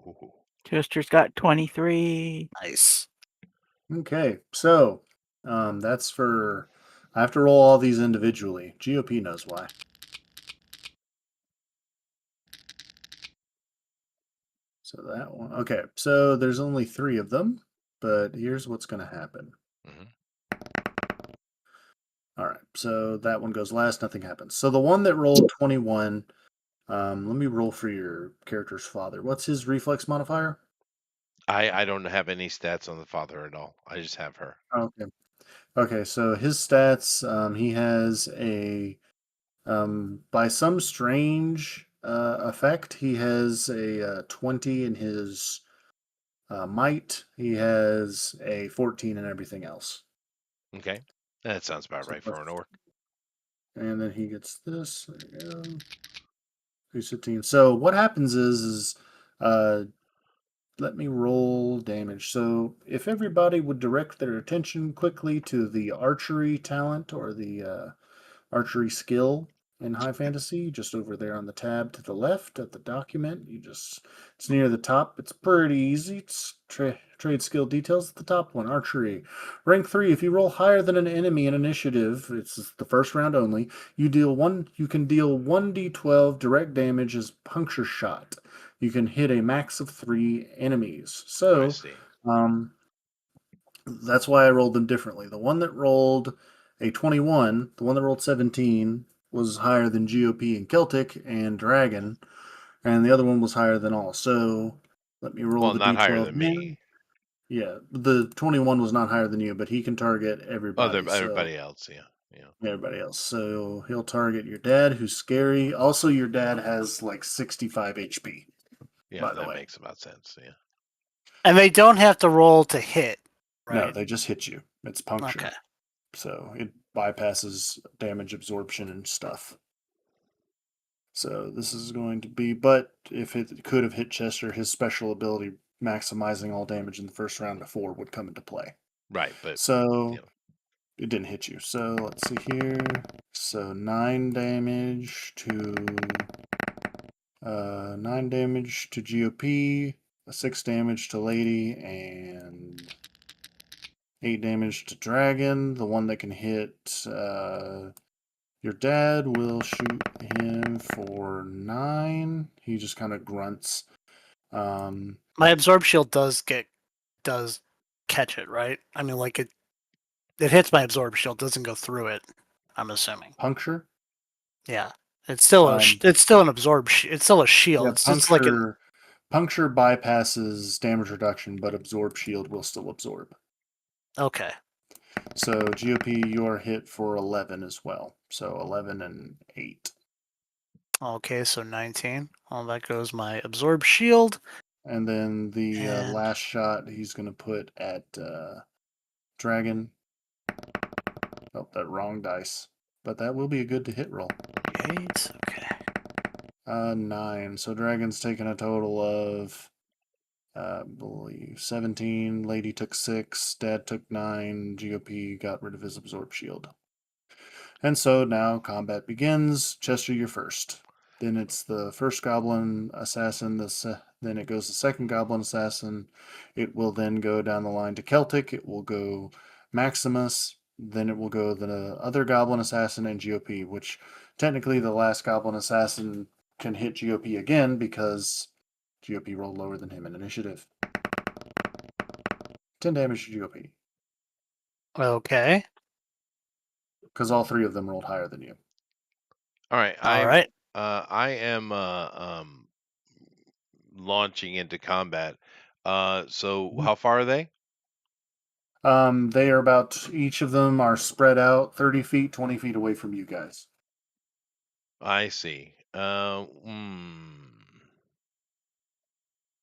Ooh. Chester's got 23. Nice. Okay. So that's for. I have to roll all these individually. GOP knows why. So that one. Okay. So there's only 3 of them, but here's what's going to happen. Mhm. All right. So that one goes last. Nothing happens. So the one that rolled 21 Let me roll for your character's father. What's his reflex modifier? I don't have any stats on the father at all. I just have her. Okay. Okay, so his stats, he has by some strange effect, he has a 20 in his might. He has a 14 in everything else. Okay, that sounds about So right for let's, an orc. and then he gets this. There you go. He's 15. So what happens is uh, let me roll damage. So if everybody would direct their attention quickly to the archery talent or the archery skill in high fantasy, just over there on the tab to the left at the document, it's near the top. It's pretty easy. It's trade skill details at the top one. Archery rank 3. If you roll higher than an enemy in initiative, it's the first round only. You can deal 1d12 direct damage as puncture shot. You can hit a max of 3 enemies. I So see. um, that's why I rolled them differently. The one that rolled a 21, the one that rolled 17 was higher than GOP and Celtic and Dragon, and the other one was higher than all. So let me roll Well, the not higher d12 than again. me. Yeah, the 21 was not higher than you, but he can target everybody. So Everybody else, yeah, yeah, everybody else. So he'll target your dad, who's scary. Also, your dad has like 65 HP, yeah. by the That way. makes about sense. Yeah. And they don't have to roll to hit, No, right? they just hit you. It's Okay. puncture. So it bypasses damage absorption and stuff. So this is going to be, but if it could have hit Chester, his special ability maximizing all damage in the first round before would come into play. Right, but So you know, it didn't hit you. So let's see here. So 9 damage to GOP, 6 damage to Lady, and 8 damage to Dragon. The one that can hit your dad will shoot him for 9. He just kind of grunts. My absorb shield does catch it, right? I mean, like it hits my absorb shield, doesn't go through it. I'm assuming. Puncture. Yeah, it's still Um, it's still an absorb. It's still a shield. yeah, It's just like an puncture bypasses damage reduction, but absorb shield will still absorb. okay. So GOP, you are hit for 11 as well. So 11 and 8. Okay, so 19. Well, that goes my absorb shield. And then the And last shot he's going to put at Dragon. Oh, that wrong dice. But that will be a good to hit roll. 8. Okay. 9. So Dragon's taking a total of, I believe, 17. Lady took 6. Dad took 9. GOP got rid of his absorb shield. And so now combat begins. Chester, you're first. Then it's the first goblin assassin. Then it goes the second goblin assassin. It will then go down the line to Celtic. It will go Maximus. Then it will go the other goblin assassin and GOP, which technically the last goblin assassin can hit GOP again because GOP rolled lower than him in initiative. 10 damage to GOP Okay. because all 3 of them rolled higher than you. all right. All right. I am launching into combat. So how far are they? They are about, each of them are spread out 30 feet, 20 feet away from you guys. I see.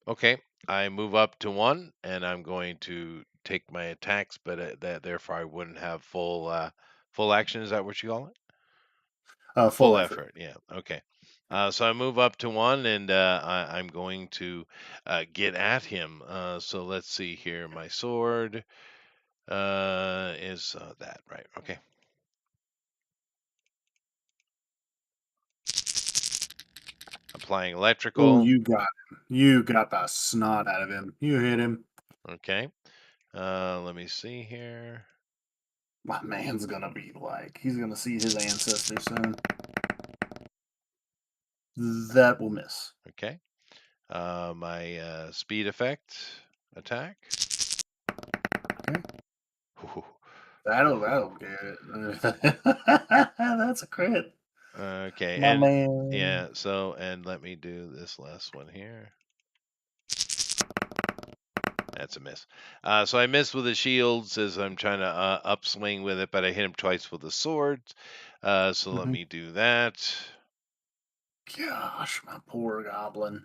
Okay, I move up to 1, and I'm going to take my attacks, but that therefore I wouldn't have full action. Is that what you call it? Full Full effort. effort. Yeah. Okay. So I move up to 1, and I'm going to get at him. So let's see here. My sword is that right? Okay. Applying Oh, electrical. you got him. You got the snot out of him. You hit him. Okay. Let me see here. My man's gonna be like, he's gonna see his ancestor soon. That will miss. Okay. My speed effect attack. Okay. Ooh, That'll ooh, get it. That's a crit. Okay, My and man. yeah, so and let me do this last one here. That's a miss. So I missed with the shields as I'm trying to upswing with it, but I hit him twice with the sword. So let Mhm. me do that. Gosh, my poor goblin.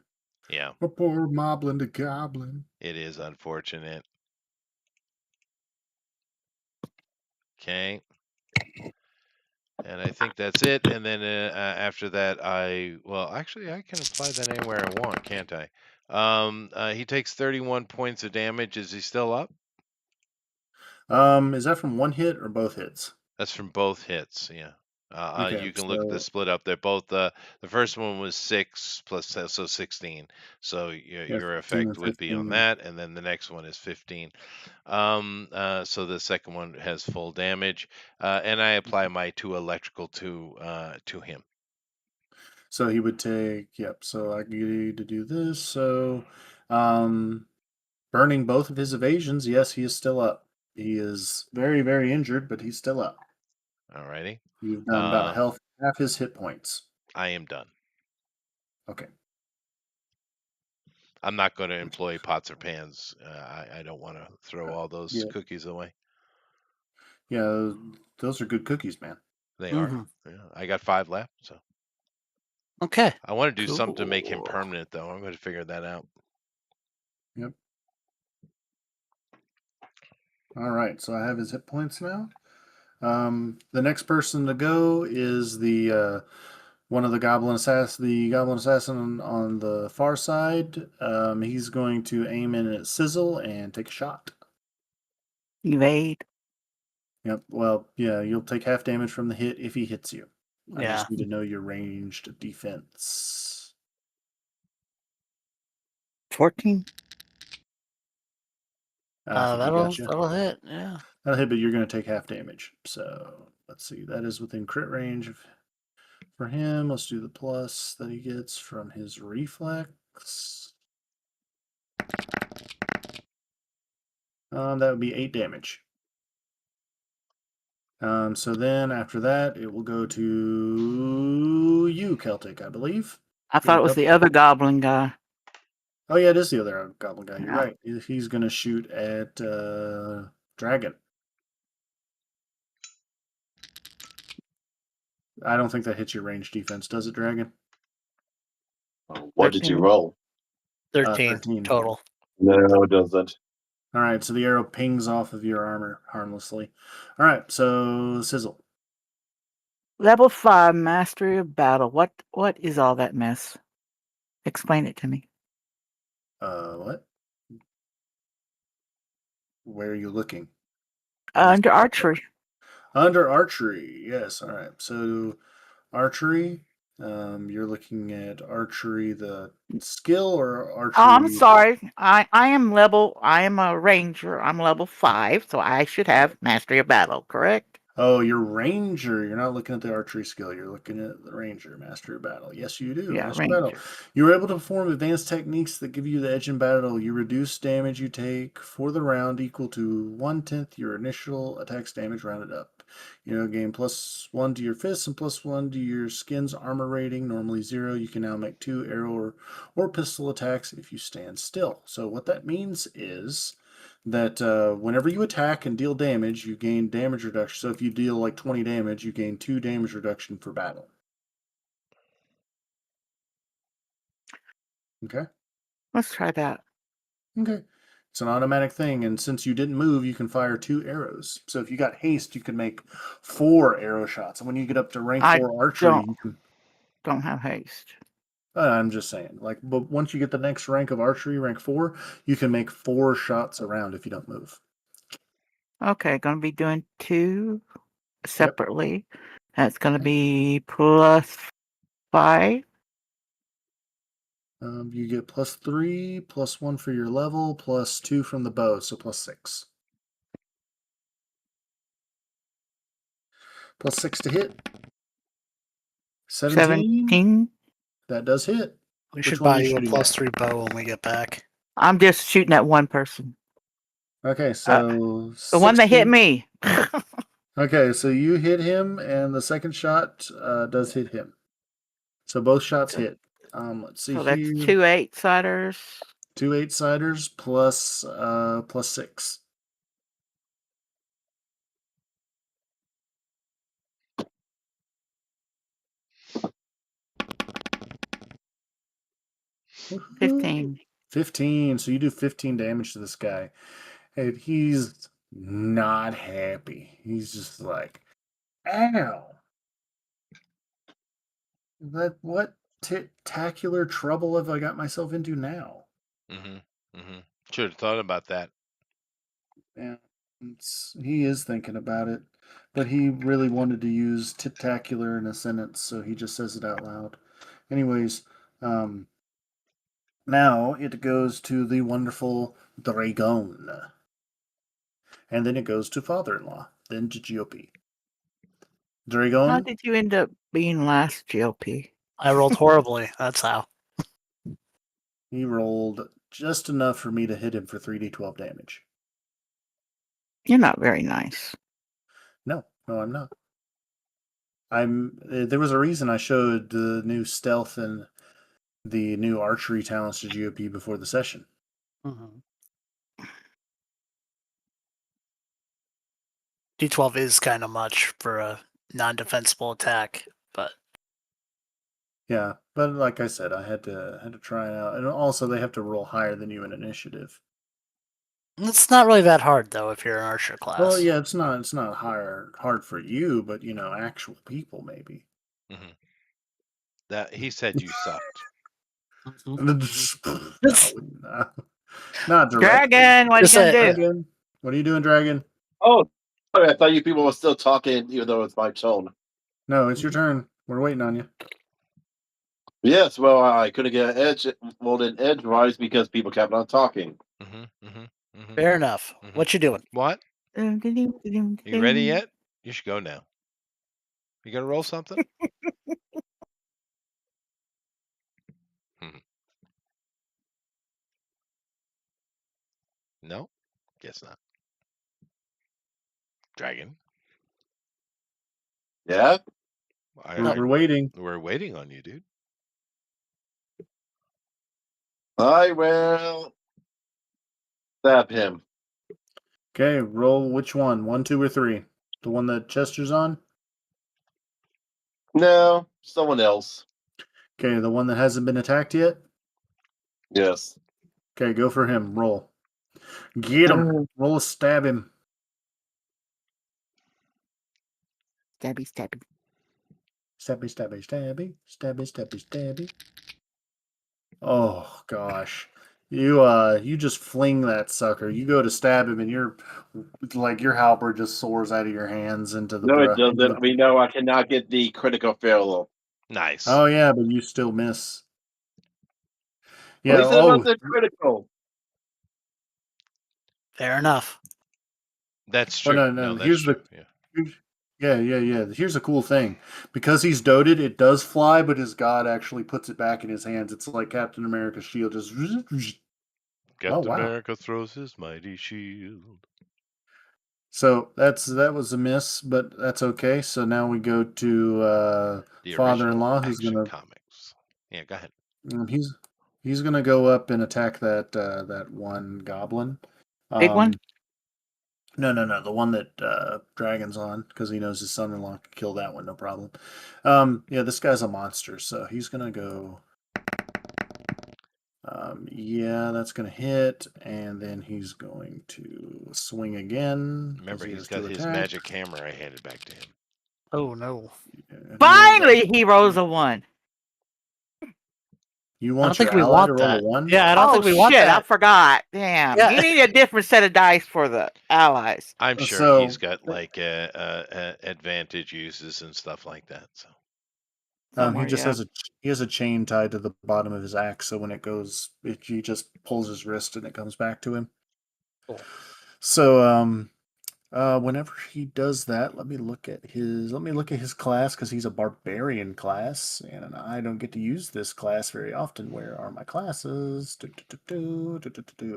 Yeah, My poor moblin the goblin. it is unfortunate. Okay. And I think that's it. And then after that, actually, I can apply that anywhere I want, can't I? He takes 31 points of damage. Is he still up? Is that from one hit or both hits? That's from both hits. Yeah. Okay, You can look at the so split up there. Both the first one was 6 plus so 16. So yeah, your 15 effect and would be on 15. that, and then the next one is 15. So the second one has full damage, and I apply my 2 electrical to him. So he would take, yep, so I need to do this. So um burning both of his evasions, yes, he is still up. He is very, very injured, but he's still up. Alrighty. You've done about Uh, half his hit points. I am done. Okay. I'm not going to employ pots or pans. I don't want to throw all those Yeah. cookies away. Yeah, those are good cookies, man. They are. Hmm. Yeah, I got 5 left, so Okay. I want to do something to make him Cool. permanent, though. I'm going to figure that out. Yep. All right, so I have his hit points now. The next person to go is the one of the goblin assassin on the far side. He's going to aim in at Sizzle and take a shot. Evade. Yep. Well, yeah, you'll take half damage from the hit if he hits you. I Yeah. just need to know your ranged defense. 14. I think he got you. That'll hit. Yeah. That'll hit, but you're going to take half damage. So let's see. That is within crit range for him. Let's do the plus that he gets from his reflex. That would be 8 damage. So then after that, it will go to you, Celtic, I believe. I You're thought it was the other goblin guy. Oh yeah, it is the other goblin guy. You're Yeah. right. He's gonna shoot at Dragon. I don't think that hits your range defense, does it, Dragon? What did you 13. roll? 13 13. total. No, it doesn't. All right, so the arrow pings off of your armor harmlessly. All right, so Sizzle. Level 5 Mastery of Battle. What is all that mess? Explain it to me. What? Where are you looking? Under archery. Under archery, yes. All right, so archery. You're looking at archery, the skill, or Oh, I'm archery. sorry. I am a ranger. I'm level 5, so I should have Mastery of Battle, correct? Oh, you're ranger. You're not looking at the archery skill. You're looking at the ranger, master of battle. Yes, you do. Yeah, Master of battle. ranger. You're able to perform advanced techniques that give you the edge in battle. You reduce damage you take for the round equal to 1/10 your initial attack's damage rounded up. You gain +1 to your fists and +1 to your skin's armor rating, normally 0. You can now make 2 arrow or pistol attacks if you stand still. So what that means is that whenever you attack and deal damage, you gain damage reduction. So if you deal like 20 damage, you gain 2 damage reduction for battle. Okay? Let's try that. Okay. It's an automatic thing, and since you didn't move, you can fire 2 arrows. So if you got haste, you can make 4 arrow shots. And when you get up to rank I 4 archery, you can. don't have haste. I'm just saying, but once you get the next rank of archery, rank 4, you can make 4 shots around if you don't move. Okay, gonna be doing 2 Yep. separately. That's gonna be +5. You get +3, +1 for your level, +2 from the bow, so +6. +6 to hit. 17. 17. That does hit. We Which should one are buy you you a shooting at? +3 bow when we get back. I'm just shooting at one person. Okay, Uh, so the one that hit 16. me. Okay, so you hit him, and the second shot does hit him. So both shots So, hit. Let's see so that's here. 2 8-siders. 2 8-siders plus plus 6. Woohoo. 15. 15. So you do 15 damage to this guy. And he's not happy. He's just like, ow. What tacular trouble have I got myself into now? Should have thought about that. Yeah, he is thinking about it, but he really wanted to use titacular in a sentence, so he just says it out loud. Anyways, now it goes to the wonderful Dragon. And then it goes to father-in-law, then to GOP. How Dragon, did you end up being last, GOP? I rolled horribly. That's how. he rolled just enough for me to hit him for 3d12 damage. You're not very nice. No, I'm not. There was a reason I showed the new stealth and the new archery talents to GOP before the session. Mm-hmm. D12 is kind of much for a non-defensible attack, but Yeah, but like I said, I had to try it out, and also they have to roll higher than you in initiative. it's not really that hard though if you're an archer class. Well, yeah, it's not hard for you, but actual people maybe. That he said you sucked. No, not directly. Dragon, what are you Just going say- to do? Dragon, what are you doing, Dragon? Oh, sorry, I thought you people were still talking, even though it's my tone. No, it's your turn. We're waiting on you. Yes, well, I couldn't get an edge. Well, then edgewise because people kept on talking. Fair enough. What you doing? What? You You ready yet? You should go now. You gonna roll something? No? Guess not. Dragon. Yeah? We're waiting. We're waiting on you, dude. I will stab him. Okay, roll which one? 1, 2, or 3? The one that Chester's on? No, someone else. Okay, the one that hasn't been attacked yet? Yes. Okay, go for him. Roll. Get him. Roll a stab him. Stabby, stabby. Stabby, stabby, stabby. Stabby, stabby, stabby. Oh gosh. You just fling that sucker. You go to stab him and your halberd just soars out of your hands into the No, it into doesn't. the- I mean, no, I cannot get the critical failure. Nice. Oh yeah, but you still miss. At Yeah, least it wasn't critical. Fair enough. That's Oh, true. no. That's Here's true. Yeah. Here's a cool thing. Because he's doted, it does fly, but his god actually puts it back in his hands. It's like Captain America's shield just Captain wow. America throws his mighty shield. So that was a miss, but that's okay. So now we go to The father-in-law, original who's Action gonna Comics. Yeah, go ahead. he's gonna go up and attack that one goblin. Big one? No, the one that Dragon's on, because he knows his son-in-law could kill that one, no problem. Yeah, this guy's a monster, so he's gonna go. Yeah, that's gonna hit, and then he's going to swing again. Remember, he he's has got two his attacks. magic hammer I handed back to him. Oh no. Finally, he rolls a 1. You I don't want your think we ally want to roll that. a 1? Yeah, I don't Oh, think we want shit, I that. forgot. Damn. Yeah. You need a different set of dice for the allies. I'm sure So- he's got like advantage uses and stuff like that. So He Somewhere, just yeah. has a chain tied to the bottom of his axe, so when it goes, he just pulls his wrist and it comes back to him. Cool. So whenever he does that, let me look at his class, because he's a barbarian class, and I don't get to use this class very often. Where are my classes?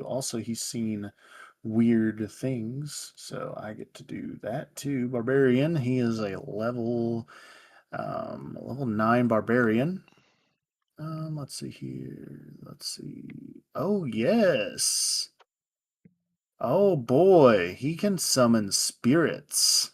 Also, he's seen weird things. So I get to do that too. Barbarian, he is a level 9 barbarian. Let's see here. Let's see. Oh, yes. Oh boy, he can summon spirits.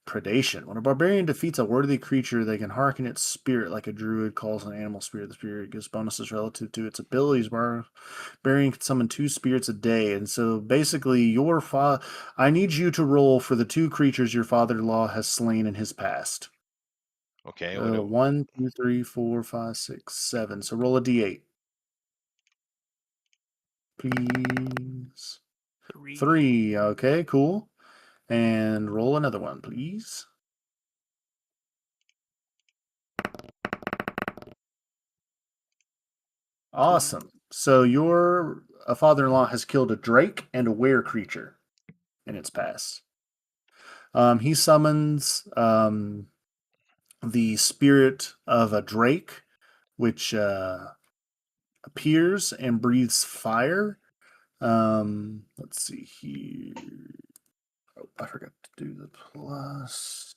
Predation. When a barbarian defeats a worthy creature, they can hearken its spirit like a druid calls an animal spirit. The spirit gives bonuses relative to its abilities. Barbarian can summon 2 spirits a day. And so basically, I need you to roll for the 2 creatures your father-in-law has slain in his past. Okay. So 1, 2, 3, 4, 5, 6, 7. So roll a d8. Please. 3. 3. Okay, cool. And roll another one, please. Awesome. So your father-in-law has killed a drake and a were creature in its past. He summons the spirit of a drake, which appears and breathes fire. Let's see here. Oh, I forgot to do the plus.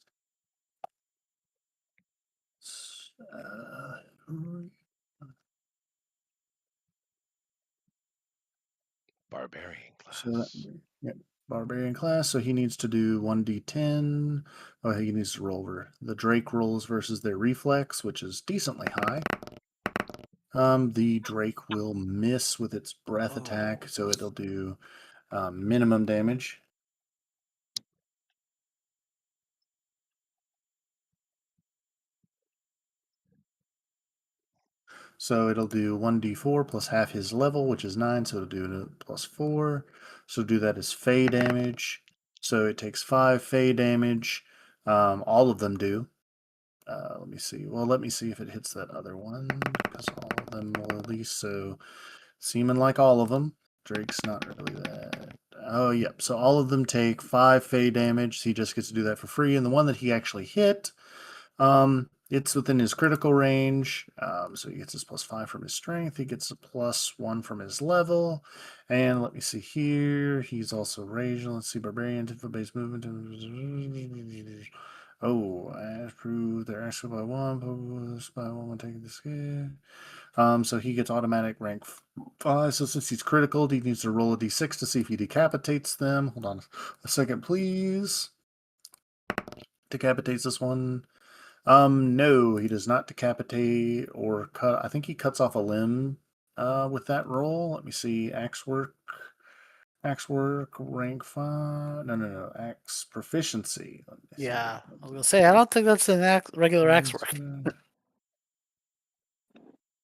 Uh, Barbarian So class. yep, barbarian class. So he needs to do 1d10. Oh, he needs to roll over. The Drake rolls versus their reflex, which is decently high. The Drake will miss with its breath attack, so it'll do minimum damage. So it'll do 1d4 plus half his level, which is 9, so it'll do plus 4. So do that as Fey damage. So it takes 5 Fey damage. All of them do. Let me see. Well, let me see if it hits that other one, because all of them will at least, so seeming like all of them. Drake's not really that. Oh, yep. So all of them take 5 Fey damage. He just gets to do that for free. And the one that he actually hit, it's within his critical range. So he gets his +5 from his strength. He gets a +1 from his level. And let me see here. He's also raged. Let's see. Barbarian, typical base movement. Oh, as proved, they're actually by one. By one, taking this game. So he gets automatic rank 5. So since he's critical, he needs to roll a d6 to see if he decapitates them. Hold on a second, please. Decapitates this one. No, he does not decapitate or cut. I think he cuts off a limb with that roll. Let me see. Axe work. Axe work, rank 5. No. Axe proficiency. Let me Yeah, see. I was gonna say I don't think that's an regular axe work.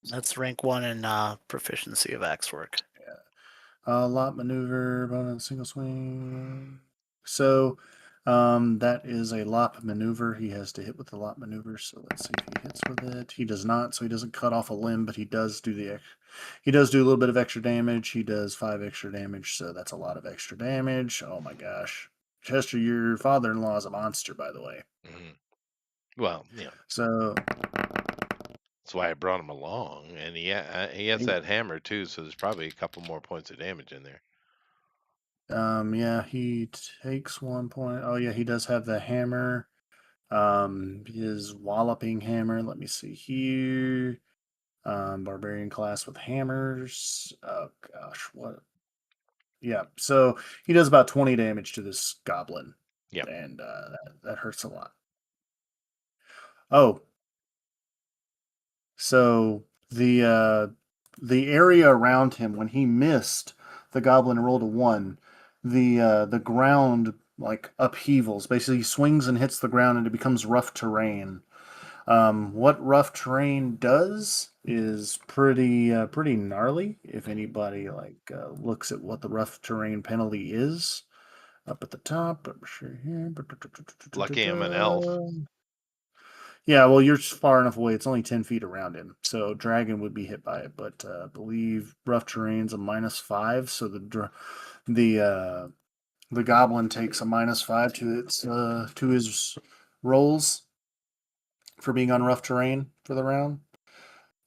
That's rank 1 in proficiency of axe work. Lot maneuver, bonus single swing. So that is a lot maneuver. He has to hit with the lot maneuver. So let's see if he hits with it. He does not, so he doesn't cut off a limb, but he does do he does do a little bit of extra damage. He does 5 extra damage, so that's a lot of extra damage. Oh my gosh. Chester, your father-in-law is a monster, by the way. Hmm. Well, So that's why I brought him along, and he has that hammer too, so there's probably a couple more points of damage in there. yeah, he takes 1 point. Oh yeah, he does have the hammer. His walloping hammer. Let me see here. Barbarian class with hammers. Oh gosh, what? Yeah, so he does about 20 damage to this goblin, Yeah. and that hurts a lot. Oh, so the area around him when he missed the goblin and rolled a 1, the ground like upheavals. Basically, he swings and hits the ground, and it becomes rough terrain. What rough terrain does is pretty gnarly. If anybody looks at what the rough terrain penalty is, up at the top, I'm sure here. Lucky I'm an elf. Yeah, well, you're far enough away. It's only 10 feet around him, so dragon would be hit by it. But I believe rough terrain's a -5, so the uh, the goblin takes a -5 to his rolls for being on rough terrain for the round.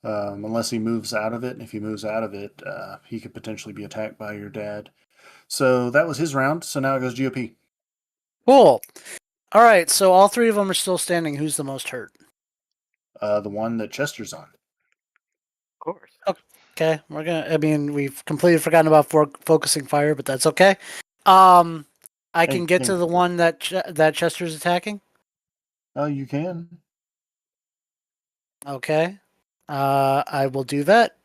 Unless he moves out of it. And if he moves out of it, he could potentially be attacked by your dad. So that was his round. So now it goes GOP. Cool. All right, so all three of them are still standing. Who's the most hurt? The one that Chester's on. Of course. Okay, we're gonna. I mean, we've completely forgotten about focusing fire, but that's okay. I can get to the one that that Chester's attacking. Oh, you can. Okay. I will do that.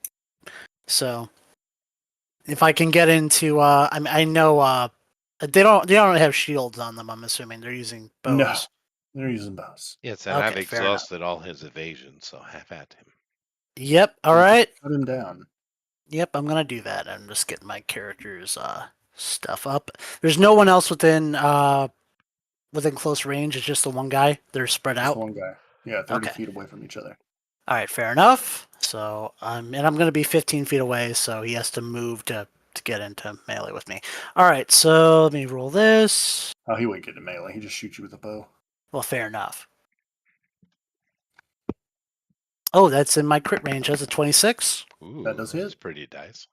So, if I can get into, I know they don't have shields on them. I'm assuming they're using No, bows. they're using bows. Yes, and I've Okay, fair enough. exhausted all his evasion, so have at him. Yep. All You can right. Cut him down. Yep. I'm gonna do that. I'm just getting my character's stuff up. There's no one else within close range. It's just the one guy. They're spread Just out. one guy. Yeah, 30 Okay. feet away from each other. All right, fair enough. So, and I'm going to be 15 feet away, so he has to move to get into melee with me. All right, so let me roll this. Oh, he wouldn't get to melee. He just shoots you with a bow. Well, fair enough. Oh, that's in my crit range. That's a 26. Ooh, That does that's hit. pretty dice.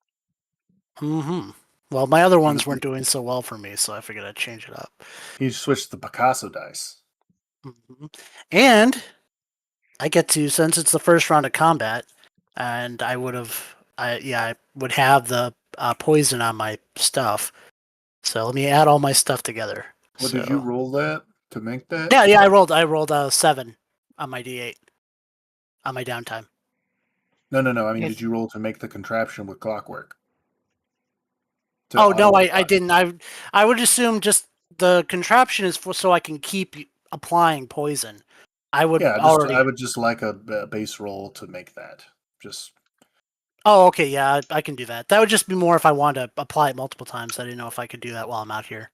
Mm-hmm. Well, my other ones He- weren't doing so well for me, so I figured I'd change it up. He switched the Picasso dice. Mhm. And I get to, since it's the first round of combat, and I would have the poison on my stuff. So let me add all my stuff together. What So, did you roll that to make that? Yeah, I rolled a 7 on my D8 on my downtime. No. I mean, Yes. did you roll to make the contraption with clockwork? To Oh no, I auto-apply? didn't. I would assume just the contraption is for so I can keep applying poison. I would Yeah, already. I would just like a base roll to make that. Just Oh, okay, yeah, I can do that. That would just be more if I wanted to apply it multiple times. I didn't know if I could do that while I'm out here.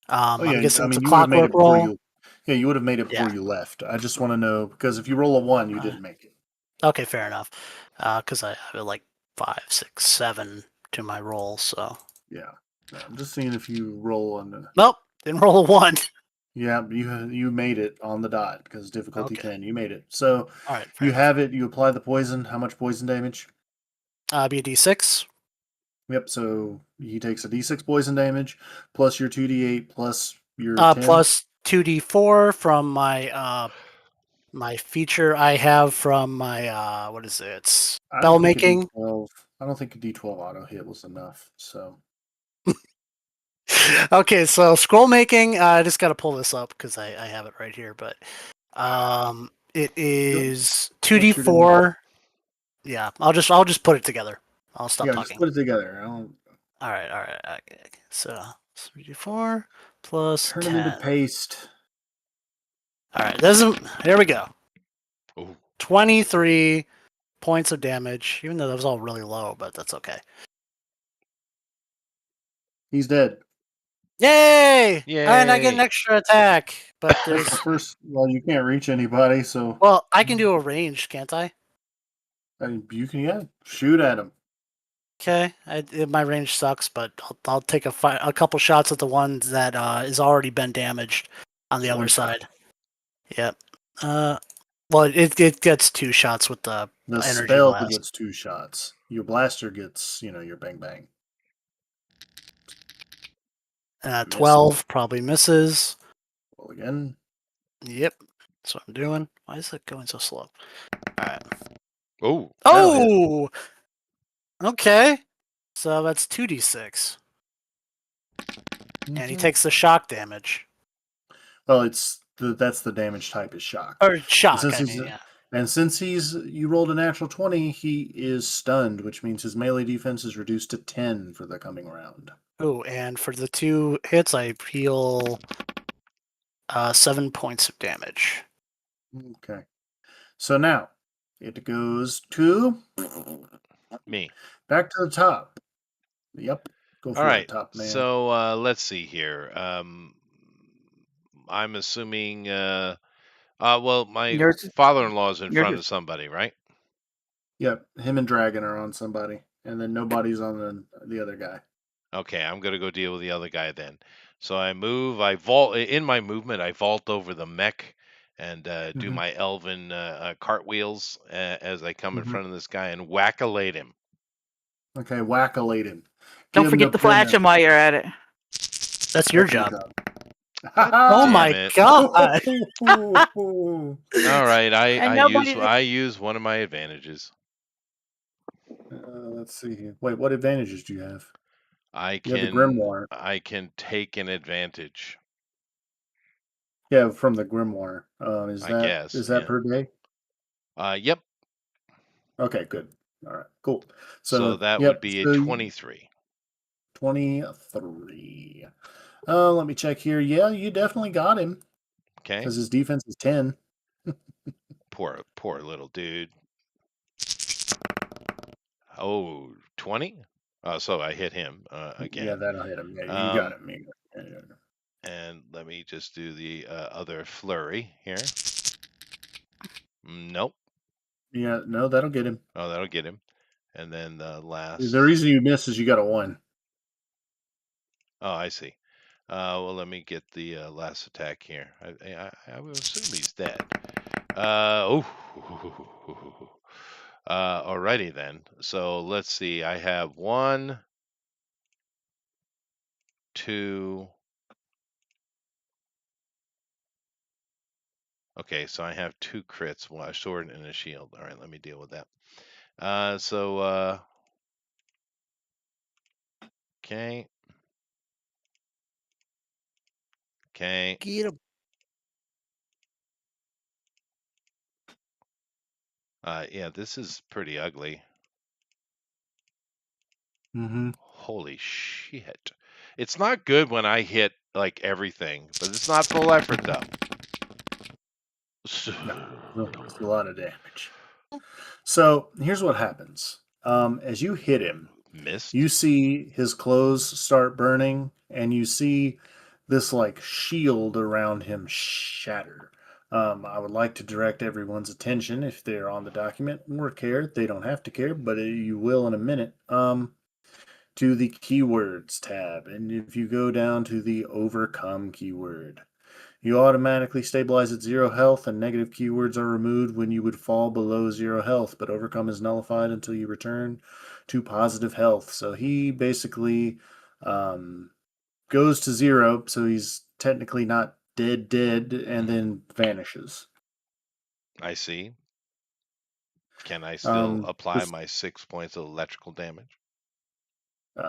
oh I'm yeah, guessing I it's a mean, you would have made it clockwork before roll. you. Yeah, you would have made it before Yeah. you left. I just want to know because if you roll a 1, you Uh, didn't make it. Okay, fair enough. Because I have like 5, 6, 7 to my roll. So Yeah, no, I'm just seeing if you roll on the. nope, didn't roll a 1. Yeah, you made it on the dot because difficulty Okay. 10. You made it. So All right, fair you enough. have it. You apply the poison. How much poison damage? Be a D6. Yep. So he takes a d6 poison damage plus your 2d8 plus your 10. Plus 2d4 from my feature I have from my what is it? I Spell don't think a making. d12. I don't think a d12 auto hit was enough. So Okay, so scroll making. I just got to pull this up because I have it right here. But it is What's your 2d4. Yeah, I'll just put it together. I'll stop yeah, just talking. put it together. I don't All right, all right. Okay. So 3d4 plus turn 10. them into paste. All right, here we go. Ooh. 23 points of damage, even though that was all really low, but that's okay. He's dead. Yay! Yay! And I get an extra attack, but That's there's the first. Well, you can't reach anybody, so well, I can do a range, can't I? you can shoot at him. Okay, my range sucks, but I'll take a couple shots at the one that is already been damaged on the Just other one shot. side. Yep. Well, it gets 2 shots with the The energy spell blast. gets 2 shots. Your blaster gets, your bang bang. 12 probably misses. Roll again. Yep, that's what I'm doing. Why is it going so slow? All right. Oh, That'll hit. Oh, okay. So that's 2d6, and he Mhm. takes the shock damage Well, that's the damage type is shock. or And shock. since I he's mean, yeah. and since you rolled a natural 20, he is stunned, which means his melee defense is reduced to 10 for the coming round. Oh, and for the 2 hits, I heal 7 points of damage. Okay. So now it goes to me. back to the top. Yep. Go All for right. it, top man. So let's see here. I'm assuming. Well, my Yours is father-in-law is in yours front is of somebody, right? Yep. Him and Dragon are on somebody, and then nobody's on the other guy. Okay, I'm gonna go deal with the other guy then. So I move. I vault in my movement. I vault over the mech and do Mhm. my elven cartwheels as I come in Mhm. front of this guy and whack-a-late him. Okay, whack-a-late him. Don't Give him forget the to flash him while you're at it. That's your That's your job. job. God Oh damn my it. god! All right, And nobody. I use one of my advantages. Let's see here. Wait, what advantages do you have? I You have the can grimoire. take an advantage. Yeah, from the grimoire. I guess, is that yeah. per day? Yep. Okay, good. All right, cool. So So, that would yep. be a So 23. 23. Let me check here. Yeah, you definitely got him Okay. because his defense is 10. Poor little dude. Oh, 20? So I hit him Yeah, again. that'll hit him. Yeah, you got Um, him. You got him. Yeah. and let me just do the other flurry here. Nope. Yeah, no, that'll get him. Oh, that'll get him. And then the last. The reason you miss is you got a 1. Oh, I see. Well, let me get the last attack here. I will assume he's dead. Oh. Alrighty then. So let's see. I have 1, 2. Okay, so I have 2 crits, a sword and a shield. All right, let me deal with that. Okay. Okay. Get him. Yeah, this is pretty ugly. Mm-hmm. Holy shit. It's not good when I hit like everything, but it's not full effort though. No, it's a lot of damage. So here's what happens. As you hit him, Missed? you see his clothes start burning, and you see this like shield around him shatter. I would like to direct everyone's attention, if they're on the document or care. They don't have to care, but you will in a minute. To the keywords tab, and if you go down to the overcome keyword, you automatically stabilize at 0 health, and negative keywords are removed when you would fall below 0 health, but overcome is nullified until you return to positive health. So he basically um, goes to 0, so he's technically not dead, and then vanishes. I see. Can I still Um, apply this, my 6 points of electrical damage?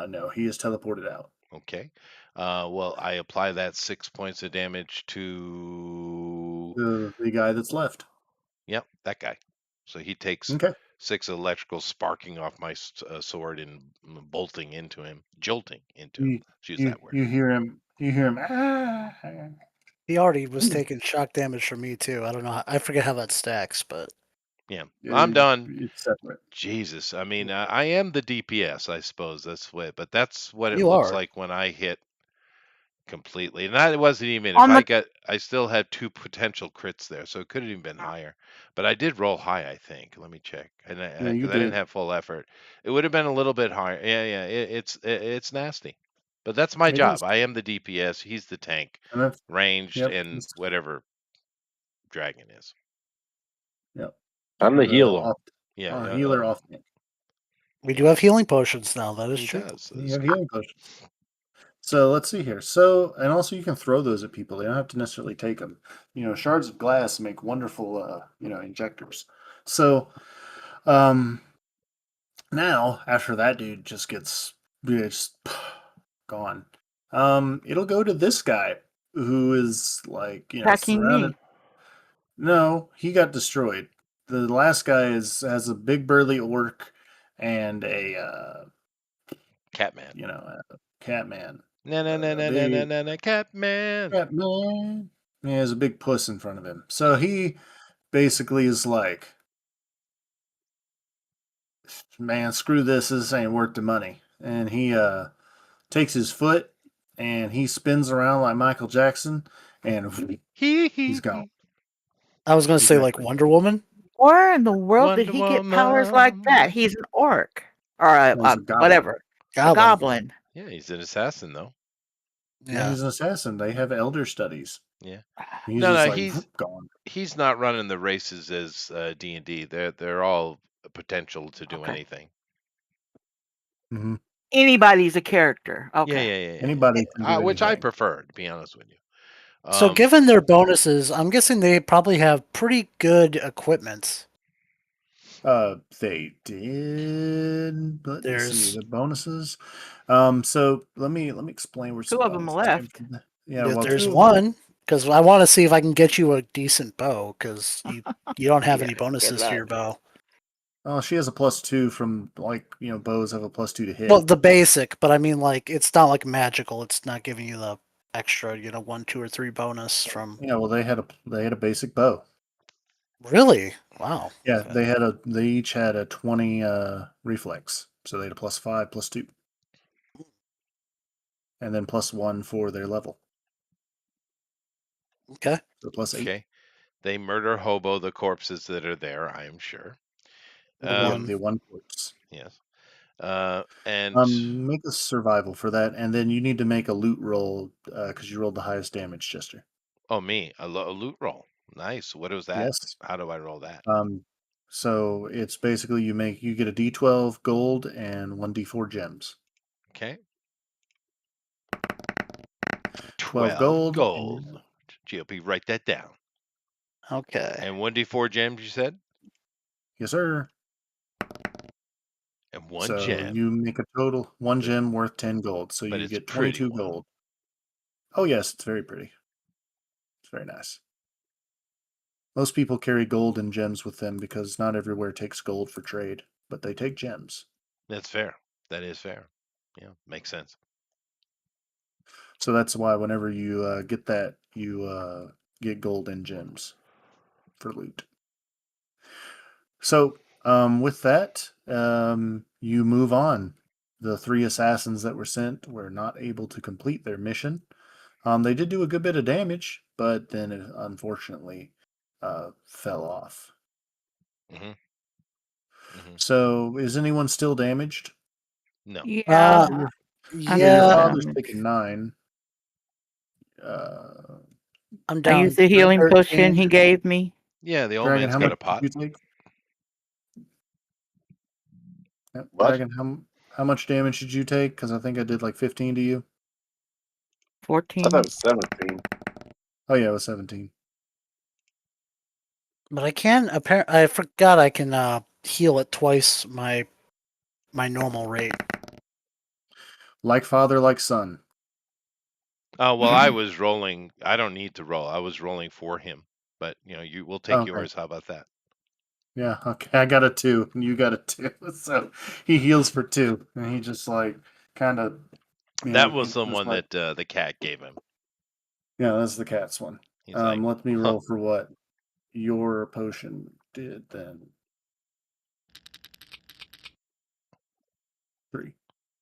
no, he is teleported out. Okay. Well, I apply that 6 points of damage to. The guy that's left. Yep, that guy. So he takes Okay. 6 electrical sparking off my sword and bolting into him, jolting into him. You, Let's use you, that word. you hear him. You hear him. Ah. He already was taking shock damage from me too. I don't know. I forget how that stacks, but Yeah, I'm done. It's separate. Jesus, I mean, I am the DPS, I suppose that's what, but that's what it you looks are. like when I hit completely. And that wasn't even if On the I still had 2 potential crits there, so it could have even been higher. But I did roll high, I think. Let me check, and Yeah, you because I didn't did. have full effort, it would have been a little bit higher. Yeah, it's nasty, but that's my It is. job. I am the DPS. He's the tank, And that's ranged, yep. and whatever dragon is. Yep. I'm You're the the healer. Yeah, healer off tank. We do yeah, have healing potions now. That is he true. does. You have healing potions. So let's see here. So, and also you can throw those at people. They don't have to necessarily take them. Shards of glass make wonderful, injectors. So, um, now after that dude just gone, it'll go to this guy who is like, attacking surrounded. me. No, he got destroyed. The last guy has a big burly orc and a Catman. a cat man. Na na na A na na na big na na Catman. cat man. He has a big puss in front of him. So he basically is like, man, screw this. This ain't worth the money. And he takes his foot and he spins around like Michael Jackson, and Hee he's hee gone. hee. I was gonna say like Exactly. Wonder Woman. Where in the world did Wonder he get powers like that? Woman. He's an orc or He's a goblin. whatever, a Goblin. goblin. Yeah, he's an assassin though. Yeah, Yeah. he's an assassin. They have elder studies. Yeah. He's No, just no, like gone. he's not running the races as D&D. They're all potential to do Okay. anything. Mm-hmm. anybody's a character. Yeah, Okay. yeah, yeah, yeah, Anybody can yeah. do Which I anything. prefer, to be honest with you. So, Um, given their bonuses, I'm guessing they probably have pretty good equipment. They did. Let me see There's the bonuses. So let me explain where 2 some of them bonuses came left. from. Yeah, well, there's two of them. one because I want to see if I can get you a decent bow because you don't have Yeah. any Good bonuses to your luck. bow. Oh, she has a +2 from bows have a +2 to Well, hit. the basic, but I mean, like, it's not like magical. It's not giving you the extra, 1, 2, or 3 bonus from. Yeah, well, they had a basic bow. Really? Wow. Yeah, Okay. they each had a 20 reflex, so they had a +5, +2, and then +1 for their level, Okay. so +8. okay. They murder hobo the corpses that are there, I am sure. The Yeah, one. the one corpse. Yes. And Make a survival for that, and then you need to make a loot roll because you rolled the highest damage, Chester. oh, me, a loot roll. Nice. What was that? Yes. How do I roll that? So it's basically you get a D12 gold and 1D4 gems. Okay. 12 12 gold. gold. GOP, write that down. Okay. And 1d4 gems, you said? Yes, sir. And one So gem, you make a total one but gem worth 10 gold. So but you it's a get pretty 22 one. gold. Oh, yes, it's very pretty. It's very nice. Most people carry gold and gems with them because not everywhere takes gold for trade, but they take gems. That's fair. That is fair. Yeah, makes sense. So that's why whenever you get that, you get gold and gems for loot. So with that, you move on. The three assassins that were sent were not able to complete their mission. They did do a good bit of damage, but then it unfortunately fell off. hmm hmm So is anyone still damaged? No. Uh, Your, Yeah. I'm yeah, your still yeah, father's damaged. taking 9. Uh, I'm I down used the healing potion 13. he gave me. Yeah, the old Dragon, man's how got much a did pot. you take? Yep. What? Dragon, how much damage did you take? Because I think I did like 15 to you. I thought it 14. was 17. Oh yeah, it was 17. But I can I forgot I can heal at twice my normal rate. Like father, like son. Oh, well, I was rolling. I don't need to roll. I was rolling for him. But, you will take Okay. yours. How about that? Yeah, okay. I got a 2, and you got a 2. So he heals for 2, and he just like kind of, That was he's the just one like, that the cat gave him. yeah, that's the cat's one. He's like, Let me huh. roll for what your potion did then. 3.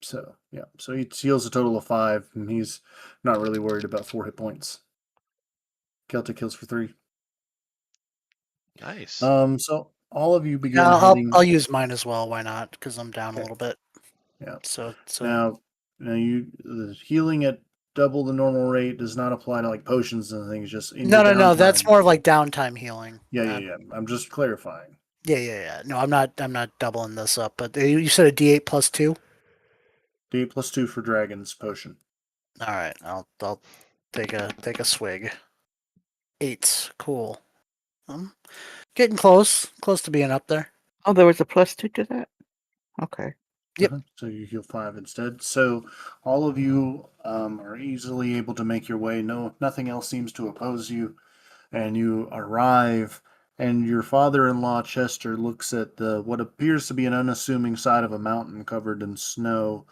So yeah, so he heals a total of 5, and he's not really worried about 4 hit points. Celtic heals for 3. Nice. So all of you begin Yeah, I'll heading. use mine as well. Why not? Because I'm down a Okay. little bit. Yeah. So Now the healing at double the normal rate does not apply to like potions and things. Just in your no. That's downtime. more of like downtime healing. Yeah, yeah, yeah. I'm just clarifying. Yeah. No, I'm not doubling this up. But you said a D8 plus 2. D8 plus 2 for dragon's potion. All right, I'll take a swig. 8. Cool. Getting close to being up there. Oh, there was a +2 to that? Okay. Yep. So you heal 5 instead. So all of you are easily able to make your way. No, nothing else seems to oppose you, and you arrive. And your father-in-law Chester looks at the what appears to be an unassuming side of a mountain covered in snow,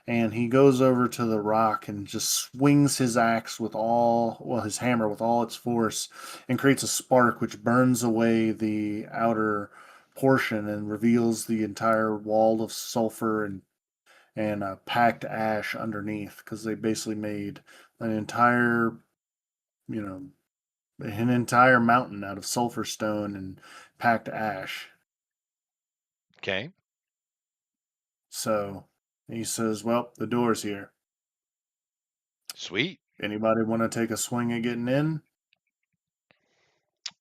and he goes over to the rock and just swings his axe his hammer with all its force, and creates a spark which burns away the outer portion and reveals the entire wall of sulfur and packed ash underneath, because they basically made an entire you know an entire mountain out of sulfur stone and packed ash. Okay. So he says, well, the door's here. Sweet. Anybody want to take a swing at getting in?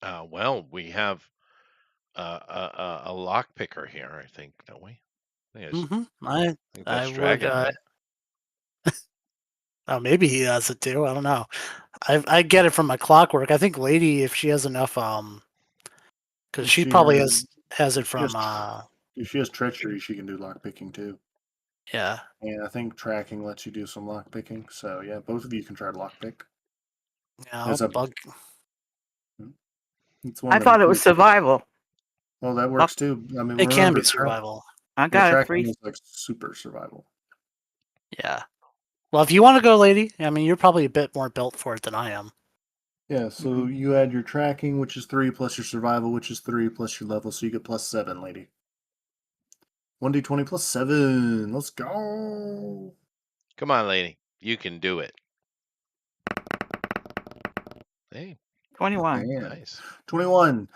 Well, we have a lock picker here, I think, don't we? I think I that's would. dragon, right? Oh, maybe he has it too. I don't know. I get it from my clockwork. I think Lady, if she has enough, because If she she probably has, has it she has from, if she has treachery, she can do lock picking too. yeah. And I think tracking lets you do some lock picking. So yeah, both of you can try to lock pick. Yeah, I'll It's a bug. it's one I of them thought it cool. was survival. Well, that Oh, works too. I mean, It can be remember, survival. I yeah, got a tracking 3. is like super survival. Yeah. Well, if you want to go, Lady, I mean, you're probably a bit more built for it than I am. Yeah, so you add your tracking, which is 3, plus your survival, which is 3, plus your level, so you get plus 7, lady. 1d20 plus 7. Let's go. Come on, lady. You can do it. Hey, 21. Man. nice. 21.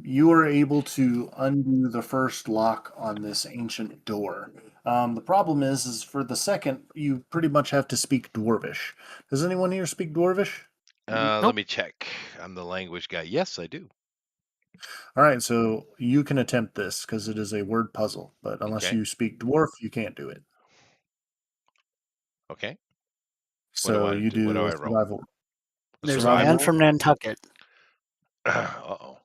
You are able to undo the first lock on this ancient door. The problem is for the second, you pretty much have to speak Dwarvish. Does anyone here speak Dwarvish? Let Nope. me check. I'm the language guy. Yes, I do. All right, so you can attempt this because it is a word puzzle, but unless Okay. you speak Dwarf, you can't do it. Okay. What do So I you do? What do do a I roll? a There's a survival man roll. from Nantucket. Uh-oh.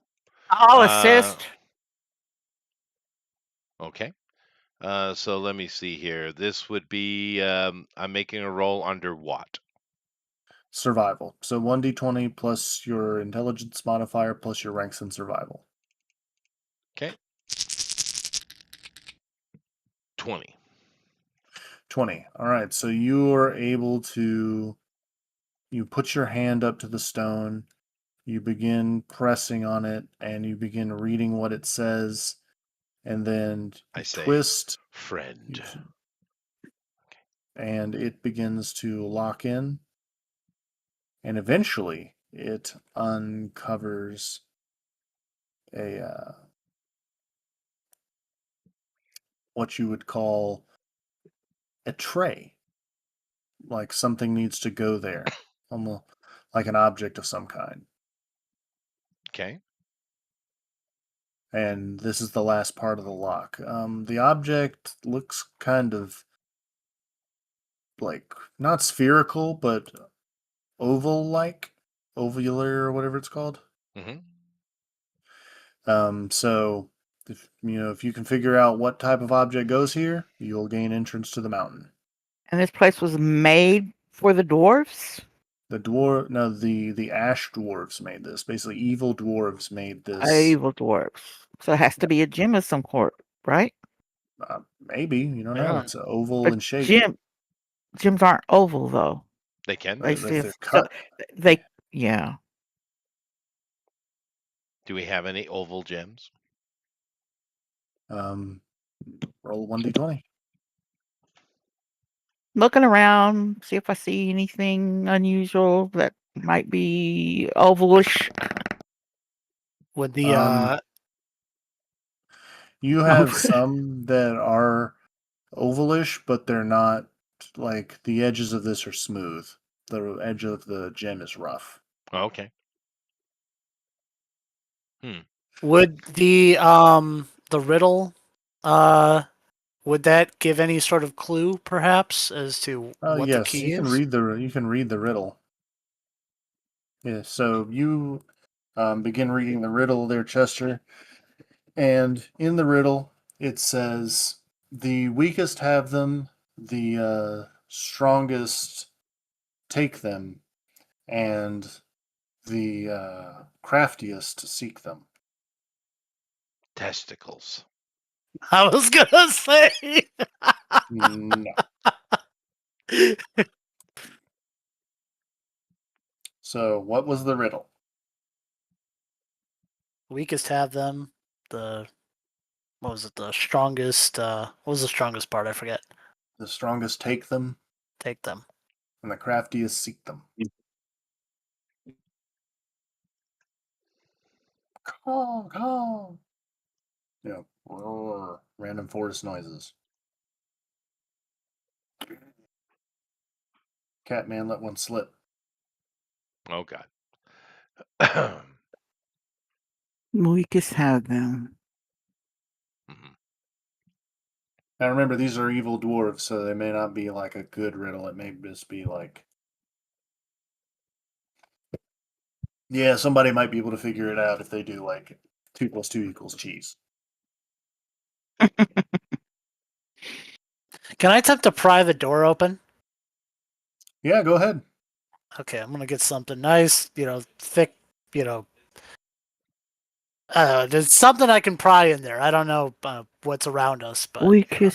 I'll Uh, assist. okay. So let me see here. This would be I'm making a roll under what? Survival. So 1d20 plus your intelligence modifier plus your ranks in survival. Okay. 20. 20. All right, so you are able to you put your hand up to the stone, you begin pressing on it and you begin reading what it says and then I you say, twist friend. and it begins to lock in and eventually it uncovers a what you would call a tray, like something needs to go there, almost like an object of some kind. Okay. And this is the last part of the lock. The object looks kind of like not spherical, but oval-like, ovular or whatever it's called. Mm-hmm. So if you can figure out what type of object goes here, you'll gain entrance to the mountain. And this place was made for the dwarves? The ash dwarves made this. Basically, evil dwarves made this. Evil dwarves. So it has to be a gem of some sort, right? Maybe you don't know. Yeah. It's oval But in shape. gems aren't oval though. They can They be. If still they're so cut, they yeah. Do we have any oval gems? um, roll 1d20. Looking around, see if I see anything unusual that might be ovalish. Would the Um, you have some that are ovalish, but they're not like the edges of this are smooth. The edge of the gem is rough. Oh, okay. would the riddle would that give any sort of clue perhaps as to what the Yes, key is? you can read the riddle. Yeah, so you begin reading the riddle there, Chester. And in the riddle, it says, "The weakest have them, the strongest take them, and the craftiest seek them." Testicles. I was gonna say No. So, what was the riddle? weakest have them. The what was it? The strongest. What was the strongest part? I forget. The strongest take them, Take them. and the craftiest seek them. Call, call. Roar, random forest noises. Catman let one slip. Oh God. Weakest have them. Mhm. Now remember, these are evil dwarves, so they may not be like a good riddle. It may just be like, yeah, somebody might be able to figure it out if they do like 2 + 2 = cheese. Can I attempt to pry the door open? Yeah, go ahead. Okay, I'm gonna get something nice, thick, you know, there's something I can pry in there. I don't know what's around us, but We could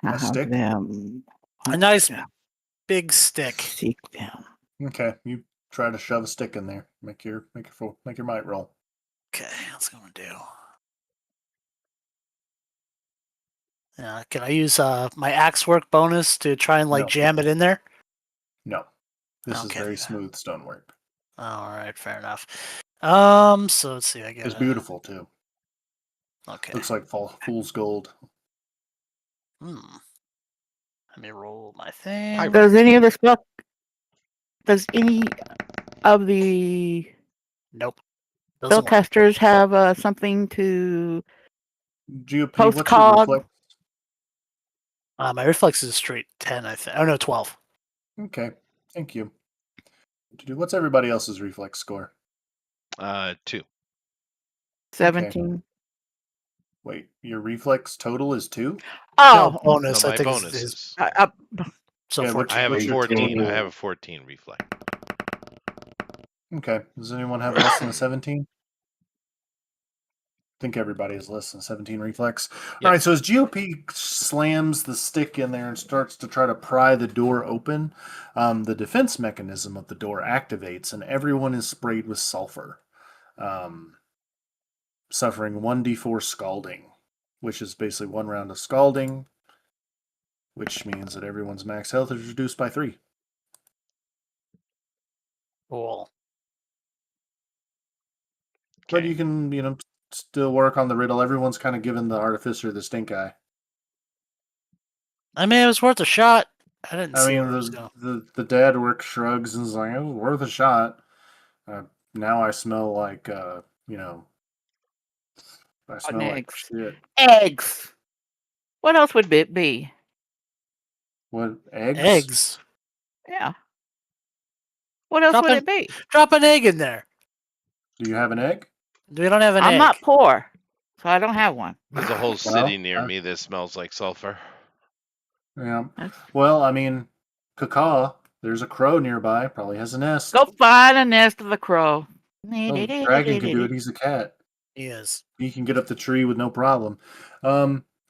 A have stick? them. a nice big stick. Seek them. Okay, you try to shove a stick in there. Make your might roll. Okay, that's what I'm gonna do. Can I use my axe work bonus to try and like No. jam it in there? No, this is Okay. very smooth stonework. All right, fair enough. So let's see. I get It's beautiful too. Okay. Looks like fool's gold. Let me roll my thing. Pirate. Does any of the spell? Does any of the Nope. Doesn't work. spellcasters have something to GOP, post what's your cog? reflex? My reflex is straight 10, I think. Oh no, 12. Okay, thank you. What's everybody else's reflex score? 2. 17. Wait, your reflex total is 2? No, Oh, bonus. No, I my think bonus is is. so Yeah, far. what's I have a what's your 14. I total? have a 14 reflex. Okay, does anyone have less than a 17? I think everybody has less than 17 reflex. Yep. All right, so as GOP slams the stick in there and starts to try to pry the door open, the defense mechanism of the door activates and everyone is sprayed with sulfur, suffering 1d4 scalding, which is basically 1 round of scalding, which means that everyone's max health is reduced by 3. Cool. But Okay. you can, still work on the riddle. Everyone's kind of given the artificer the stink eye. I mean, it was worth a shot. I didn't I see mean, where it was going. the dad work shrugs and is like, it was worth a shot. Now I smell like, I rotten smell like eggs. shit. Eggs. What else would it be? What, eggs? Eggs. Yeah. What else Drop would an it be? drop an egg in there. Do you have an egg? We don't have an I'm egg. not poor, so I don't have one. There's a whole Well, city near me that smells like sulfur. Yeah. That's... Well, I mean, cacaw, there's a crow nearby, probably has a nest. Go find a nest of the crow. Well, Dragon can do it. He's a cat. He is. He can get up the tree with no problem.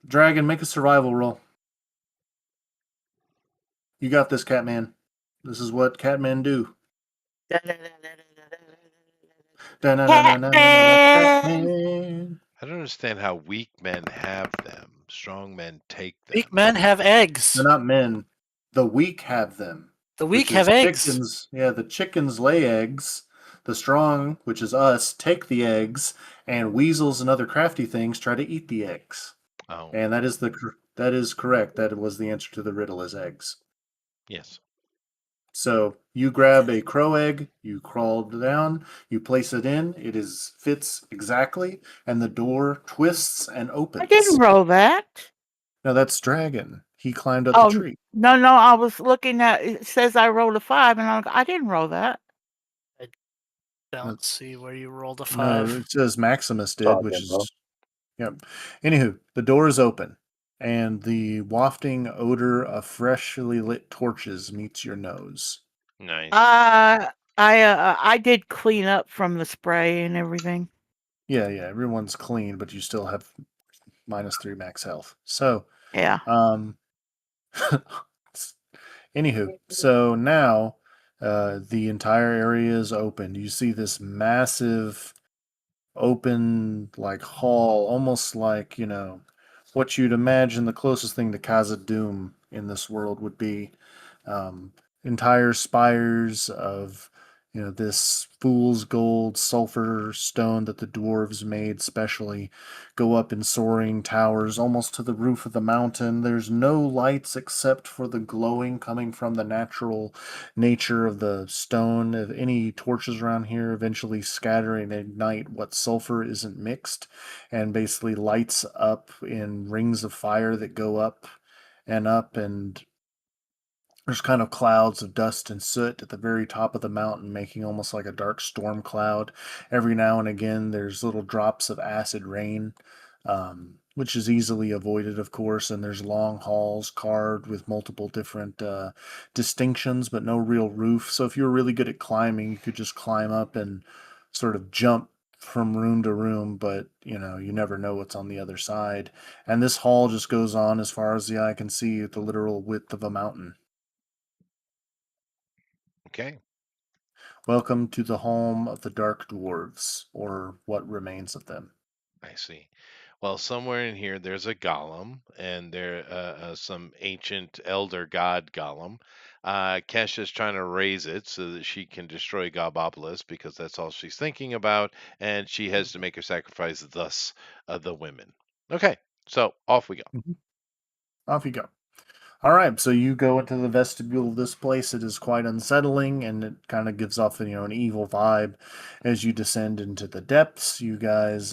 Dragon, make a survival roll. You got this, Catman. This is what Catmen do. Catman. Catman. I don't understand how weak men have them. Strong men take them. Weak men have eggs. They're not men. The weak have them. The weak Which have is eggs. chickens. Yeah, the chickens lay eggs. The strong, which is us, take the eggs, and weasels and other crafty things try to eat the eggs. Oh, And that is correct. That was the answer to the riddle is eggs. yes. So you grab a crow egg, you crawl down, you place it in, fits exactly, and the door twists and opens. I didn't roll that. Now that's Dragon. He climbed up the Oh, tree. no, I was looking at it says I rolled a 5, and I didn't roll that. Don't see where you rolled a No, 5. it says Maximus did, Sorry, which bro. is yeah. Anywho, the door is open, and the wafting odor of freshly lit torches meets your nose. Nice. I did clean up from the spray and everything. Yeah, everyone's clean, but you still have -3 max health. So, Yeah. anywho, so now the entire area is open. You see this massive open like hall, almost like, what you'd imagine the closest thing to Casa Doom in this world would be. Entire spires of This fool's gold sulfur stone that the dwarves made specially go up in soaring towers almost to the roof of the mountain. There's no lights except for the glowing coming from the natural nature of the stone. If any torches around here eventually scatter and ignite what sulfur isn't mixed and basically lights up in rings of fire that go up, and there's kind of clouds of dust and soot at the very top of the mountain, making almost like a dark storm cloud. Every now and again, there's little drops of acid rain, which is easily avoided, of course. And there's long halls carved with multiple different distinctions, but no real roof. So if you were really good at climbing, you could just climb up and sort of jump from room to room, but you never know what's on the other side. And this hall just goes on as far as the eye can see at the literal width of a mountain. Okay, Welcome to the home of the Dark Dwarves, or what remains of them. I see. Well, somewhere in here there's a golem, and there some ancient elder god golem. Kesha's trying to raise it so that she can destroy Gobopolis because that's all she's thinking about, and she has to make a sacrifice, thus the women. Okay, so off we go. Mhm. Off you go. All right, so you go into the vestibule of this place. It is quite unsettling, and it kind of gives off, an evil vibe as you descend into the depths. You guys,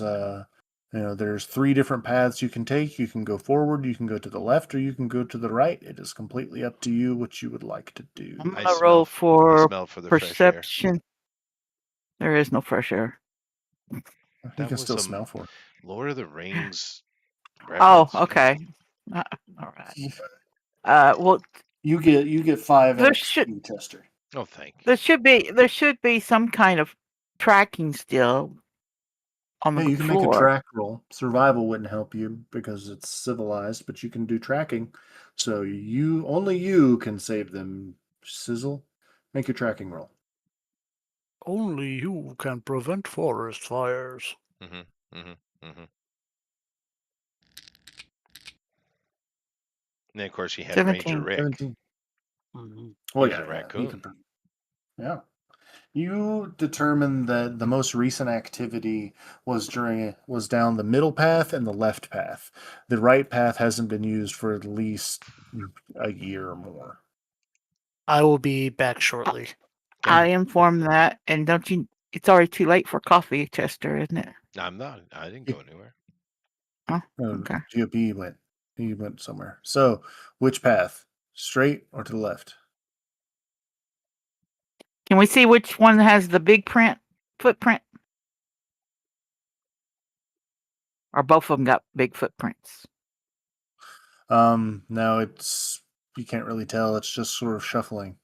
there's three different paths you can take. You can go forward, you can go to the left, or you can go to the right. It is completely up to you what you would like to I'm do. I gonna roll smell, I for smell for the fresh air. perception. There is no fresh air. You That can was still some smell for Lord of the Rings Oh, reference. okay. Uh, all right. it. Well, You get 5 there should XP, Chester. Oh, thank you. there should be some kind of tracking still on the Hey, you can make a floor. track roll. Survival wouldn't help you because it's civilized, but you can do tracking. So only you can save them. Sizzle, make your tracking roll. Only you can prevent forest fires. hmm hmm hmm And of course, he had Ranger 17. Rick. 17. Mhm. Oh He's yeah, a yeah. He raccoon. can. Yeah. You determine that the most recent activity was down the middle path and the left path. The right path hasn't been used for at least a year or more. I will be back shortly. I informed that, and don't you? It's already too late for coffee, Chester, isn't it? I'm not. I didn't Yeah. go anywhere. Oh, No, okay. GOP went. He went somewhere. So, which path? Straight or to the left? Can we see which one has the big footprint? Or both of them got big footprints? No, you can't really tell. It's just sort of shuffling.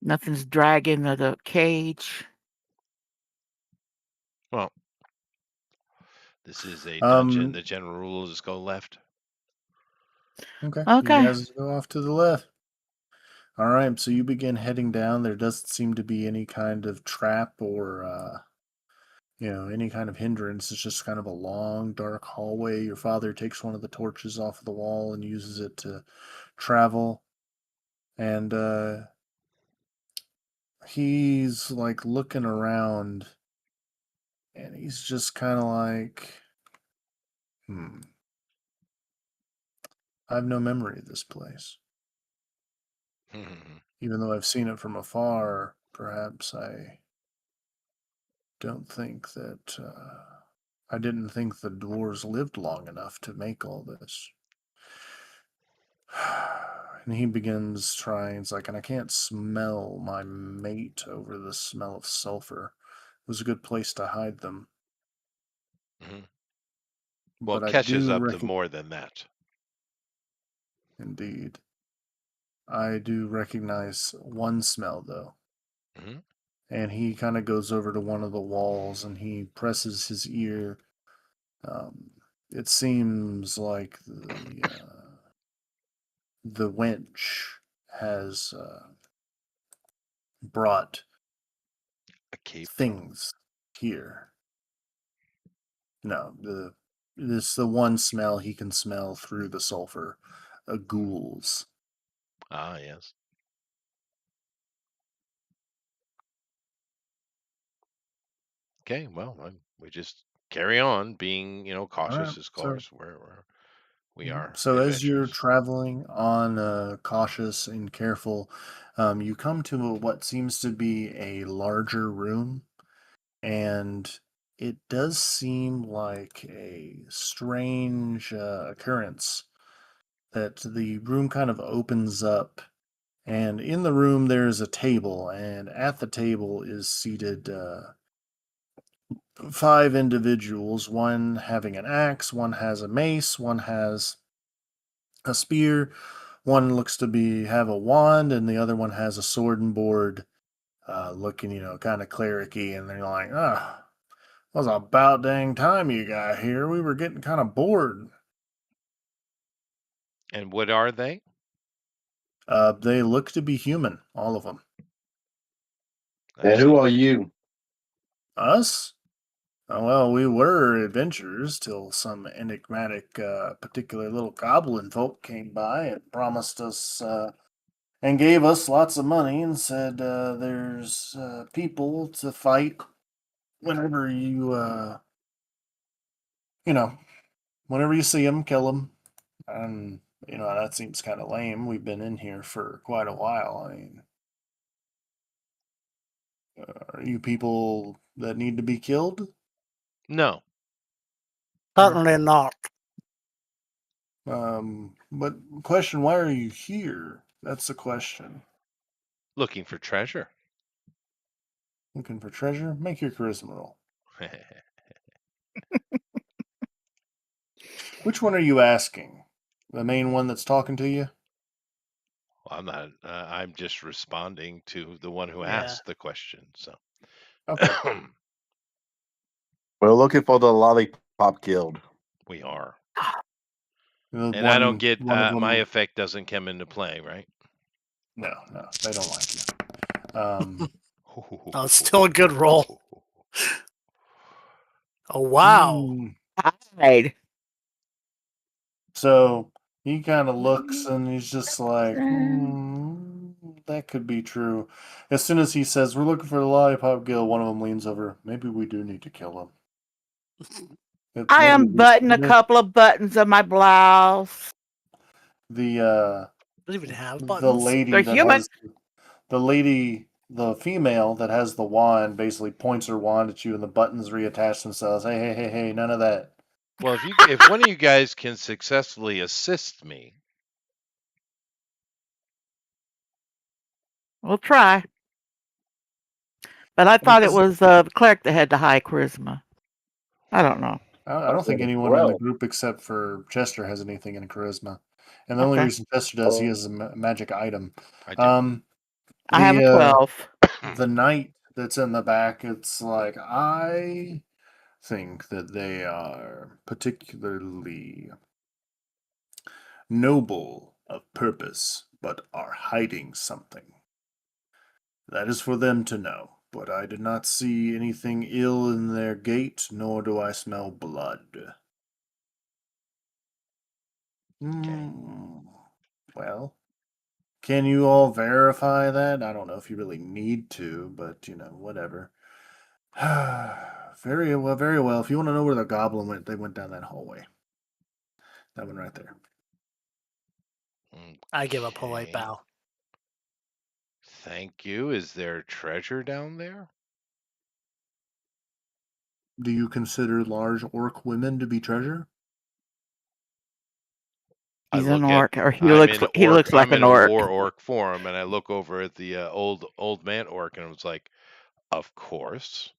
Nothing's dragging the cage. Well, this is a dungeon. Um, The general rule is go left. okay. You Okay. guys go off to the left. All right, so you begin heading down. There doesn't seem to be any kind of trap or any kind of hindrance. It's just kind of a long, dark hallway. Your father takes one of the torches off of the wall and uses it to travel. And he's like looking around and he's just kind of like, I have no memory of this place. Even though I've seen it from afar, perhaps I don't think that I didn't think the dwarves lived long enough to make all this. And he begins trying, it's like, and I can't smell my mate over the smell of sulfur. It was a good place to hide them. hmm Well, But I catches do up to recognize, more than that. indeed, I do recognize one smell, though. hmm And he kind of goes over to one of the walls and he presses his ear. It seems like the wench has brought A cape. things here. No, this is the one smell he can smell through the sulfur. Ghouls. Ah, yes. Okay, well, we just carry on being, All right. cautious as So, cars where we are so as you're adventurous. traveling on, cautious and careful, you come to what seems to be a larger room, and it does seem like a strange occurrence that the room kind of opens up. And in the room, there's a table, and at the table is seated five individuals. One having an axe, one has a mace, one has a spear, one looks to be have a wand, and the other one has a sword and board, looking, kind of clericy. And they're like, "Ah, was about dang time you got here. We were getting kind of bored." And what are they? They look to be human, all of them. And That's who are you? Us? Well, we were adventurers till some enigmatic, particular little goblin folk came by and promised us, and gave us lots of money and said, there's people to fight whenever you know, whenever you see them, kill them. And, that seems kind of lame. We've been in here for quite a while. I mean, are you people that need to be killed? no, Certainly not. But question, why are you here? That's the question. looking for treasure. Looking for treasure? Make your charisma roll. Which one are you asking? The main one that's talking to you? Well, I'm not. I'm just responding to the one who Yeah. asked the question. So Okay. We're looking for the Lollipop Guild. we are, The and I don't get one of my them. effect doesn't come into play, right? No, no, they don't like you. Oh, it's still a good roll. Oh, wow. Hmm. Hide. So he kind of looks and he's just like, that could be true. As soon as he says, "We're looking for the Lollipop Guild," one of them leans over. Maybe we do need to kill him. I Maybe unbutton a couple of buttons of my blouse. the Doesn't even have the buttons. lady They're that human. has the female that has the wand basically points her wand at you and the buttons reattach themselves. Hey, hey, hey, hey, none of that. Well, if one of you guys can successfully assist me, We'll try. But I It thought it doesn't- was the cleric that had the high charisma. I don't know. I don't think anyone in the group except for Chester has anything in charisma. And the only Okay. reason Chester does, he has a magic item. I do. Um, I have a the 12. the knight that's in the back, it's like, I think that they are particularly noble of purpose, but are hiding something. That is for them to know, but I do not see anything ill in their gait, nor do I smell blood. Okay. Well, can you all verify that? I don't know if you really need to, but whatever. Very well, very well. If you want to know where the goblin went, they went down that hallway. That one right there. I give a polite Okay. bow. Thank you. Is there treasure down there? Do you consider large orc women to be treasure? I He's an look at. orc, or he looks like I'm an in a orc. war orc form, and I look over at the old man orc, and I was like, "Of course."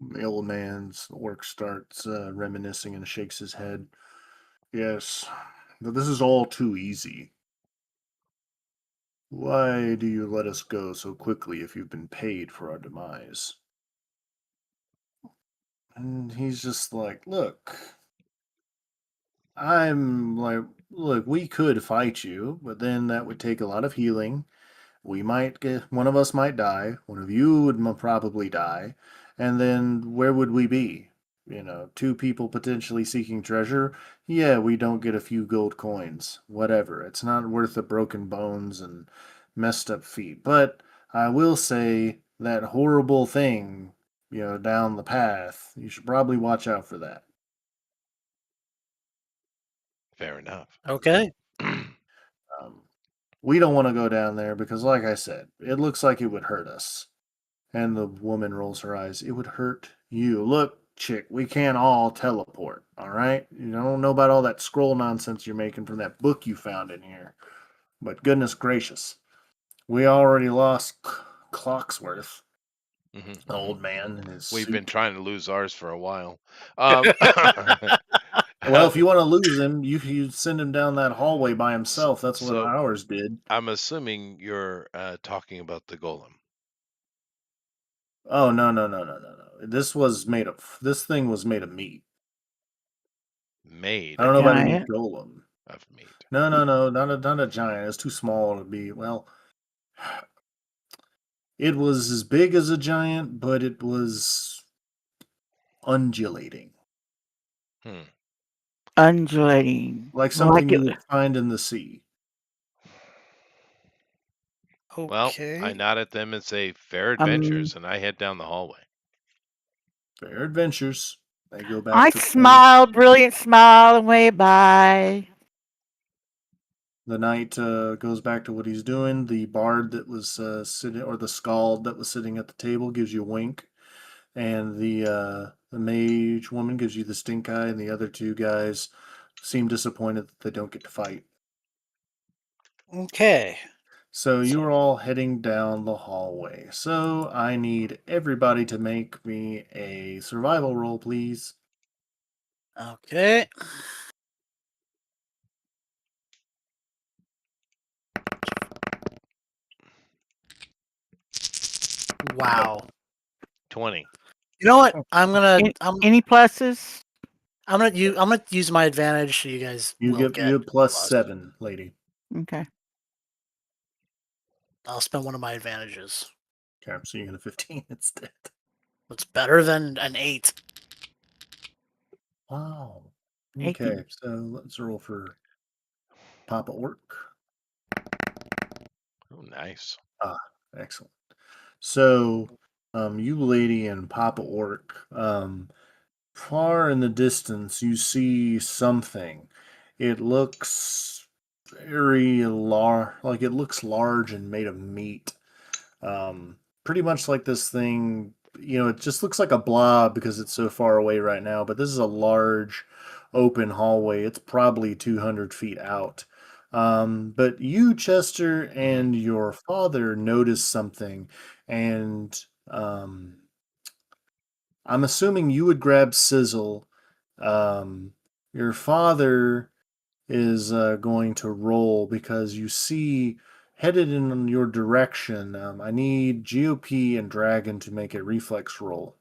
The old man's orc starts reminiscing and shakes his head. Yes, but this is all too easy. Why do you let us go so quickly if you've been paid for our demise? And he's just like, look, I'm like, look, we could fight you, but then that would take a lot of healing. We might get one of us might die, one of you would probably die, and then where would we be? Two people potentially seeking treasure. Yeah, we don't get a few gold coins. Whatever. It's not worth the broken bones and messed up feet. But I will say that horrible thing, down the path. You should probably watch out for that. Fair enough. Okay. We don't want to go down there because, like I said, it looks like it would hurt us. And the woman rolls her eyes. It would hurt you. Look, chick, we can't all teleport, all right? You don't know about all that scroll nonsense you're making from that book you found in here. But goodness gracious, we already lost Clocksworth, the old man in his We've been suit. trying to lose ours for a while. Well, if you want to lose him, you send him down that hallway by himself. That's what so ours did. I'm assuming you're talking about the golem. Oh, no, no, no, no, no, no. This thing was made of meat. Made I don't know about any Giant. golem. of meat. No, no, no, not a giant. It's too small to be. Well, it was as big as a giant, but it was undulating, Hmm. Undulating. like something Like it. you would find in the sea. Well, Okay. I nod at them and say, "Fair Um, adventures," and I head down the hallway. Fair adventures. They go back I to smile, brilliant smile, and wave bye. the knight goes back to what he's doing. The bard that was sitting, or the skald that was sitting at the table, gives you a wink, and the mage woman gives you the stink eye, and the other two guys seem disappointed that they don't get to fight. Okay. So you're all heading down the hallway. So I need everybody to make me a survival roll, please. Okay. Wow. 20. You know what? Any pluses? I'm gonna use my advantage so you guys You will get get you have plus plus. 7, lady. Okay. I'll spend one of my advantages. Okay, so you get a 15 instead. It's better than an 8. Wow. Thank you. Okay, so let's roll for Papa Orc. Oh, nice. Excellent. So, you lady and Papa Orc, far in the distance, you see something. It looks very large, like it looks large and made of meat. Pretty much like this thing, it just looks like a blob because it's so far away right now, but this is a large open hallway. It's probably 200 feet out. But you, Chester, and your father notice something, and I'm assuming you would grab Sizzle. Your father is going to roll because you see headed in your direction. I need GOP and Dragon to make a reflex roll.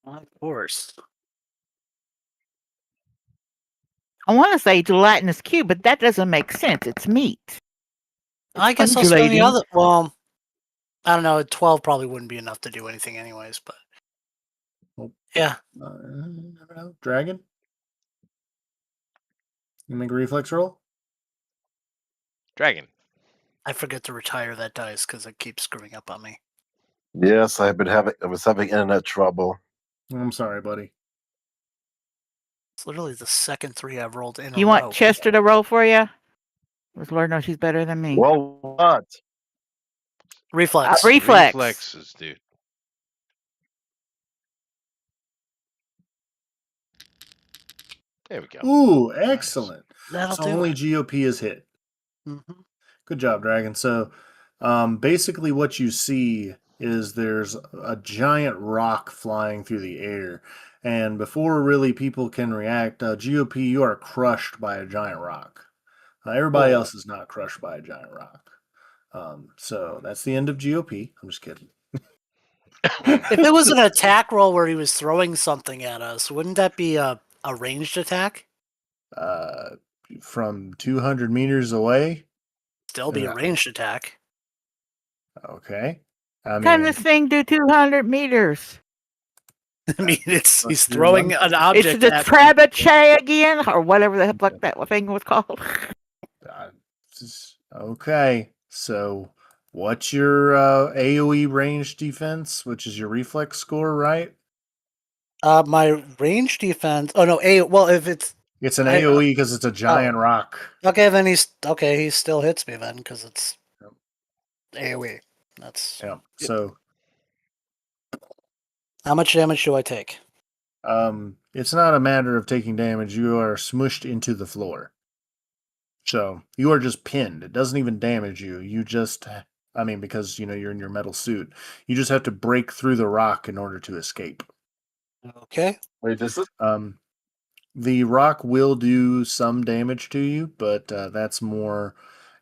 Of course. I want to say gelatinous cube, but that doesn't make sense. It's meat. I guess I'll spend the undulating. other. Well, I don't know. 12 probably wouldn't be enough to do anything, anyways. But Well, yeah, never know. Dragon, you make a reflex roll. Dragon. I forget to retire that dice because it keeps screwing up on me. Yes, I was having internet trouble. I'm sorry, buddy. It's literally the second 3 I've rolled in You a want row. Chester to roll for you? Because Lord knows she's better than me. Well, what? Reflex. Reflex. Reflexes, dude. There we go. Ooh, excellent. That'll So do only it. GOP is hit. Mm-hmm. Good job, Dragon. So, basically, what you see is there's a giant rock flying through the air, and before really people can react, GOP, you are crushed by a giant rock. Everybody Cool. else is not crushed by a giant rock. So that's the end of GOP. I'm just kidding. If it was an attack roll where he was throwing something at us, wouldn't that be a ranged attack? From 200 meters away. Still be a No. ranged attack. Okay. I What can mean, this thing do 200 meters? I mean, he's Let's do throwing one. an It's object the at trebuchet again, or whatever the heck that thing was called. okay. So What's your AoE range defense, which is your reflex score, right? My range defense. Oh no, well if it's It's an I AoE because it's a giant rock. okay then he still hits me then because it's Yep. AOE. That's Yeah. So how much damage do I take? it's not a matter of taking damage. You are smushed into the floor. So you are just pinned. It doesn't even damage you. You just, I mean, because you're in your metal suit. You just have to break through the rock in order to escape. Okay. Wait, this is The rock will do some damage to you, but that's more.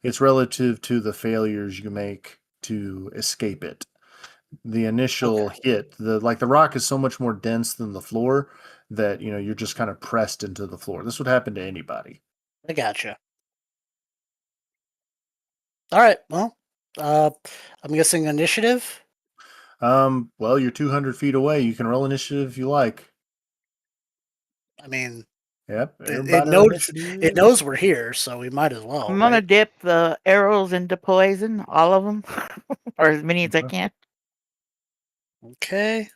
It's relative to the failures you make to escape it. The initial Okay. hit, the rock is so much more dense than the floor that you're just kind of pressed into the floor. This would happen to anybody. I gotcha. All right. Well, uh, I'm guessing initiative. Well, you're 200 feet away. You can roll initiative if you like. I mean, Yep, it everybody knows initiative. we're here, so we might as well, I'm gonna right? dip the arrows into poison, all of them, or as many as I can. Okay.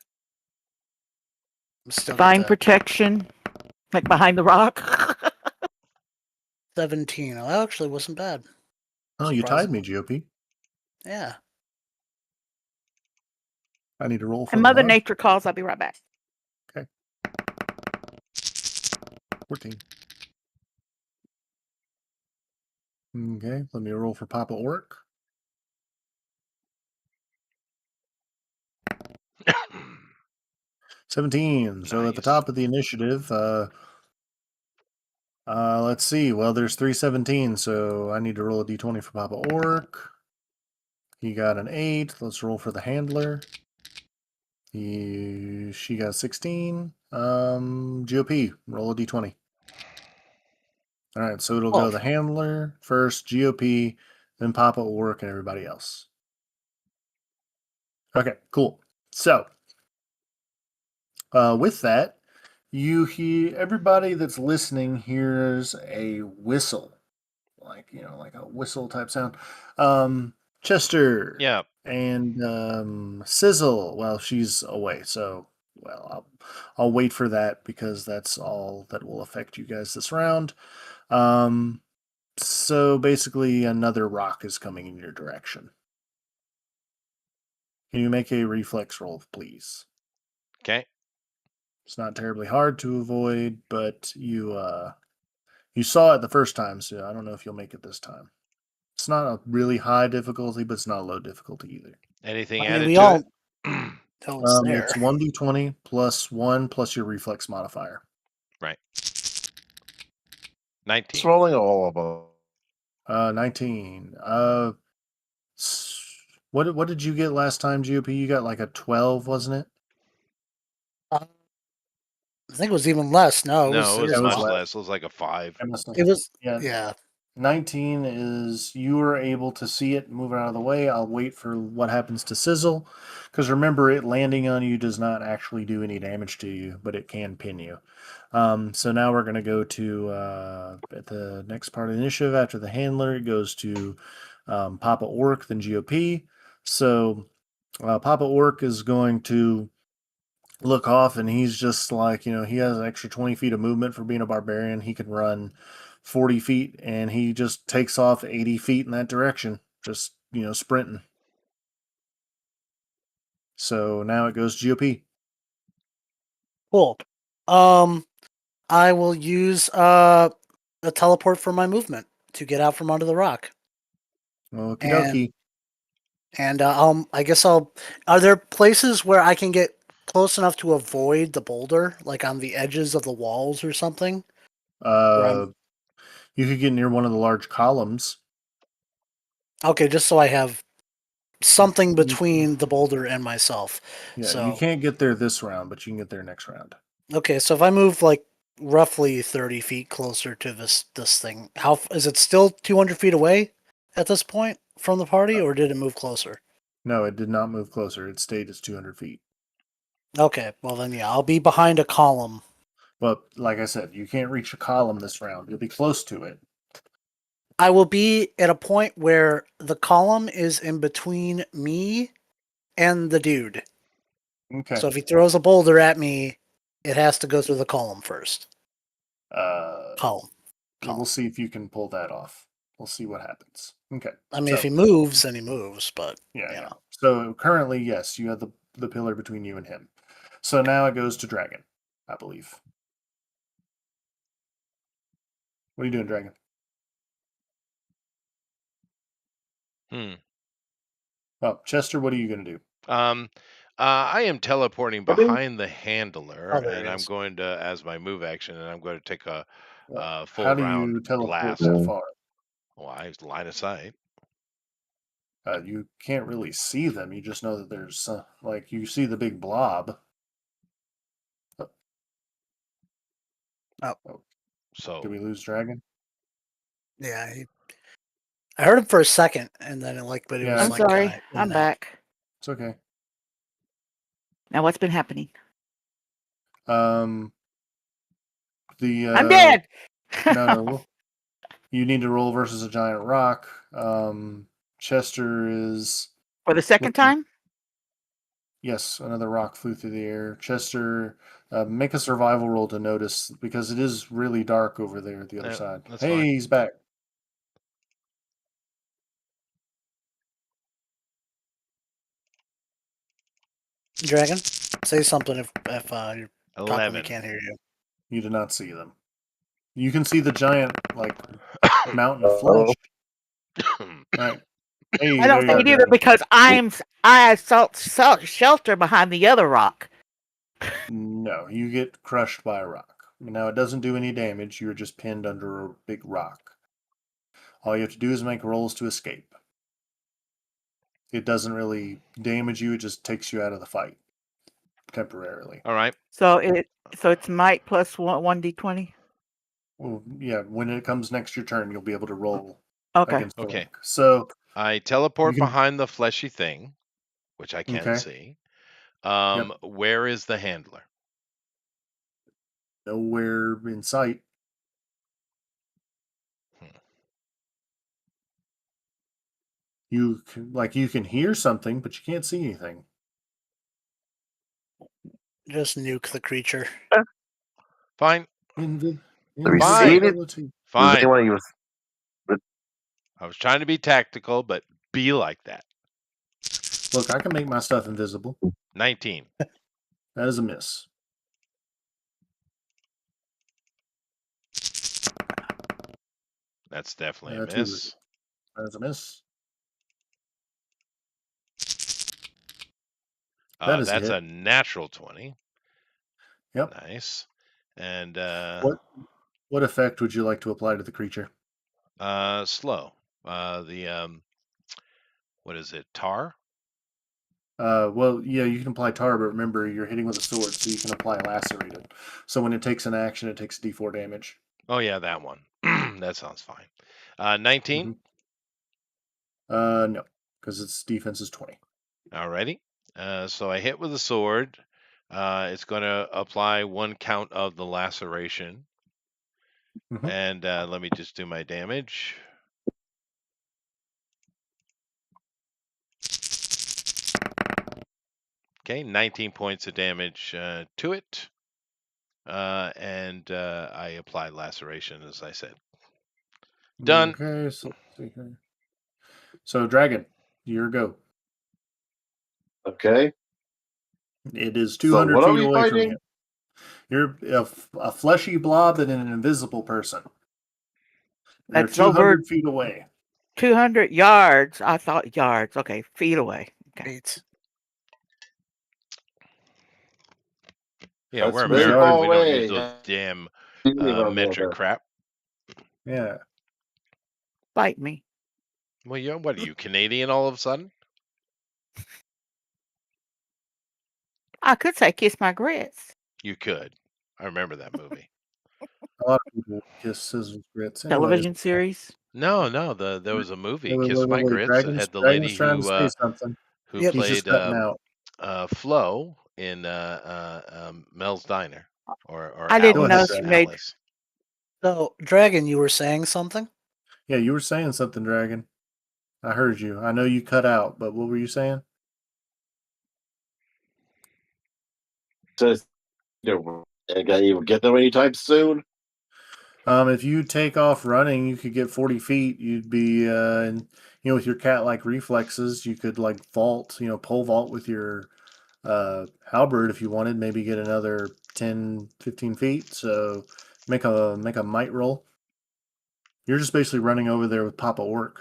I'm still got Find the protection, like behind the rock. 17. Oh, that actually wasn't bad. Oh, you tied me, Surprisingly. GOP. Yeah. I need to roll for and the Mother mod. Nature calls. I'll be right back. Okay. 14. Okay, let me roll for Papa Orc. 17. So at the Nice. top of the initiative, let's see. Well, there's 317, so I need to roll a d20 for Papa Orc. He got an 8. Let's roll for the handler. She got 16. GOP, roll a d20. All right, so it'll go 12. the handler first, GOP, then Papa Orc, and everybody else. Okay, cool. So, with that, you hear everybody that's listening hears a whistle, like a whistle type sound. Chester Yeah. and Sizzle. Well, she's away, so I'll wait for that because that's all that will affect you guys this round. So basically, another rock is coming in your direction. Can you make a reflex roll, please? Okay. It's not terribly hard to avoid, but you saw it the first time, so I don't know if you'll make it this time. It's not a really high difficulty, but it's not a low difficulty either. Anything I mean, added we to all it? know it's there. It's 1d20 plus 1 plus your reflex modifier. Right. it's 19. rolling all of them. 19. What did you get last time, GOP? You got like a 12, wasn't it? I think it was even less. No, No, it It was was much less. less. It was like a 5. it was Yeah. yeah. 19 is you were able to see it move out of the way. I'll wait for what happens to Sizzle. Because remember, it landing on you does not actually do any damage to you, but it can pin you. So now we're going to go to at the next part of the initiative. After the handler, it goes to Papa Orc, then GOP. So Papa Orc is going to look off, and he's just like, he has an extra 20 feet of movement for being a barbarian. He can run 40 feet, and he just takes off 80 feet in that direction, just, sprinting. So now it goes GOP. Cool. I will use the teleport for my movement to get out from under the rock. Okie And dokie. I guess I'll. Are there places where I can get close enough to avoid the boulder, like on the edges of the walls or something? Where Uh, I'm you could get near one of the large columns. okay, just so I have something You- between the boulder and myself. Yeah, you So can't get there this round, but you can get there next round. okay, so if I move like roughly 30 feet closer to this thing, is it still 200 feet away at this point from the party, or did it move closer? No, it did not move closer. It stayed as 200 feet. Okay, well then yeah, I'll be behind a column. But like I said, you can't reach a column this round. You'll be close to it. I will be at a point where the column is in between me and the dude. Okay. So if he throws a boulder at me, it has to go through the column first. Column. We'll see if you can pull that off. We'll see what happens. Okay. I mean, so, if he moves, then he moves, but yeah, you yeah. know. So currently, yes, you have the pillar between you and him. So now it goes to Dragon, I believe. What are you doing, Dragon? Hmm. Well, Chester, what are you going to do? Um, I am teleporting behind the handler, Oh, there and he I'm is. going to, as my move action, and I'm going to take a, How full do round you teleport blast. that far? Well, I line of sight. You can't really see them. You just know that there's like you see the big blob. Oh, Oh, So did we lose Dragon? yeah. I heard him for a second, and then but it Yeah, was I'm like kind sorry. of in I'm and out. back. it's okay. Now what's been happening? Um, the I'm dead. no, you need to roll versus a giant rock. Chester is For the second looking. time? Yes, another rock flew through the air. Chester, make a survival roll to notice because it is really dark over there at the other side. that's Hey, fine. he's back. Dragon, say something if you're talking. We 11. can't hear you. You did not see them. You can see the giant like mountain of flesh. All right. Hey, I there don't you see are, it either Dragon. because I sought shelter behind the other rock. No, you get crushed by a rock. Now it doesn't do any damage. You're just pinned under a big rock. All you have to do is make rolls to escape. It doesn't really damage you. It just takes you out of the fight temporarily. All right. So it's might plus 1d20. Well, yeah, when it comes next your turn, you'll be able to roll Okay. against the Okay. rock. So I you teleport can. behind the fleshy thing, which I can Okay. see. Yep. Where is the handler? Nowhere in sight. Hmm. You can hear something, but you can't see anything. Just nuke the creature. Fine. Invi- Have you seen it? invisibility. Does Fine. anyone use? I was trying to be tactical, but be like that. Look, I can make my stuff invisible. 19. That is a miss. That's definitely a Two. miss. That is a miss. That is a That's hit. a natural 20. Yep. Nice. And What effect would you like to apply to the creature? slow. What is it? Tar? Well, yeah, you can apply tar, but remember you're hitting with a sword, so you can apply lacerated. So when it takes an action, it takes D4 damage. Oh yeah, that one. That sounds fine. 19. No, because its defense is 20. Alrighty. So I hit with a sword. It's going to apply one count of the laceration. Mhm. And let me just do my damage. Okay, 19 points of damage to it. And I apply laceration, as I said. Done. Okay, so let's see here. So, Dragon, your go. Okay. It is So 200 what are feet we away from fighting? you. You're a fleshy blob and an invisible person. They're That's over 200 feet away. 200 yards. I thought yards. Okay, feet away. Okay. Eight. Yeah, That's we're very American. yards. far We don't use away. those damn Around metric there. crap. Yeah. Bite me. Well, what are you, Canadian all of a sudden? I could say kiss my grits. You could. I remember that movie. A lot of people kiss scissors grits. Anyways, Television series. No, there was a movie, Kiss My wait. Grits. It Dragon's, had the Dragon's lady trying to say something. who Yep. He's just played cutting out. Flo in Mel's Diner or I didn't Go know ahead, Alice. she Dragon. made. Alice. So, Dragon, you were saying something? Yeah, you were saying something, Dragon. I heard you. I know you cut out, but what were you saying? Says ain't gonna even get there anytime soon. If you take off running, you could get 40 feet. You'd be, and with your cat-like reflexes, you could like vault, pole vault with your halberd if you wanted. Maybe get another 10, 15 feet. So make a might roll. You're just basically running over there with Papa Orc.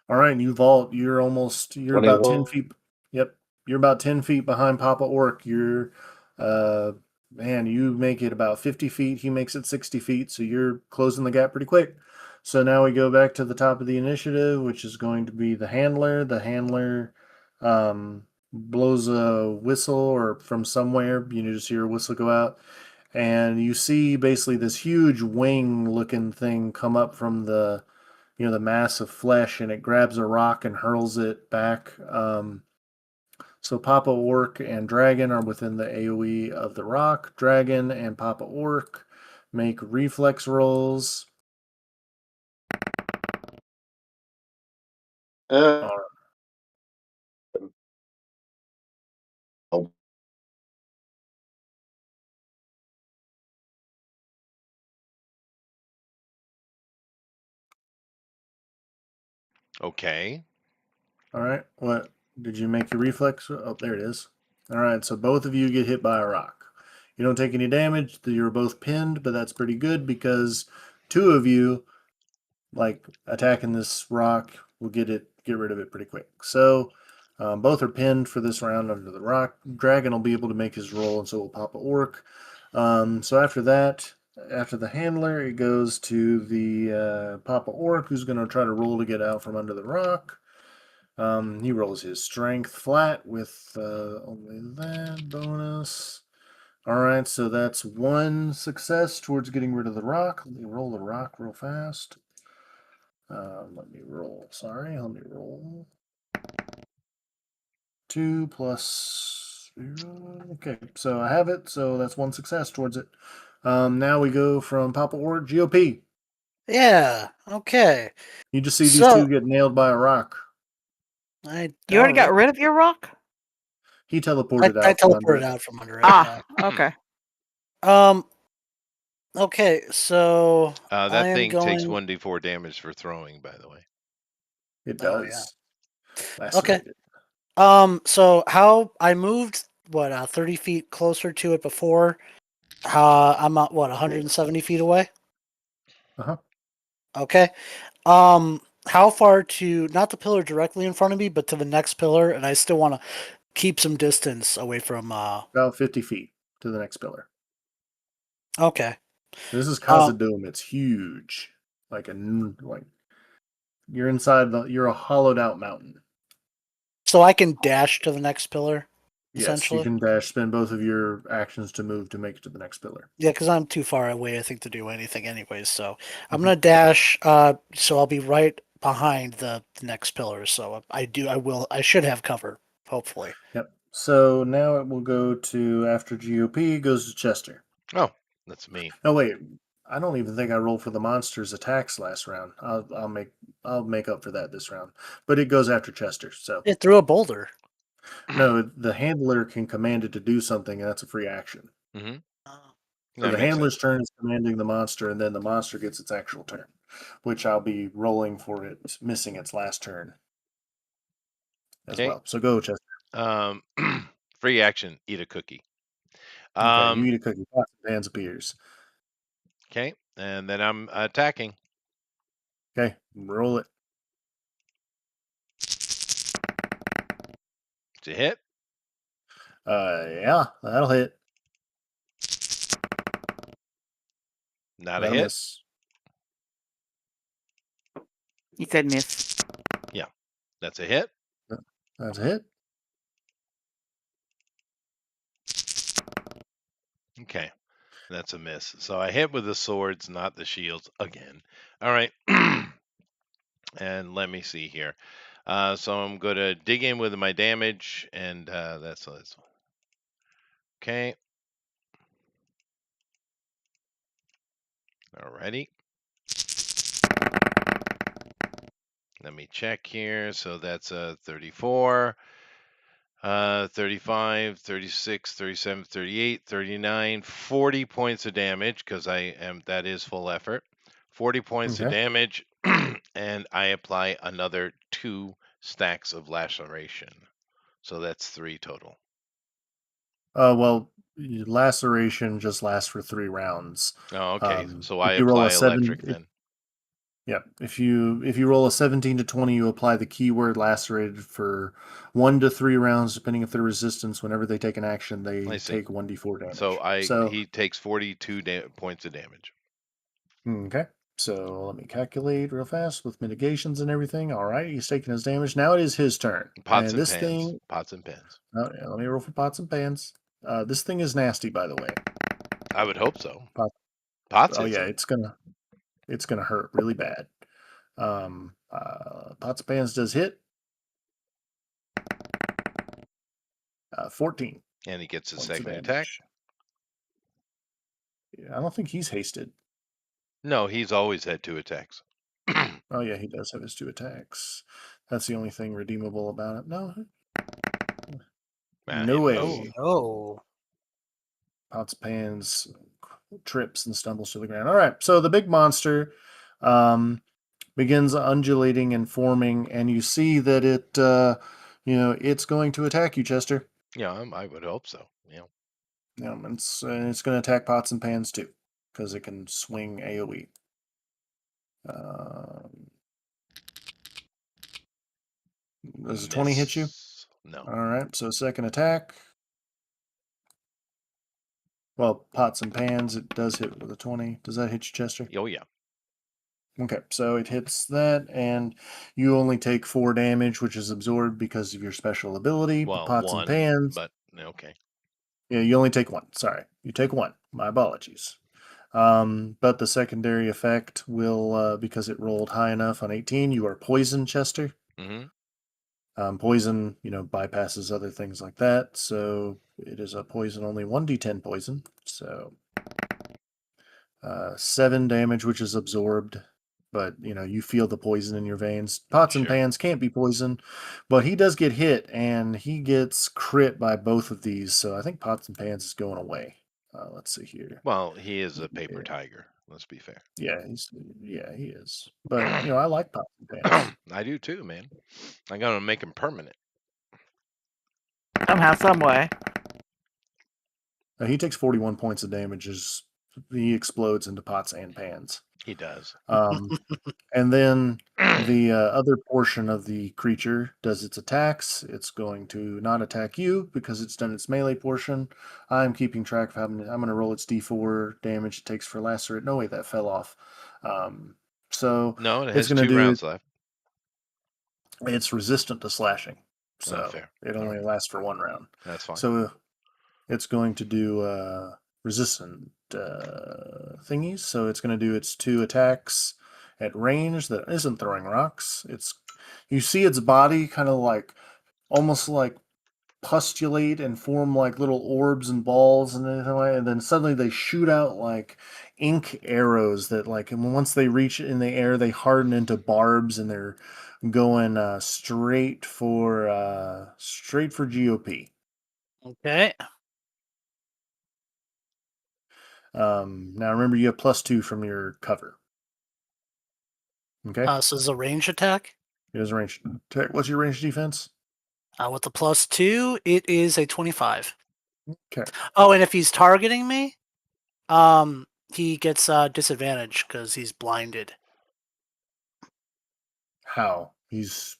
All right, and you vault. You're about 10 21. feet. Yep, you're about 10 feet behind Papa Orc. Uh, man, you make it about 50 feet. He makes it 60 feet. So you're closing the gap pretty quick. So now we go back to the top of the initiative, which is going to be the handler. The handler blows a whistle or from somewhere. You just hear a whistle go out. And you see basically this huge wing looking thing come up from the mass of flesh, and it grabs a rock and hurls it back. So Papa Orc and Dragon are within the AoE of the rock. Dragon and Papa Orc make reflex rolls. Uh, All oh, Okay. right. What did you make your reflex? Oh, there it is. All right. So both of you get hit by a rock. You don't take any damage. You're both pinned, but that's pretty good because two of you like attacking this rock will get rid of it pretty quick. So both are pinned for this round under the rock. Dragon will be able to make his roll, and so will Papa Orc. So after that, after the handler, it goes to the Papa Orc, who's going to try to roll to get out from under the rock. He rolls his strength flat with only that bonus. All right, so that's one success towards getting rid of the rock. Let me roll the rock real fast. Let me roll. Sorry, let me roll. 2 plus 0. Okay, so I have it. So that's one success towards it. Now we go from Papa Org GOP. Yeah. Okay. You just see these two So get nailed by a rock. You already all got right. rid of your rock? He I, teleported I out from under teleported it. out from under it. Ah, Yeah. okay. Um. Okay. So I That am thing takes going. 1d4 damage for throwing, by the way. It Oh yeah. does. Okay. Lacerated. So how I moved 30 feet closer to it before. I'm at 170 feet away. Uh huh. Okay. How far to not the pillar directly in front of me, but to the next pillar, and I still want to keep some distance away from. About 50 feet to the next pillar. Okay. This is Um. Khazad-dûm. It's huge. Like you're inside you're a hollowed out mountain. So I can dash to the next pillar, Yes, you essentially. can dash, spend both of your actions to move to make it to the next pillar. Yeah, because I'm too far away, I think, to do anything, anyways. So I'm Mhm. gonna dash. So I'll be right behind the next pillar. So I should have cover, hopefully. Yep. So now it will go to after GOP goes to Chester. Oh, that's me. Oh wait, I don't even think I rolled for the monster's attacks last round. I'll make up for that this round. But it goes after Chester. So It threw a boulder. no, the handler can command it to do something, and that's a free action. Hmm. Oh. So That the makes sense. handler's turn is commanding the monster, and then the monster gets its actual turn, which I'll be rolling for it missing its last turn as Okay. well. So go, Chester. Um, free action. Eat a cookie. Okay, you Um, eat a cookie. Pots and pans appears. okay, and then I'm attacking. Okay, roll it. It's a hit. Yeah, that'll hit. Not a That'll hit. miss. He said miss. Yeah, that's a hit. That's a hit. Okay, that's a miss. So I hit with the swords, not the shields again. All right, and let me see here. So I'm going to dig in with my damage, and that's this one. Okay. Alrighty. Let me check here. So that's 34, 35, 36, 37, 38, 39, 40 points of damage because that is full effort. 40 points of Okay. damage, and I apply another 2 stacks of laceration. So that's 3 total. Well, laceration just lasts for 3 rounds. Oh, okay. So I If you roll a apply seven, electric then. yeah, if you roll a 17 to 20, you apply the keyword lacerated for 1 to 3 rounds, depending if they're resistance. Whenever they take an action, I they see. take 1d4 So damage. So he takes 42 points of damage. okay. So let me calculate real fast with mitigations and everything. All right, he's taking his damage. Now it is his turn, Pots and and this pans. thing. Pots and pans. Oh, yeah, let me roll for pots and pans. This thing is nasty, by the way. I would hope so. Pot- Pots oh yeah, isn't. it's gonna hurt really bad. Pots and pans does hit. 14 And he gets his points of second attack. damage. Yeah, I don't think he's hasted. No, he's always had 2 attacks. Oh yeah, he does have his 2 attacks. That's the only thing redeemable about it. No, He no Oh way. knows. no. Pots pans trips and stumbles to the ground. All right, so the big monster begins undulating and forming, and you see that it's going to attack you, Chester. Yeah, I would hope so. Yeah. It's going to attack pots and pans too, because it can swing AOE. Does a 20 hit you? Miss. No. All right, so second attack. Well, pots and pans, it does hit with a 20. Does that hit you, Chester? Oh yeah. Okay, so it hits that, and you only take 4 damage, which is absorbed because of your special ability. But Well, pots and 1, pans, but okay. yeah, you only take 1. Sorry, you take 1. My apologies. But the secondary effect will, because it rolled high enough on 18, you are poisoned, Chester. Mhm. Poison, bypasses other things like that, so it is a poison only 1d10 poison. So 7 damage, which is absorbed, but you feel the poison in your veins. Pots and Sure. pans can't be poisoned, but he does get hit, and he gets crit by both of these. So I think pots and pans is going away. Let's see here. Well, he is a paper Yeah, tiger. Let's be fair. he is. But I like pots and pans. I do too, man. I'm gonna make him permanent. Somehow, some way. He takes 41 points of damage as he explodes into pots and pans. He does. Um, And then the other portion of the creature does its attacks. It's going to not attack you because it's done its melee portion. I'm keeping track of I'm going to roll its d4 damage it takes for lacerate. No, wait, that fell off. So No, it it's has going to 2 do rounds left. it's resistant to slashing. Oh, So fair. it All only right. lasts for 1 round. That's fine. So it's going to do resistant thingies. So it's going to do its 2 attacks at range that isn't throwing rocks. You see its body kind of like almost like pustulate and form like little orbs and balls and anything like that, and then suddenly they shoot out like ink arrows that and once they reach in the air they harden into barbs and they're going straight for GOP. Okay. Now remember you have +2 from your cover. Okay? So this is a range attack. It is range. What's your range defense? With the +2, it is a 25. Okay. Oh, and if he's targeting me, he gets disadvantage because he's blinded. How? He's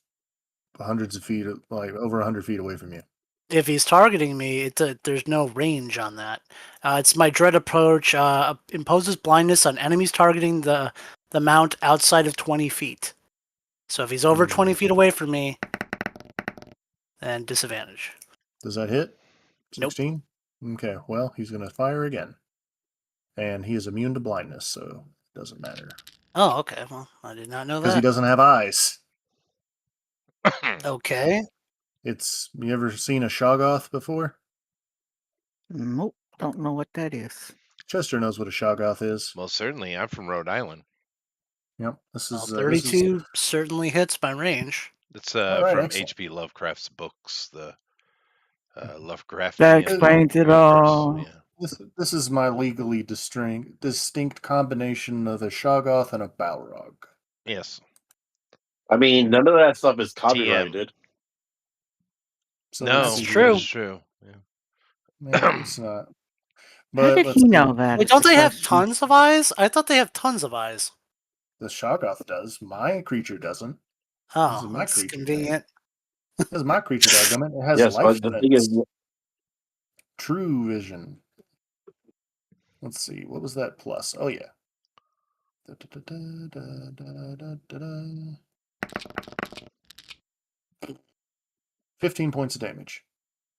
hundreds of feet, like over 100 feet away from you. If he's targeting me, there's no range on that. It's my dread approach. Imposes blindness on enemies targeting the mount outside of 20 feet. So if he's over 20 feet away from me, then disadvantage. Does that hit? Nope. 16? Okay, well, he's going to fire again. And he is immune to blindness, so it doesn't matter. Oh, okay. Well, I did not know Because he that. doesn't have eyes. Okay. You ever seen a Shoggoth before? Nope. Don't know what that is. Chester knows what a Shoggoth is. Most certainly, I'm from Rhode Island. Yep. Well, This is 32 certainly hits my range. It's all right. from Excellent. H.P. Lovecraft's books, the That Lovecraftian explains it universe. all. Yeah. This is my legally distinct combination of a Shoggoth and a Balrog. Yes. I mean, none of that stuff is TM. copyrighted. So let's No, That's see true. that's here. true. It's Yeah. not. How But did let's he see. know that? Wait, Is don't the they have question. tons of eyes? I thought they have tons of eyes. The Shoggoth does. My creature doesn't. This is Oh, my that's creature. convenient. This is my creature, dadgummit. It has Yes, life but the thing is, sense. True vision. Let's see. What was that plus? Oh, yeah. Da, da, da, da, da, da, da, da. 15 points of damage.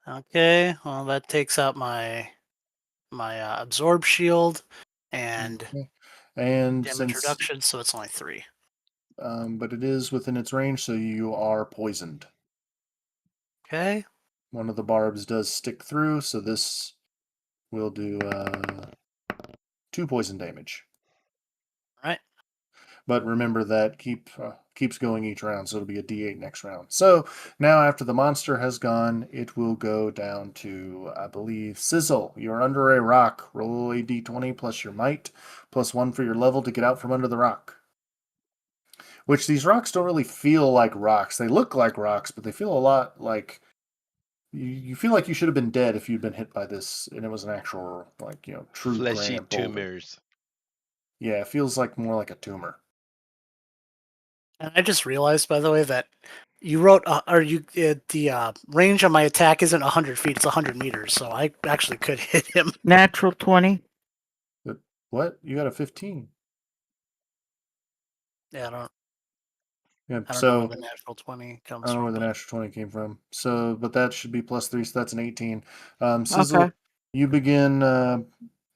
Okay, well that takes out my absorb shield and Okay. And damage since, reduction, so it's only 3. but it is within its range, so you are poisoned. Okay. One of the barbs does stick through, so this will do 2 poison damage. All right. But remember that keeps going each round, so it'll be a D8 next round. So now, after the monster has gone, it will go down to, I believe, Sizzle. You're under a rock. Roll a D20 plus your might, plus 1 for your level to get out from under the rock. Which these rocks don't really feel like rocks. They look like rocks, but they feel a lot like you feel like you should have been dead if you'd been hit by this, and it was an actual true Fleshy granite boulder. tumors. Yeah, it feels like more like a tumor. And I just realized, by the way, that you wrote, the range on my attack isn't 100 feet; it's 100 meters. So I actually could hit him. Natural 20. But what? You got a 15. Yeah, Yeah, I don't know where so the natural 20 I comes don't know where from, the but natural 20 came from. So, but that should be plus 3, so that's an 18. Okay. Sizzle, you begin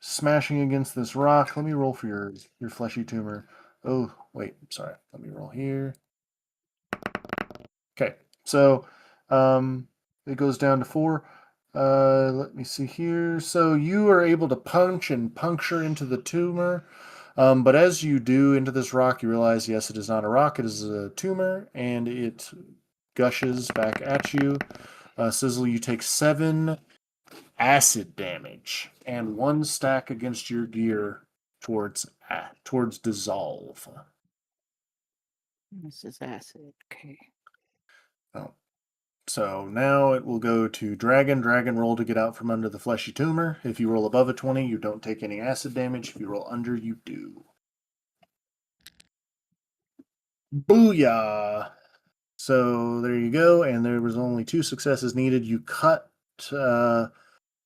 smashing against this rock. Let me roll for your fleshy tumor. Oh, wait, sorry. Let me roll here. Okay, so it goes down to 4. Let me see here. So you are able to punch and puncture into the tumor. But as you do into this rock, you realize, yes, it is not a rock, it is a tumor, and it gushes back at you. Sizzle, you take 7 acid damage and 1 stack against your gear towards dissolve. This is acid. Okay. Oh. So now it will go to Dragon. Dragon, roll to get out from under the fleshy tumor. If you roll above a 20, you don't take any acid damage. If you roll under, you do. Booyah! So there you go, and there was only 2 successes needed. You cut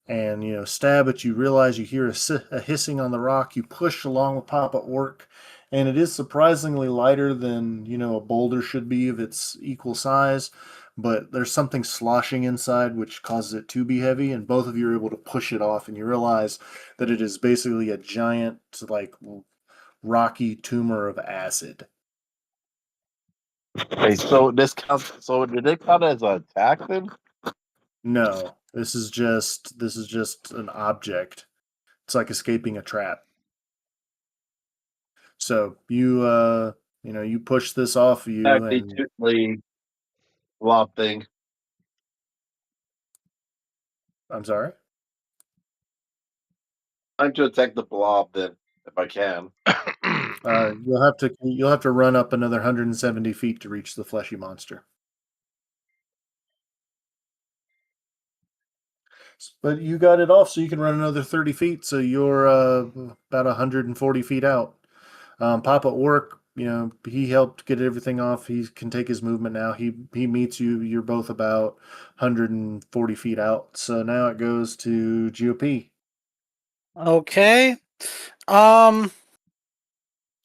and stab it. You realize you hear a hissing on the rock. You push along with Papa Orc, and it is surprisingly lighter than a boulder should be of its equal size. But there's something sloshing inside which causes it to be heavy, and both of you are able to push it off, and you realize that it is basically a giant, like, rocky tumor of acid. okay, so this counts. So did it count as an attack then? No, this is just an object. It's like escaping a trap. So you push this off of you, Actually, and the blob thing. I'm sorry. I'm to attack the blob then, if I can. You'll have to run up another 170 feet to reach the fleshy monster. But you got it off, so you can run another 30 feet. So you're about 140 feet out. Papa Orc, he helped get everything off. He can take his movement now. He meets you. You're both about 140 feet out. So now it goes to GOP. okay.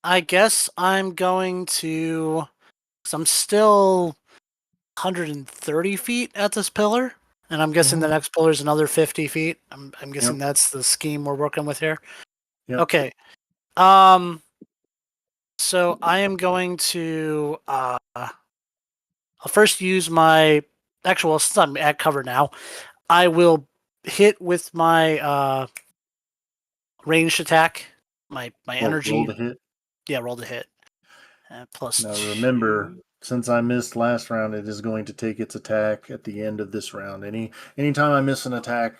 I guess I'm going to. Cause I'm still 130 feet at this pillar, and I'm guessing the Mhm. next pillar is another 50 feet. I'm guessing Yep. that's the scheme we're working with here. Yep. Okay. So I am going to I'll first use my actual. Since I'm at cover now, I will hit with my ranged attack. My Roll energy. to hit. Yeah, roll to hit. Plus Now remember, 2. since I missed last round, it is going to take its attack at the end of this round. Anytime I miss an attack,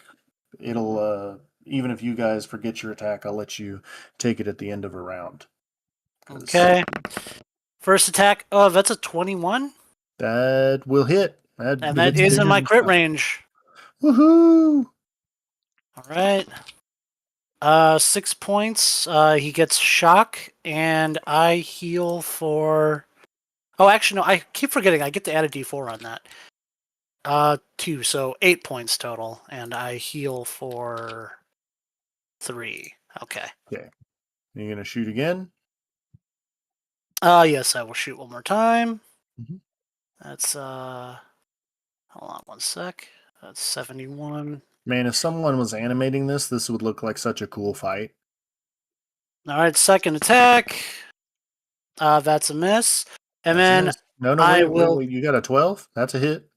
it'll even if you guys forget your attack, I'll let you take it at the end of a round. 'Cause Okay. First attack. Oh, that's a 21, that will hit. That and that hits is in bigger my than crit stuff. range. Woohoo! All right. 6 points. He gets shock, and I heal for. Oh, actually, no. I keep forgetting. I get to add a D4 on that. 2, so 8 points total, and I heal for 3. Okay. Okay. You're gonna shoot again. Yes, I will shoot one more time. Mhm. That's hold on one sec. That's 71. Man, if someone was animating this would look like such a cool fight. All right, second attack. That's a miss. And That's a then miss. No, I wait, will. wait. You got a 12? That's a hit.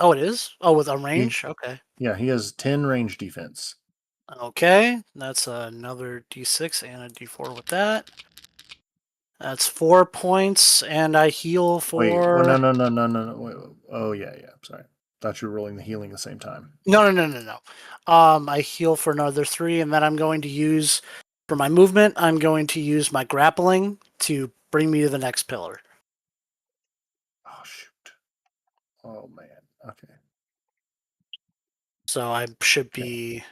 Oh, it is. Oh, with a He, range. Okay. yeah, he has 10 range defense. Okay, that's another D6 and a D4 with that. That's 4 points, and I heal Wait, well, for. no. Wait, oh, yeah. Sorry. Thought you were rolling the healing at the same time. No. I heal for another 3, and then I'm going to use for my movement. I'm going to use my grappling to bring me to the next pillar. Oh, shoot. Oh, man. Okay. So I should be.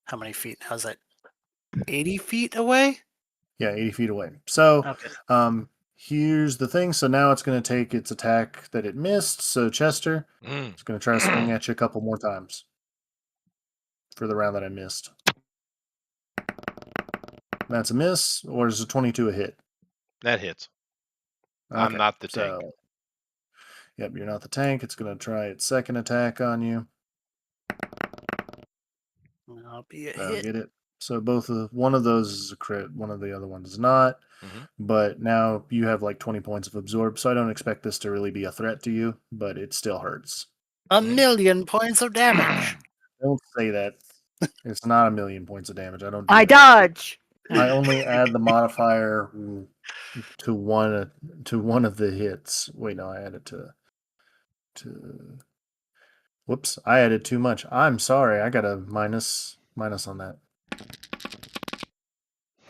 How many feet? How's that? 80 feet away? Yeah, 80 feet away. So, Okay. here's the thing. So now it's going to take its attack that it missed. So, Chester, Mm. it's going to try to swing at you a couple more times for the round that I missed. That's a miss, or is a 22 a hit? That hits. I'm Okay, not the tank. so, yep, you're not the tank. It's going to try its second attack on you. I'll be a That'll hit. get it. So one of those is a crit, one of the other ones is not. hmm But now you have like 20 points of absorb, so I don't expect this to really be a threat to you, but it still hurts. A Mhm. million points of damage. Don't say that. It's not a million points of damage. I don't do I that. dodge. I only add the modifier to one of the hits. Wait, no, I added to. Whoops, I added too much. I'm sorry. I got a minus on that.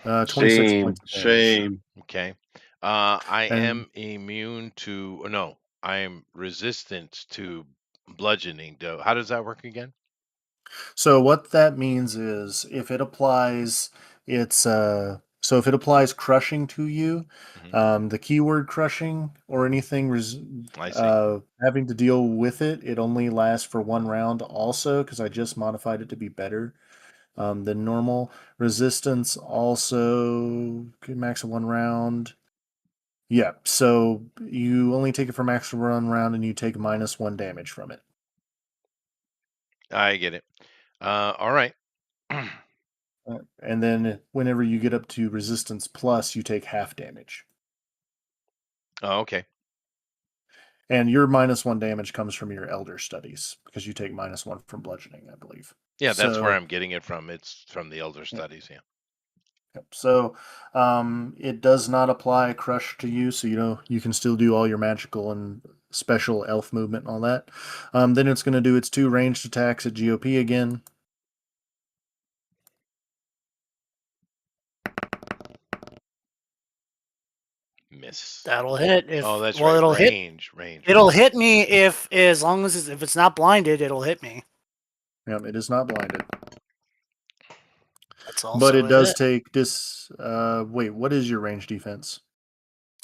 26 points of damage. Shame. Okay. I And am immune to. No, I am resistant to bludgeoning. How does that work again? so what that means is if it applies so if it applies crushing to you, hmm the keyword crushing or anything I see. having to deal with it, it only lasts for one round also because I just modified it to be better than normal. Resistance also max of one round. Yeah, so you only take it for max of one round and you take -1 damage from it. I get it. All right. And then whenever you get up to resistance plus, you take half damage. Oh, okay. And your -1 damage comes from your elder studies because you take -1 from bludgeoning, I believe. Yeah, that's where So, I'm getting it from. It's from the Elder yep, Studies. Yeah. yep. So, it does not apply crush to you, so you can still do all your magical and special elf movement and all that. Then it's going to do its 2 ranged attacks at GOP again. Miss. That'll hit Oh, if that's well right. it'll hit Range. it'll hit me if as long as if it's not blinded, it'll hit me. Yep, it is not blinded, That's but also it a does hit. take this. Wait, what is your range defense?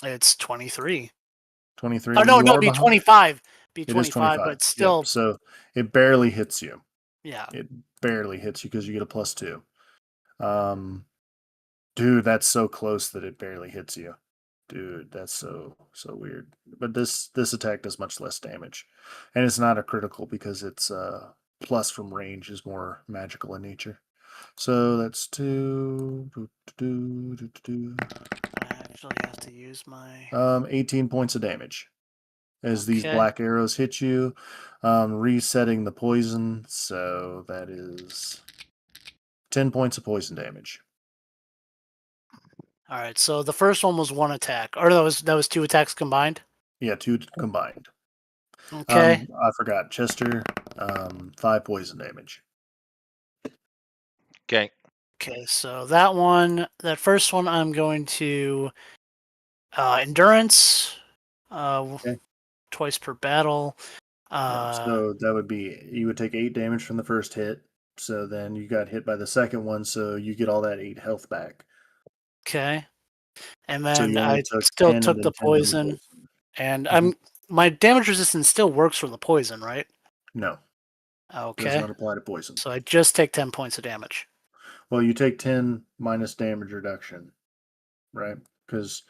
It's 23. Oh 23. no, You no, are it'd be behind. 25. Be It is 25, 25. but Yep. still So it barely hits you. yeah. It barely hits you because you get a +2. Um, dude, that's so close that it barely hits you. Dude, that's so weird. But this attack does much less damage, and it's not a critical because its plus from range is more magical in nature. So that's two. 'Actually have to use my 18 points of damage. as these Okay. black arrows hit you, resetting the poison. So that is 10 points of poison damage. All right. So the first one was one attack, or that was two attacks combined. Yeah, 2 combined. Okay. I forgot. Chester, 5 poison damage. Okay. Okay. So that first one, I'm going to endurance, Okay. twice per battle. Yeah, so that would be, you would take 8 damage from the first hit. So then you got hit by the second one, so you get all that 8 health back. Okay. And So then you only I took still 10 and took then the 10 from the poison, poison. and Mhm. my damage resistance still works from the poison, right? No, does Okay. not apply to poison. So I just take 10 points of damage. Well, you take 10 minus damage reduction, right? Because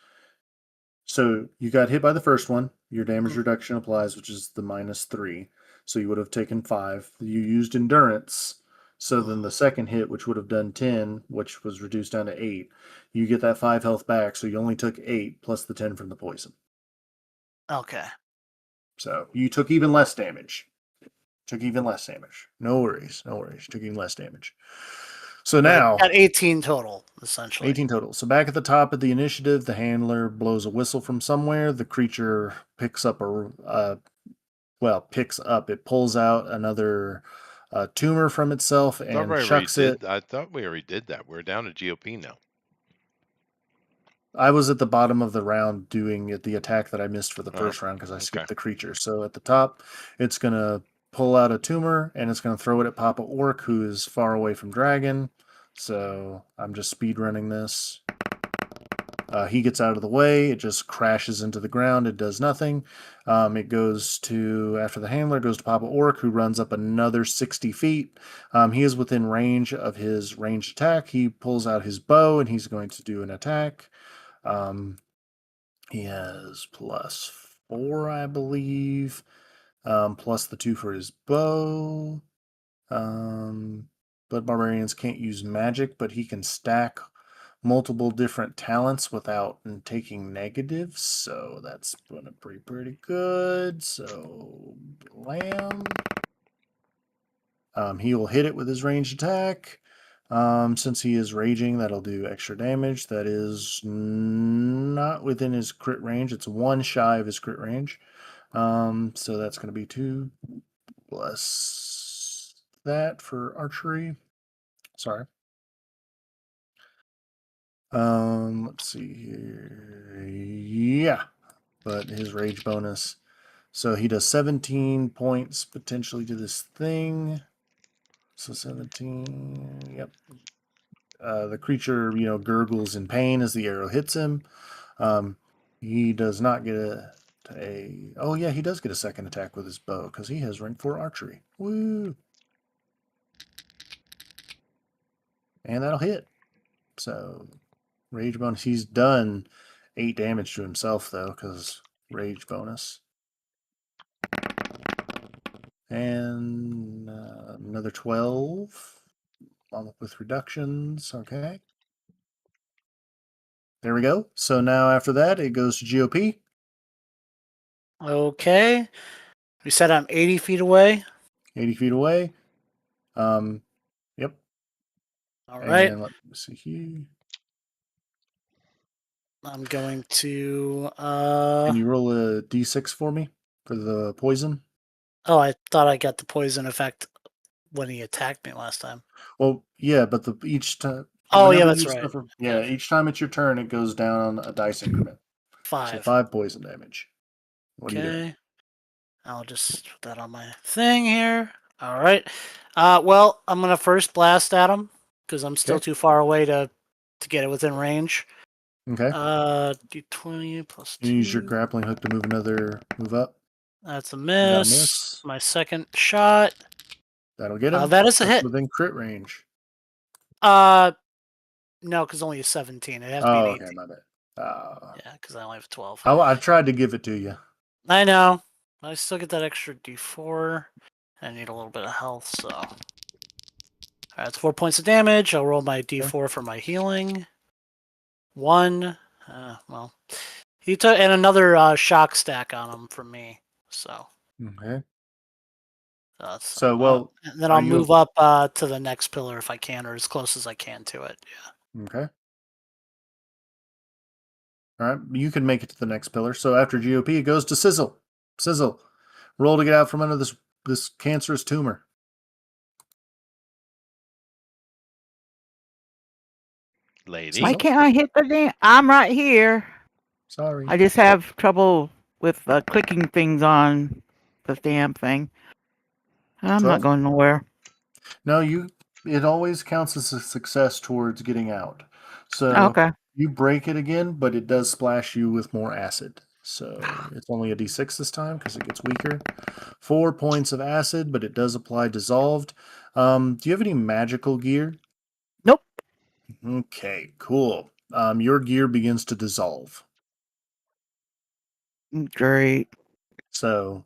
so you got hit by the first one. Your damage Mm. reduction applies, which is the -3. So you would have taken 5. You used endurance. So then the second hit, which would have done 10, which was reduced down to 8, you get that 5 health back. So you only took 8 plus the 10 from the poison. Okay. So you took even less damage. Took even less damage. No worries. No worries. Took even less damage. So So I now, got 18 total, essentially. 18 total. So back at the top of the initiative, the handler blows a whistle from somewhere. The creature picks up it pulls out another tumor from itself and chucks it. I thought we already did that. We're down to GOP now. I was at the bottom of the round doing the attack that I missed for the Oh, first round because I okay. skipped the creature. So at the top, it's going to pull out a tumor and it's going to throw it at Papa Orc, who is far away from Dragon. So I'm just speed running this. He gets out of the way. It just crashes into the ground. It does nothing. It goes to, after the handler, goes to Papa Orc, who runs up another 60 feet. He is within range of his ranged attack. He pulls out his bow and he's going to do an attack. He has +4, I believe, plus the 2 for his bow. But barbarians can't use magic, but he can stack multiple different talents without taking negatives, so that's going to be pretty good. So, blam. He will hit it with his ranged attack. Since he is raging, that'll do extra damage. That is not within his crit range. It's 1 shy of his crit range. So that's going to be 2 plus that for archery. Sorry. Let's see here. Yeah, but his rage bonus. So he does 17 points potentially to this thing. So 17. Yep. The creature, gurgles in pain as the arrow hits him. He does not get Oh yeah, he does get a second attack with his bow because he has rank 4 archery. Woo! And that'll hit. So rage bonus. He's done 8 damage to himself though, because rage bonus. And another 12 with reductions. Okay. There we go. So now after that, it goes to GOP. Okay. We said I'm 80 feet away. 80 feet away. Yep. All right. And let me see here. I'm going to. Can you roll a d6 for me for the poison? Oh, I thought I got the poison effect when he attacked me last time. Well, yeah, but each time. Oh, yeah, Whenever that's you right. suffer, yeah, each time it's your turn, it goes down a dice increment. So 5. 5 poison damage. What are you doing? Okay. I'll just put that on my thing here. All right. Well, I'm gonna first blast at him because I'm still Okay. too far away to get it within range. Okay. D20 plus You use your 2. grappling hook to move up. That's a You got a miss. miss. My second shot. That'll get him. That is a That's hit. within crit range. No, because only a 17. It has to be an Oh, 18. okay, my bad. Uh, Yeah, because I only have 12. I tried to give it to you. I know. I still get that extra D4. I need a little bit of health, so. Alright, that's 4 points of damage. I'll roll my D4 for my healing. 1. Well. He took and another shock stack on him from me. So Okay. that's So, well, and then are I'll you move up to the next pillar if I can, or as close as I can to it. Yeah. okay? All right, you can make it to the next pillar. So after GOP, it goes to Sizzle. Sizzle, roll to get out from under this cancerous tumor. Lady. Why Sizzle. can't I hit the damn? I'm right here. Sorry. I just have trouble with clicking things on the damn thing. I'm not 12. going nowhere. No, you. It always counts as a success towards getting out. So Okay. you break it again, but it does splash you with more acid. So it's only a d6 this time because it gets weaker. 4 points of acid, but it does apply dissolved. Do you have any magical gear? Nope. Okay, cool. Your gear begins to dissolve. Great. So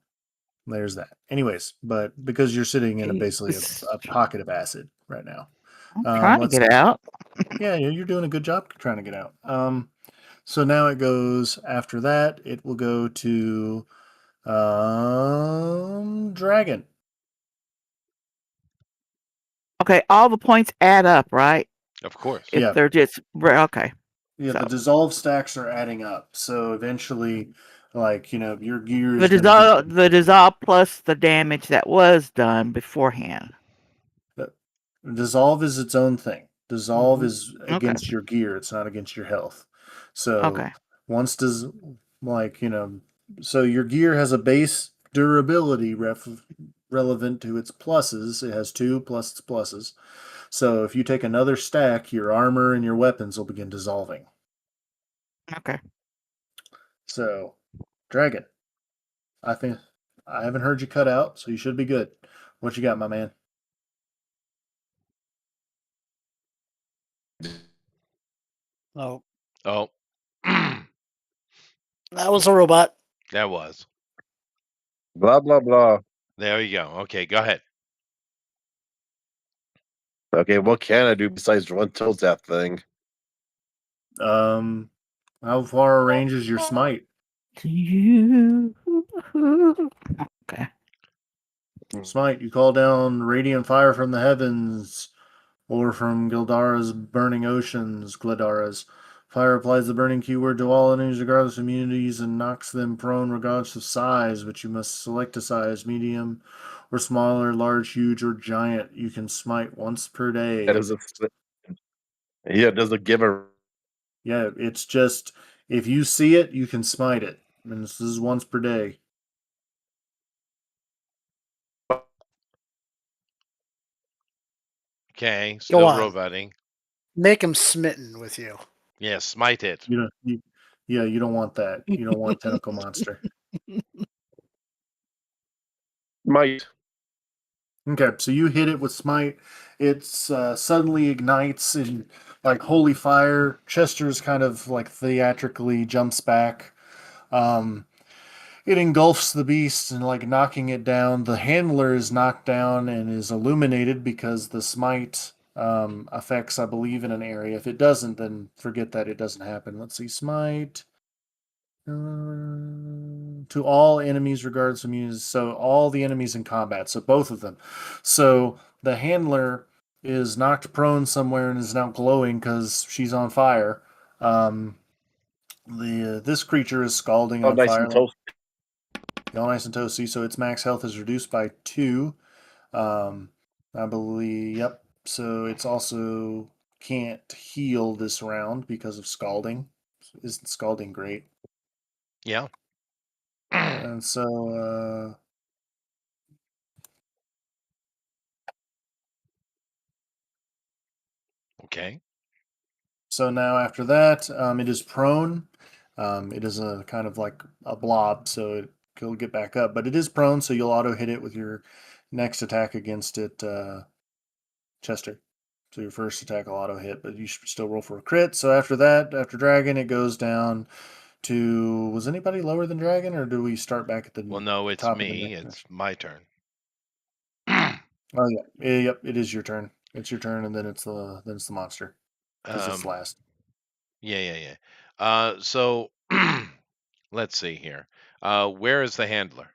there's that. Anyways, but because you're sitting in basically a pocket of acid right now. I'm trying to Let's get see. out. Yeah, you're doing a good job trying to get out. So now it goes after that, it will go to Dragon. Okay, all the points add up, right? Of course. If Yeah. they're just okay. Yeah, the So dissolve stacks are adding up. So eventually, like, your gear is going to the dissolve plus the damage that was done beforehand. dissolve is its own thing. Dissolve is Okay. against your gear. It's not against your health. So Okay. once does like so your gear has a base durability relevant to its pluses. It has 2 plus its pluses. So if you take another stack, your armor and your weapons will begin dissolving. Okay. So, Dragon, I think I haven't heard you cut out, so you should be good. What you got, my man? Oh, Oh. that was a robot. That was. Blah blah blah. There you go. Okay, go ahead. Okay, what can I do besides run towards that thing? Um, how far range is your smite? To you. Okay. Smite, you call down radiant fire from the heavens, or from Gildara's burning oceans, Gladara's. Fire applies the burning keyword to all enemies regardless of immunities and knocks them prone regardless of size, but you must select a size, medium or smaller, large, huge, or giant. You can smite once per day. That is a yeah. Does it give a Yeah, it's just if you see it, you can smite it. And this is once per day. Okay, Go still on. roboting. Make him smitten with you. Yeah, smite it. Yeah, you don't want that. You don't want tentacle monster. might? Okay, so you hit it with smite. It's suddenly ignites and like holy fire. Chester's kind of like theatrically jumps back. Um, it engulfs the beast and like knocking it down. The handler is knocked down and is illuminated because the smite affects, I believe, in an area. If it doesn't, then forget that it doesn't happen. Let's see, smite. To all enemies regardless of immunities, so all the enemies in combat, so both of them. So the handler is knocked prone somewhere and is now glowing because she's on fire. The This creature is scalding Oh, on nice fire, and like toasty. all nice and toasty. So its max health is reduced by 2. Um, I believe. Yep. So it's also can't heal this round because of scalding. Isn't scalding great? Yeah. And so Okay. So now after that, it is prone. It is a kind of like a blob, so it'll get back up. But it is prone, so you'll auto hit it with your next attack against it, Chester. So your first attack will auto hit, but you should still roll for a crit. So after that, after Dragon, it goes down to. Was anybody lower than Dragon, or do we start back at Well, the no, it's top of the me. next? It's my turn. Oh yeah, yep. It is your turn. It's your turn, and then it's the monster because it's um, last. yeah. So let's see here. Where is the handler?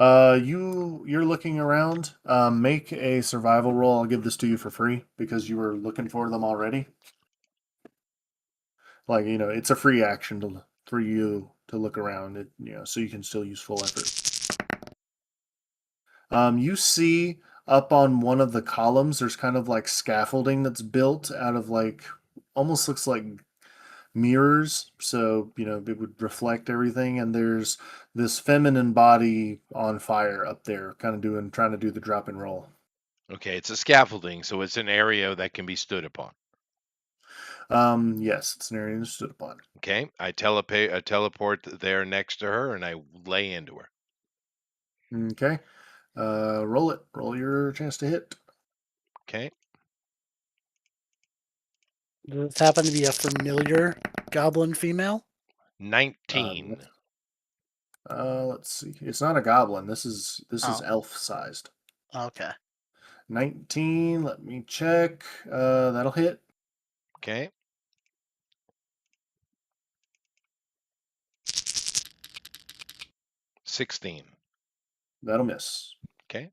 You're looking around. Make a survival roll. I'll give this to you for free because you were looking for them already. Like, it's a free action for you to look around. So you can still use full effort. You see up on one of the columns, there's kind of like scaffolding that's built out of like almost looks like mirrors, so it would reflect everything. And there's this feminine body on fire up there, kind of trying to do the drop and roll. Okay, it's a scaffolding, so it's an area that can be stood upon. Yes, it's an area that's stood upon. Okay, I teleport there next to her, and I lay into her. Okay, roll it. Roll your chance to hit. Okay, Does this happen to be a familiar goblin female? 19. Yes. Let's see. It's not a goblin. This is Oh. elf sized. Okay. 19. Let me check. That'll hit. Okay. 16. That'll miss. Okay.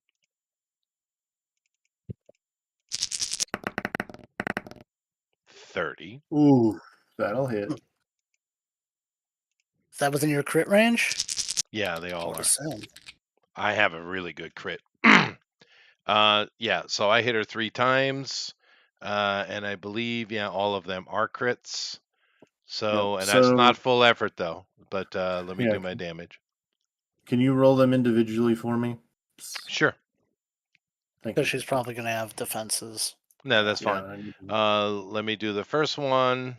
30. Ooh, that'll hit. That was in your crit range? Yeah, they I all would are. assume. I have a really good crit. Yeah, so I hit her 3 times. And I believe, all of them are crits. Yep. So, and that's So not full effort though. But let me yeah, do my damage. can you roll them individually for me? Sure. Thank So you. she's probably going to have defenses. No, that's Yeah, fine. I need to- Let me do the first one.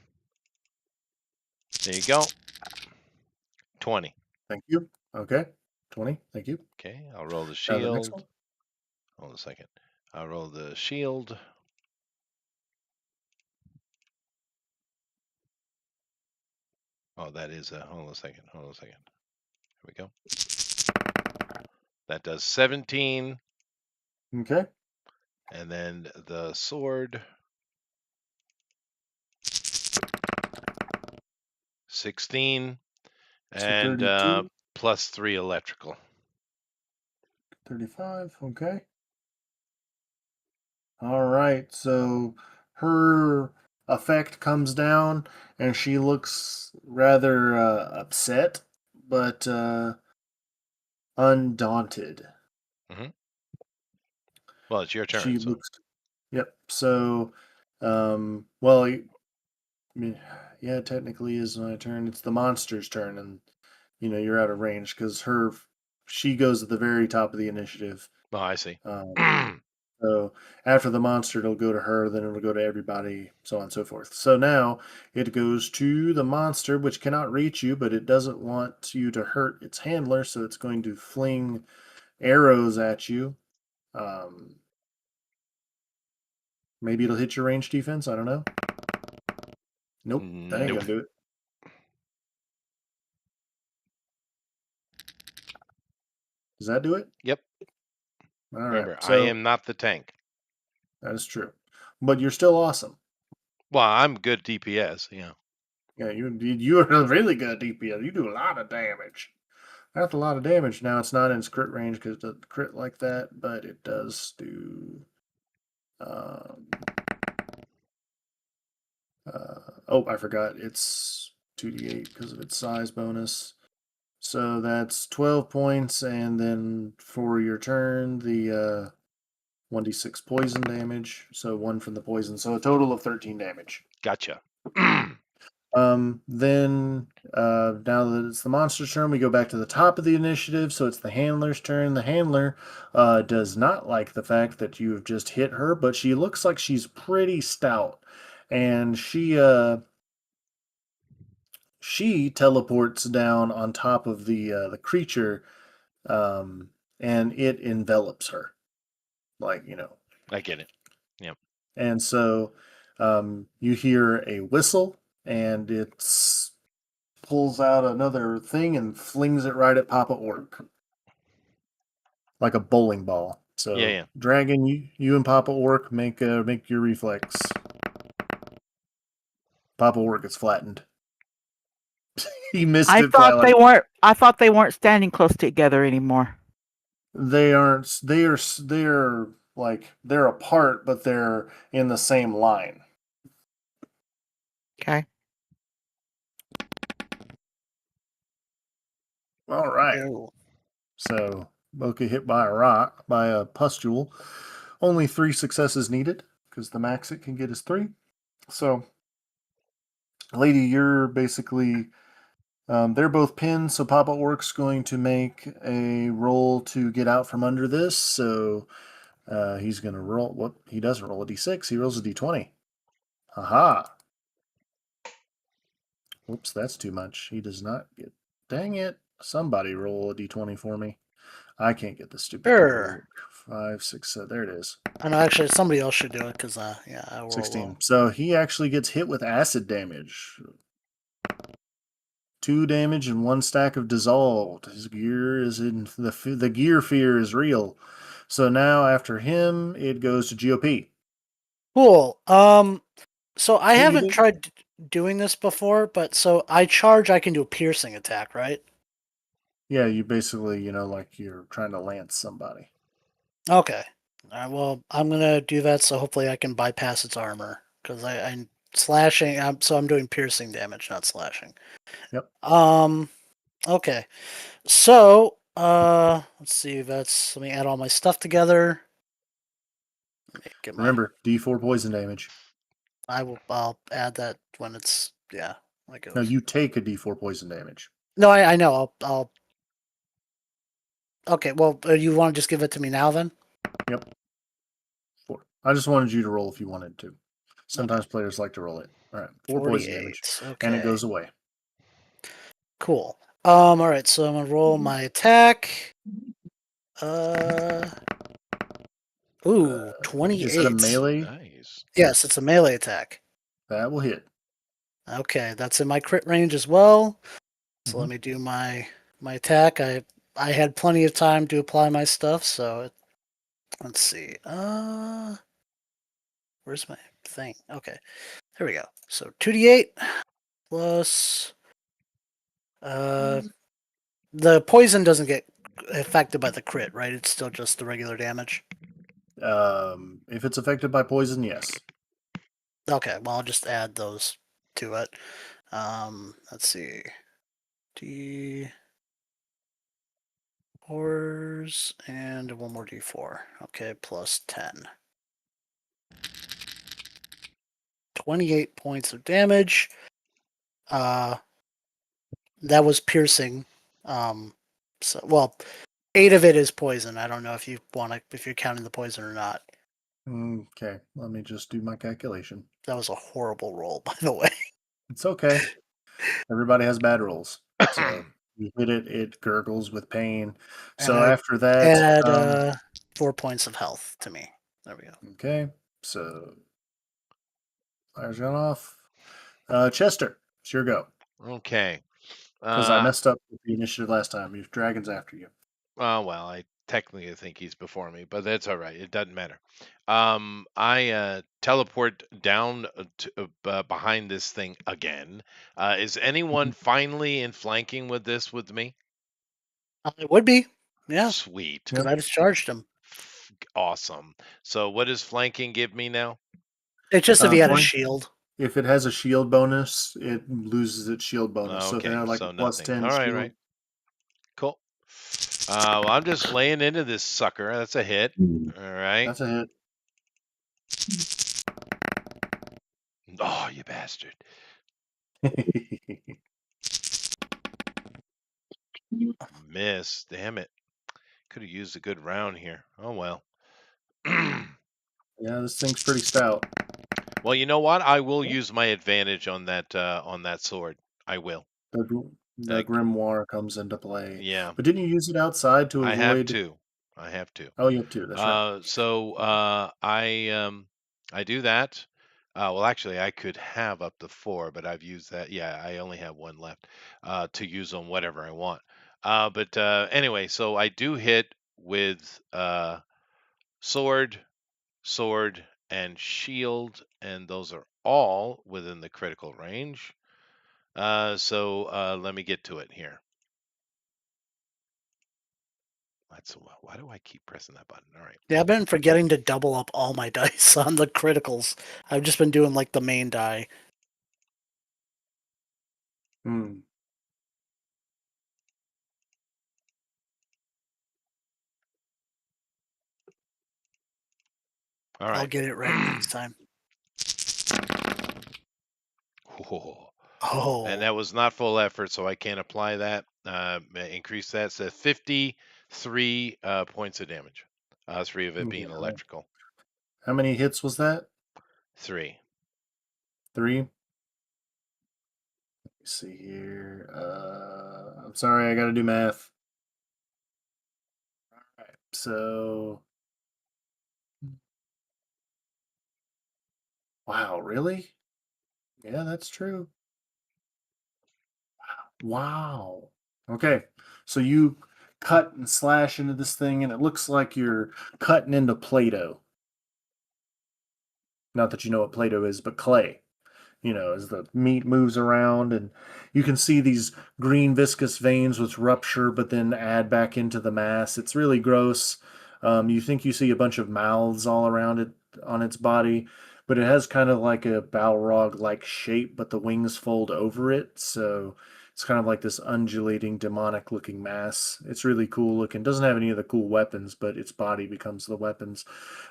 There you go. 20. Thank you. Okay. 20. Thank you. Okay, I'll roll the Now the next shield. one. Hold on a second. I'll roll the shield. Oh, that is a. Hold on a second. Hold on a second. Here we go. That does 17. Okay. And then the sword. 16. So And 32, plus 3 electrical. 35. Okay. All right. So her effect comes down and she looks rather upset, but undaunted. Well, it's your turn. She So, looks. Yep. So, well, I mean, yeah, technically is my turn. It's the monster's turn, and you're out of range because she goes at the very top of the initiative. oh, I see. So after the monster, it'll go to her, then it'll go to everybody, so on and so forth. So now it goes to the monster, which cannot reach you, but it doesn't want you to hurt its handler, so it's going to fling arrows at you. Um, Maybe it'll hit your range defense. I don't know. Nope, that ain't Nope. gonna do it. Does that do it? Yep. All right. Remember, I So am not the tank. that is true, but you're still awesome. Well, I'm good DPS. Yeah. Yeah, you are really good at DPS. You do a lot of damage. That's a lot of damage. Now it's not in its crit range because it doesn't crit like that, but it does do. Um, oh, I forgot. It's 2d8 because of its size bonus. So that's 12 points, and then for your turn, the 1d6 poison damage. So 1 from the poison. So a total of 13 damage. Gotcha. Then now that it's the monster's turn, we go back to the top of the initiative. So it's the handler's turn. The handler does not like the fact that you have just hit her, but she looks like she's pretty stout, and she teleports down on top of the creature, um, and it envelops her, like I get it. Yep. And so you hear a whistle, and it's pulls out another thing and flings it right at Papa Orc, like a bowling ball. So, Yeah. Dragon, you and Papa Orc make your reflex. Papa Orc gets flattened. He missed I it by thought like they weren't standing close together anymore. They aren't. They're like they're apart, but they're in the same line. Okay. All right. Oh. So both get hit by a pustule. Only 3 successes needed because the max it can get is 3. So, lady, you're basically they're both pinned. So Papa Orc's going to make a roll to get out from under this. So he's going to roll. What he doesn't roll a d6. He rolls a d20. Haha. Whoops, that's too much. He does not get. Dang it! Somebody roll a d20 for me. I can't get this stupid thing to Sure. work. 5, 6, 7. There it is. I know. Actually, somebody else should do it because yeah, I roll 16. low. So he actually gets hit with acid damage. 2 damage and 1 stack of dissolved. His gear is in the gear fear is real. So now after him, it goes to GOP. Cool. So I What do you haven't do? tried doing this before, but so I charge. I can do a piercing attack, right? Yeah, you basically, like you're trying to lance somebody. Okay. All right, well, I'm gonna do that, so hopefully I can bypass its armor because I'm slashing. So I'm doing piercing damage, not slashing. Yep. Okay. So let's see. Let me add all my stuff together. Let me get my. Remember, D4 poison damage. I'll add that when it's like No, goes. you take a D4 poison damage. No, I know. I'll. Okay. Well, you want to just give it to me now then? Yep. 4. I just wanted you to roll if you wanted to. Okay. Sometimes players like to roll it. All right, 4 poison damage, 48. and it Okay. goes away. Cool. All right. So I'm gonna roll my attack. Uh. Ooh, Is it a 28. melee? Nice. Yes, it's a melee attack. That will hit. Okay, that's in my crit range as well. So let Mhm. me do my attack. I had plenty of time to apply my stuff, so let's see. Where's my thing? Okay, there we go. So 2d8 plus the poison doesn't get affected by the crit, right? It's still just the regular damage. If it's affected by poison, yes. Okay, well I'll just add those to it. Let's see. D fours and one more d4. Okay, plus 10. 28 points of damage. That was piercing. So well, 8 of it is poison. I don't know if you're counting the poison or not. Okay, let me just do my calculation. That was a horrible roll, by the way. It's okay. Everybody has bad rolls. So you hit it, it gurgles with pain. And So I after that, add 4 points of health to me. There we go. okay, so fire's gone off. Chester, it's your go. Okay. Because I messed up with the initiative last time. Your dragon's after you. Well, I technically think he's before me, but that's all right. It doesn't matter. I teleport down behind this thing again. Is anyone finally in flanking with this with me? It would be, yeah, Sweet. because Yep. I just charged him. Awesome. So what does flanking give me now? It's just if he had a 20. shield. If it has a shield bonus, it loses its shield bonus. So if it Okay, had like a so plus nothing. 10 All right, shield, right. Cool. Well, I'm just laying into this sucker. That's a hit. All right. that's a hit. Oh, you bastard. Miss. Damn it. Could have used a good round here. Oh well. Yeah, this thing's pretty stout. Well, you know what? I will use my advantage on that sword. I will. The Uh, grimoire comes into play. yeah, But didn't you use it outside to I have avoid? to. I have to. Oh, you have two. That's right. I do that. Well, actually, I could have up to 4, but I've used that. Yeah, I only have 1 left to use on whatever I want. But anyway, so I do hit with sword, sword, and shield, and those are all within the critical range. So let me get to it here. I why do I keep pressing that button? All right. Yeah, I've been forgetting to double up all my dice on the criticals. I've just been doing like the main die. Hmm. All I'll right. get it right next time. And Oh, that was not full effort, so I can't apply that. Increase that. So 53 points of damage. 3 of it being Okay. electrical. How many hits was that? 3. 3. Let's see here. I'm sorry, I got to do math. All right. So, wow, really? Yeah, that's true. Wow. Okay. So you cut and slash into this thing, and it looks like you're cutting into Play-Doh. Not that you know what Play-Doh is, but clay. As the meat moves around, and you can see these green viscous veins which rupture but then add back into the mass. It's really gross. You think you see a bunch of mouths all around it on its body, but it has kind of like a Balrog like shape, but the wings fold over it. So it's kind of like this undulating, demonic looking mass. It's really cool looking. Doesn't have any of the cool weapons, but its body becomes the weapons.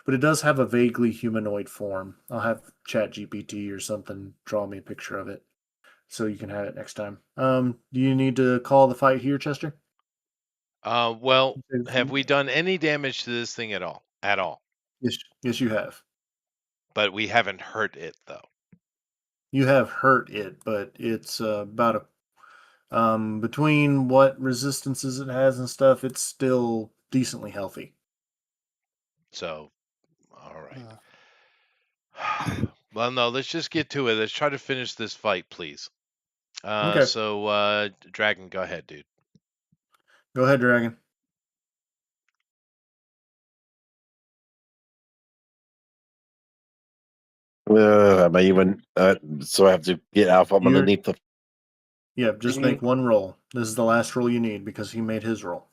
But it does have a vaguely humanoid form. I'll have ChatGPT or something draw me a picture of it so you can have it next time. Do you need to call the fight here, Chester? Well, have we done any damage to this thing at all? At all. Yes, yes, you have. But we haven't hurt it, though. You have hurt it, but it's about a between what resistances it has and stuff. It's still decently healthy. So, all right. uh, Well, no, let's just get to it. Let's try to finish this fight, please. Okay, So, Dragon, go ahead, dude. go ahead, Dragon. Am I even? So I have to get out from You're underneath the. Yeah. Just make one roll. This is the last roll you need because he made his roll.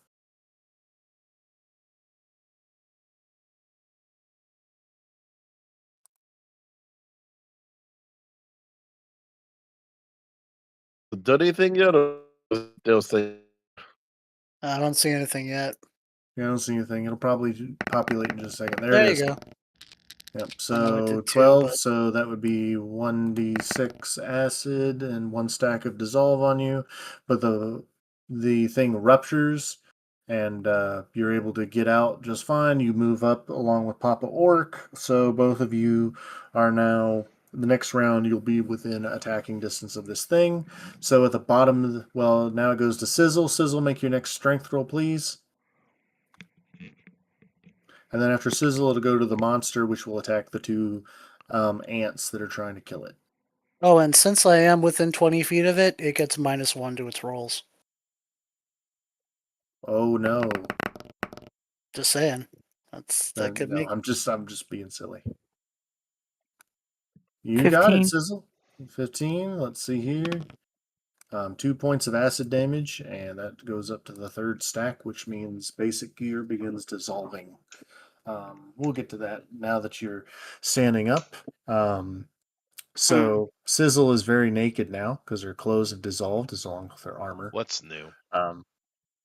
Done anything yet? Or still say. I don't see anything yet. Yeah, I don't see anything. It'll probably populate in just a second. There it There is. you go. Yep. I know it So did too, 12. but So that would be 1d6 acid and one stack of dissolve on you. But the thing ruptures and you're able to get out just fine. You move up along with Papa Orc. So both of you are now. The next round, you'll be within attacking distance of this thing. So at the bottom, well, now it goes to Sizzle. Sizzle, make your next strength roll, please. And then after Sizzle, it'll go to the monster, which will attack the two ants that are trying to kill it. oh, and since I am within 20 feet of it, it gets -1 to its rolls. Oh no. Just saying. That could No, make. I'm just being silly. You got it, 15. Sizzle. 15. Let's see here. 2 points of acid damage, and that goes up to the third stack, which means basic gear begins dissolving. We'll get to that now that you're standing up. So Sizzle is very naked now because her clothes have dissolved as along with her armor. What's new? Um,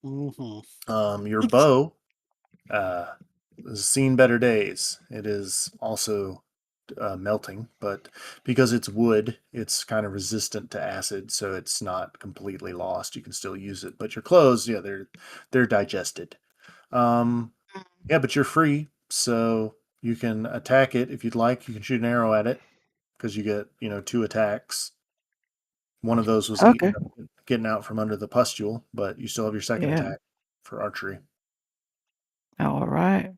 Mm-hmm. your bow has seen better days. It is also melting, but because it's wood, it's kind of resistant to acid, so it's not completely lost. You can still use it, but your clothes, yeah, they're digested. Um, yeah, but you're free, so you can attack it if you'd like. You can shoot an arrow at it because you get 2 attacks. One of those was Okay. getting out from under the pustule, but you still have your second Yeah. attack for archery. All right.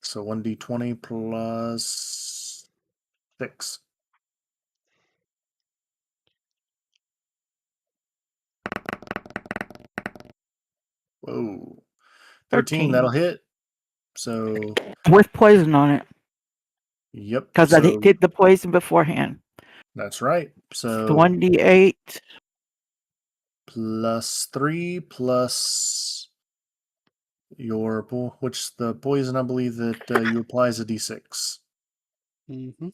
So 1d20 plus 6. Whoa. 13, 13. that'll hit. So, With poison on it. yep. Because I So did the poison beforehand. that's right. The So 1d8. plus 3 plus which the poison I believe that you apply is a d6. Mm-hmm.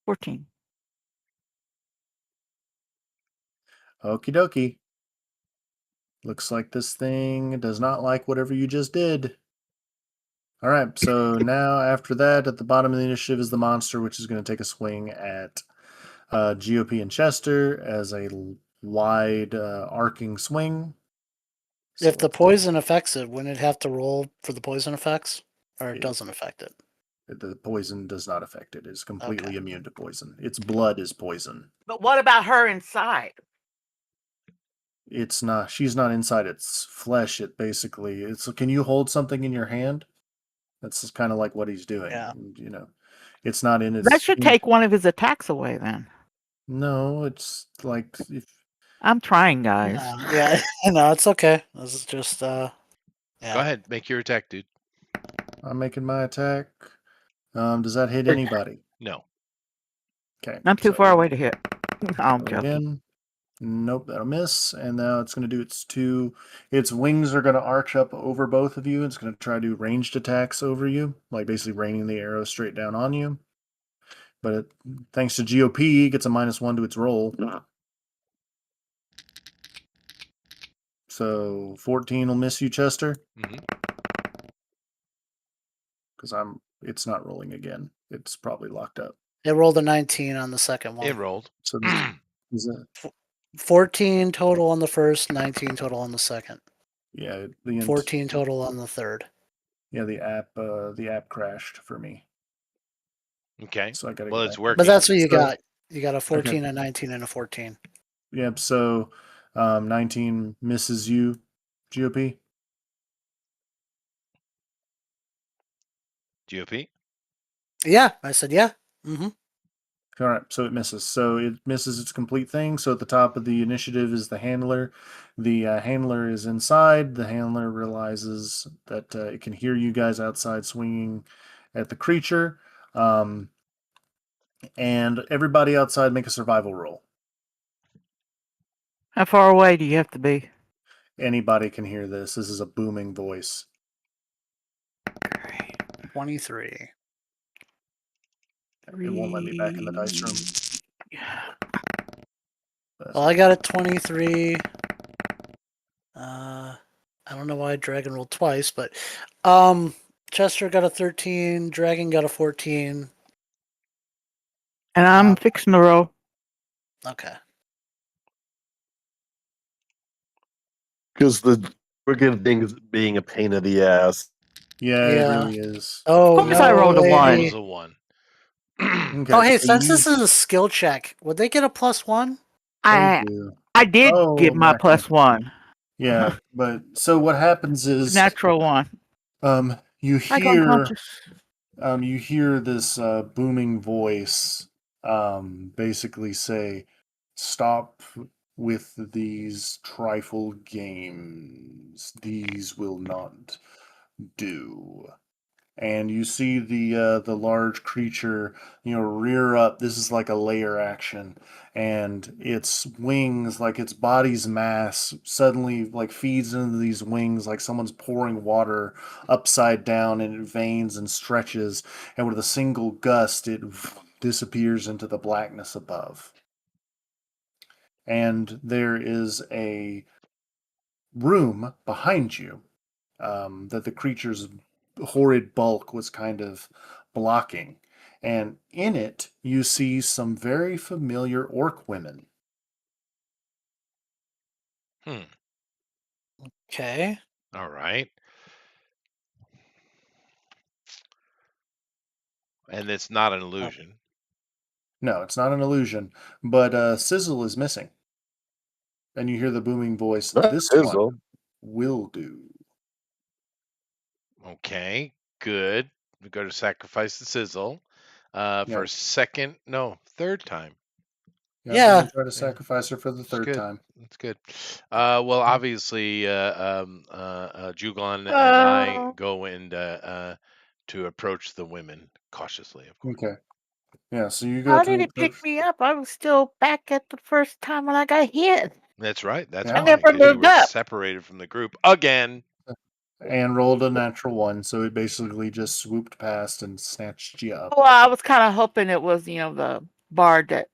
14. Okie dokie. Looks like this thing does not like whatever you just did. All right, so now after that, at the bottom of the initiative is the monster, which is going to take a swing at GOP and Chester as a wide arcing swing. If So the poison affects it, wouldn't it have to roll for the poison effects, or it it, doesn't affect it? the poison does not affect it. It's completely Okay. immune to poison. Its blood is poison. But what about her inside? It's not. She's not inside its flesh. It basically. It's. Can you hold something in your hand? That's kind of like what he's doing. Yeah. And, it's not in That its. should take one of his attacks away then. No, it's like if I'm trying, guys. Yeah. No, it's okay. This is just Go yeah. ahead, make your attack, dude. I'm making my attack. Does that hit anybody? No. Okay. I'm too so far away to hit. I'm roll joking. again. Nope, that'll miss. And now it's going to do its two. Its wings are going to arch up over both of you. It's going to try to do ranged attacks over you, like basically raining the arrow straight down on you. But thanks to GOP, it gets a -1 to its roll. So 14 will miss you, Chester, hmm because it's not rolling again. It's probably locked up. It rolled a 19 on the second one. It rolled. So this is a 14 total on the first, 19 total on the second, yeah 14 total on the third. yeah the app crashed for me, Okay. so I got to Well, go it's back. But working. that's what you So got. You got a okay, 14, a 19, and a 14. yep. So 19 misses you, GOP. GOP. Yeah, I said yeah. Mm-hmm. All right, so it misses. So it misses its complete thing. So at the top of the initiative is the handler. The handler is inside. The handler realizes that it can hear you guys outside swinging at the creature. And everybody outside make a survival roll. How far away do you have to be? Anybody can hear this. This is a booming voice. 23. It won't let me back in the dice room. Well, I got a 23. I don't know why Dragon rolled twice, but Chester got a 13, Dragon got a 14. And I'm fixing to roll. Okay. Because the friggin' thing is being a pain in the ass. Yeah, it Yeah. really is. Oh, Of course no I rolled a way. one. Rolls a 1. Okay, Oh, hey, so since you, this is a skill check, would they get a +1? they I do. I did Oh, get my Macklin. +1. Yeah, but so what happens is Natural one. you Like hear unconscious. you hear this booming voice basically say, "Stop with these trifle games. These will not do." And you see the large creature, rear up. This is like a layer action, and its wings, like its body's mass, suddenly like feeds into these wings, like someone's pouring water upside down, and it veins and stretches, and with a single gust, it disappears into the blackness above. And there is a room behind you that the creature's horrid bulk was kind of blocking. And in it, you see some very familiar orc women. Hmm. Okay. All right. And it's not an illusion. No, it's not an illusion, but Sizzle is missing. And you hear the booming voice, "This one will do." Okay. Good. We go to sacrifice the sizzle for Yeah, a second, no, third time. yeah, I'm Yeah. gonna try to Yeah. sacrifice her for the That's third good. time. That's good. Well, obviously, Jugon and I go and to approach the women cautiously, of course. Okay. Yeah, so you go How did to it pick me up? I was still back at the first time when I got hit. That's right. That's Yeah. I why, never because you moved were up. separated from the group again. and rolled a natural one, so it basically just swooped past and snatched you up. Well, I was kind of hoping it was, the bard that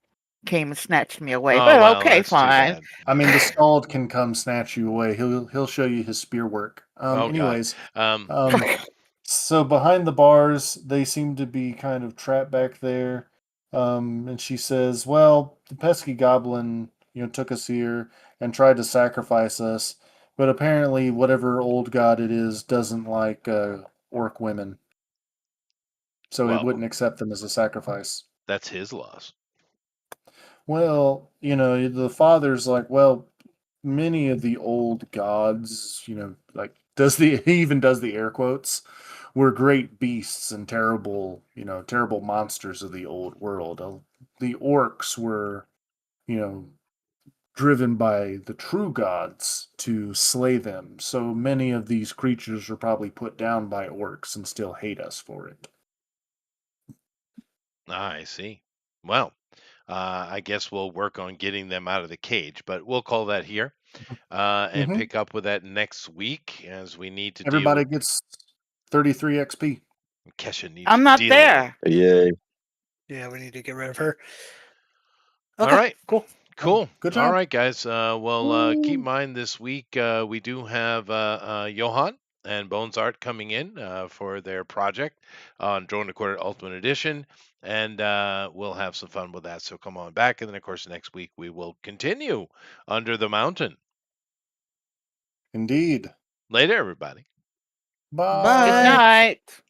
came and snatched me away. Oh But well, okay, that's too fine. bad. I mean, the scald can come snatch you away. He'll show you his spear work. Oh God. Anyways, Um, um, so behind the bars, they seem to be kind of trapped back there. And she says, "Well, the pesky goblin, took us here and tried to sacrifice us, but apparently, whatever old god it is doesn't like orc women, so it well, wouldn't accept them as a sacrifice." that's his loss. Well, the father's like, well, many of the old gods, like he even does the air quotes, were great beasts and terrible, terrible monsters of the old world. The orcs were, you know, driven by the true gods to slay them. So many of these creatures were probably put down by orcs and still hate us for it. I see. Well, I guess we'll work on getting them out of the cage, but we'll call that here and Hmm. pick up with that next week as we need to Everybody deal. gets 33 XP. Kesha needs I'm to not deal with it. there. Yay. Yeah, we need to get rid of her. All Okay, right. cool. Cool. Good All job. right, guys. Well, keep in Woo. mind this week we do have Johan and Bones Art coming in for their project on Drone Recorded Ultimate Edition, and we'll have some fun with that. So come on back, and then of course next week we will continue Under the Mountain. Indeed. Later, everybody. Good Bye. Bye. night.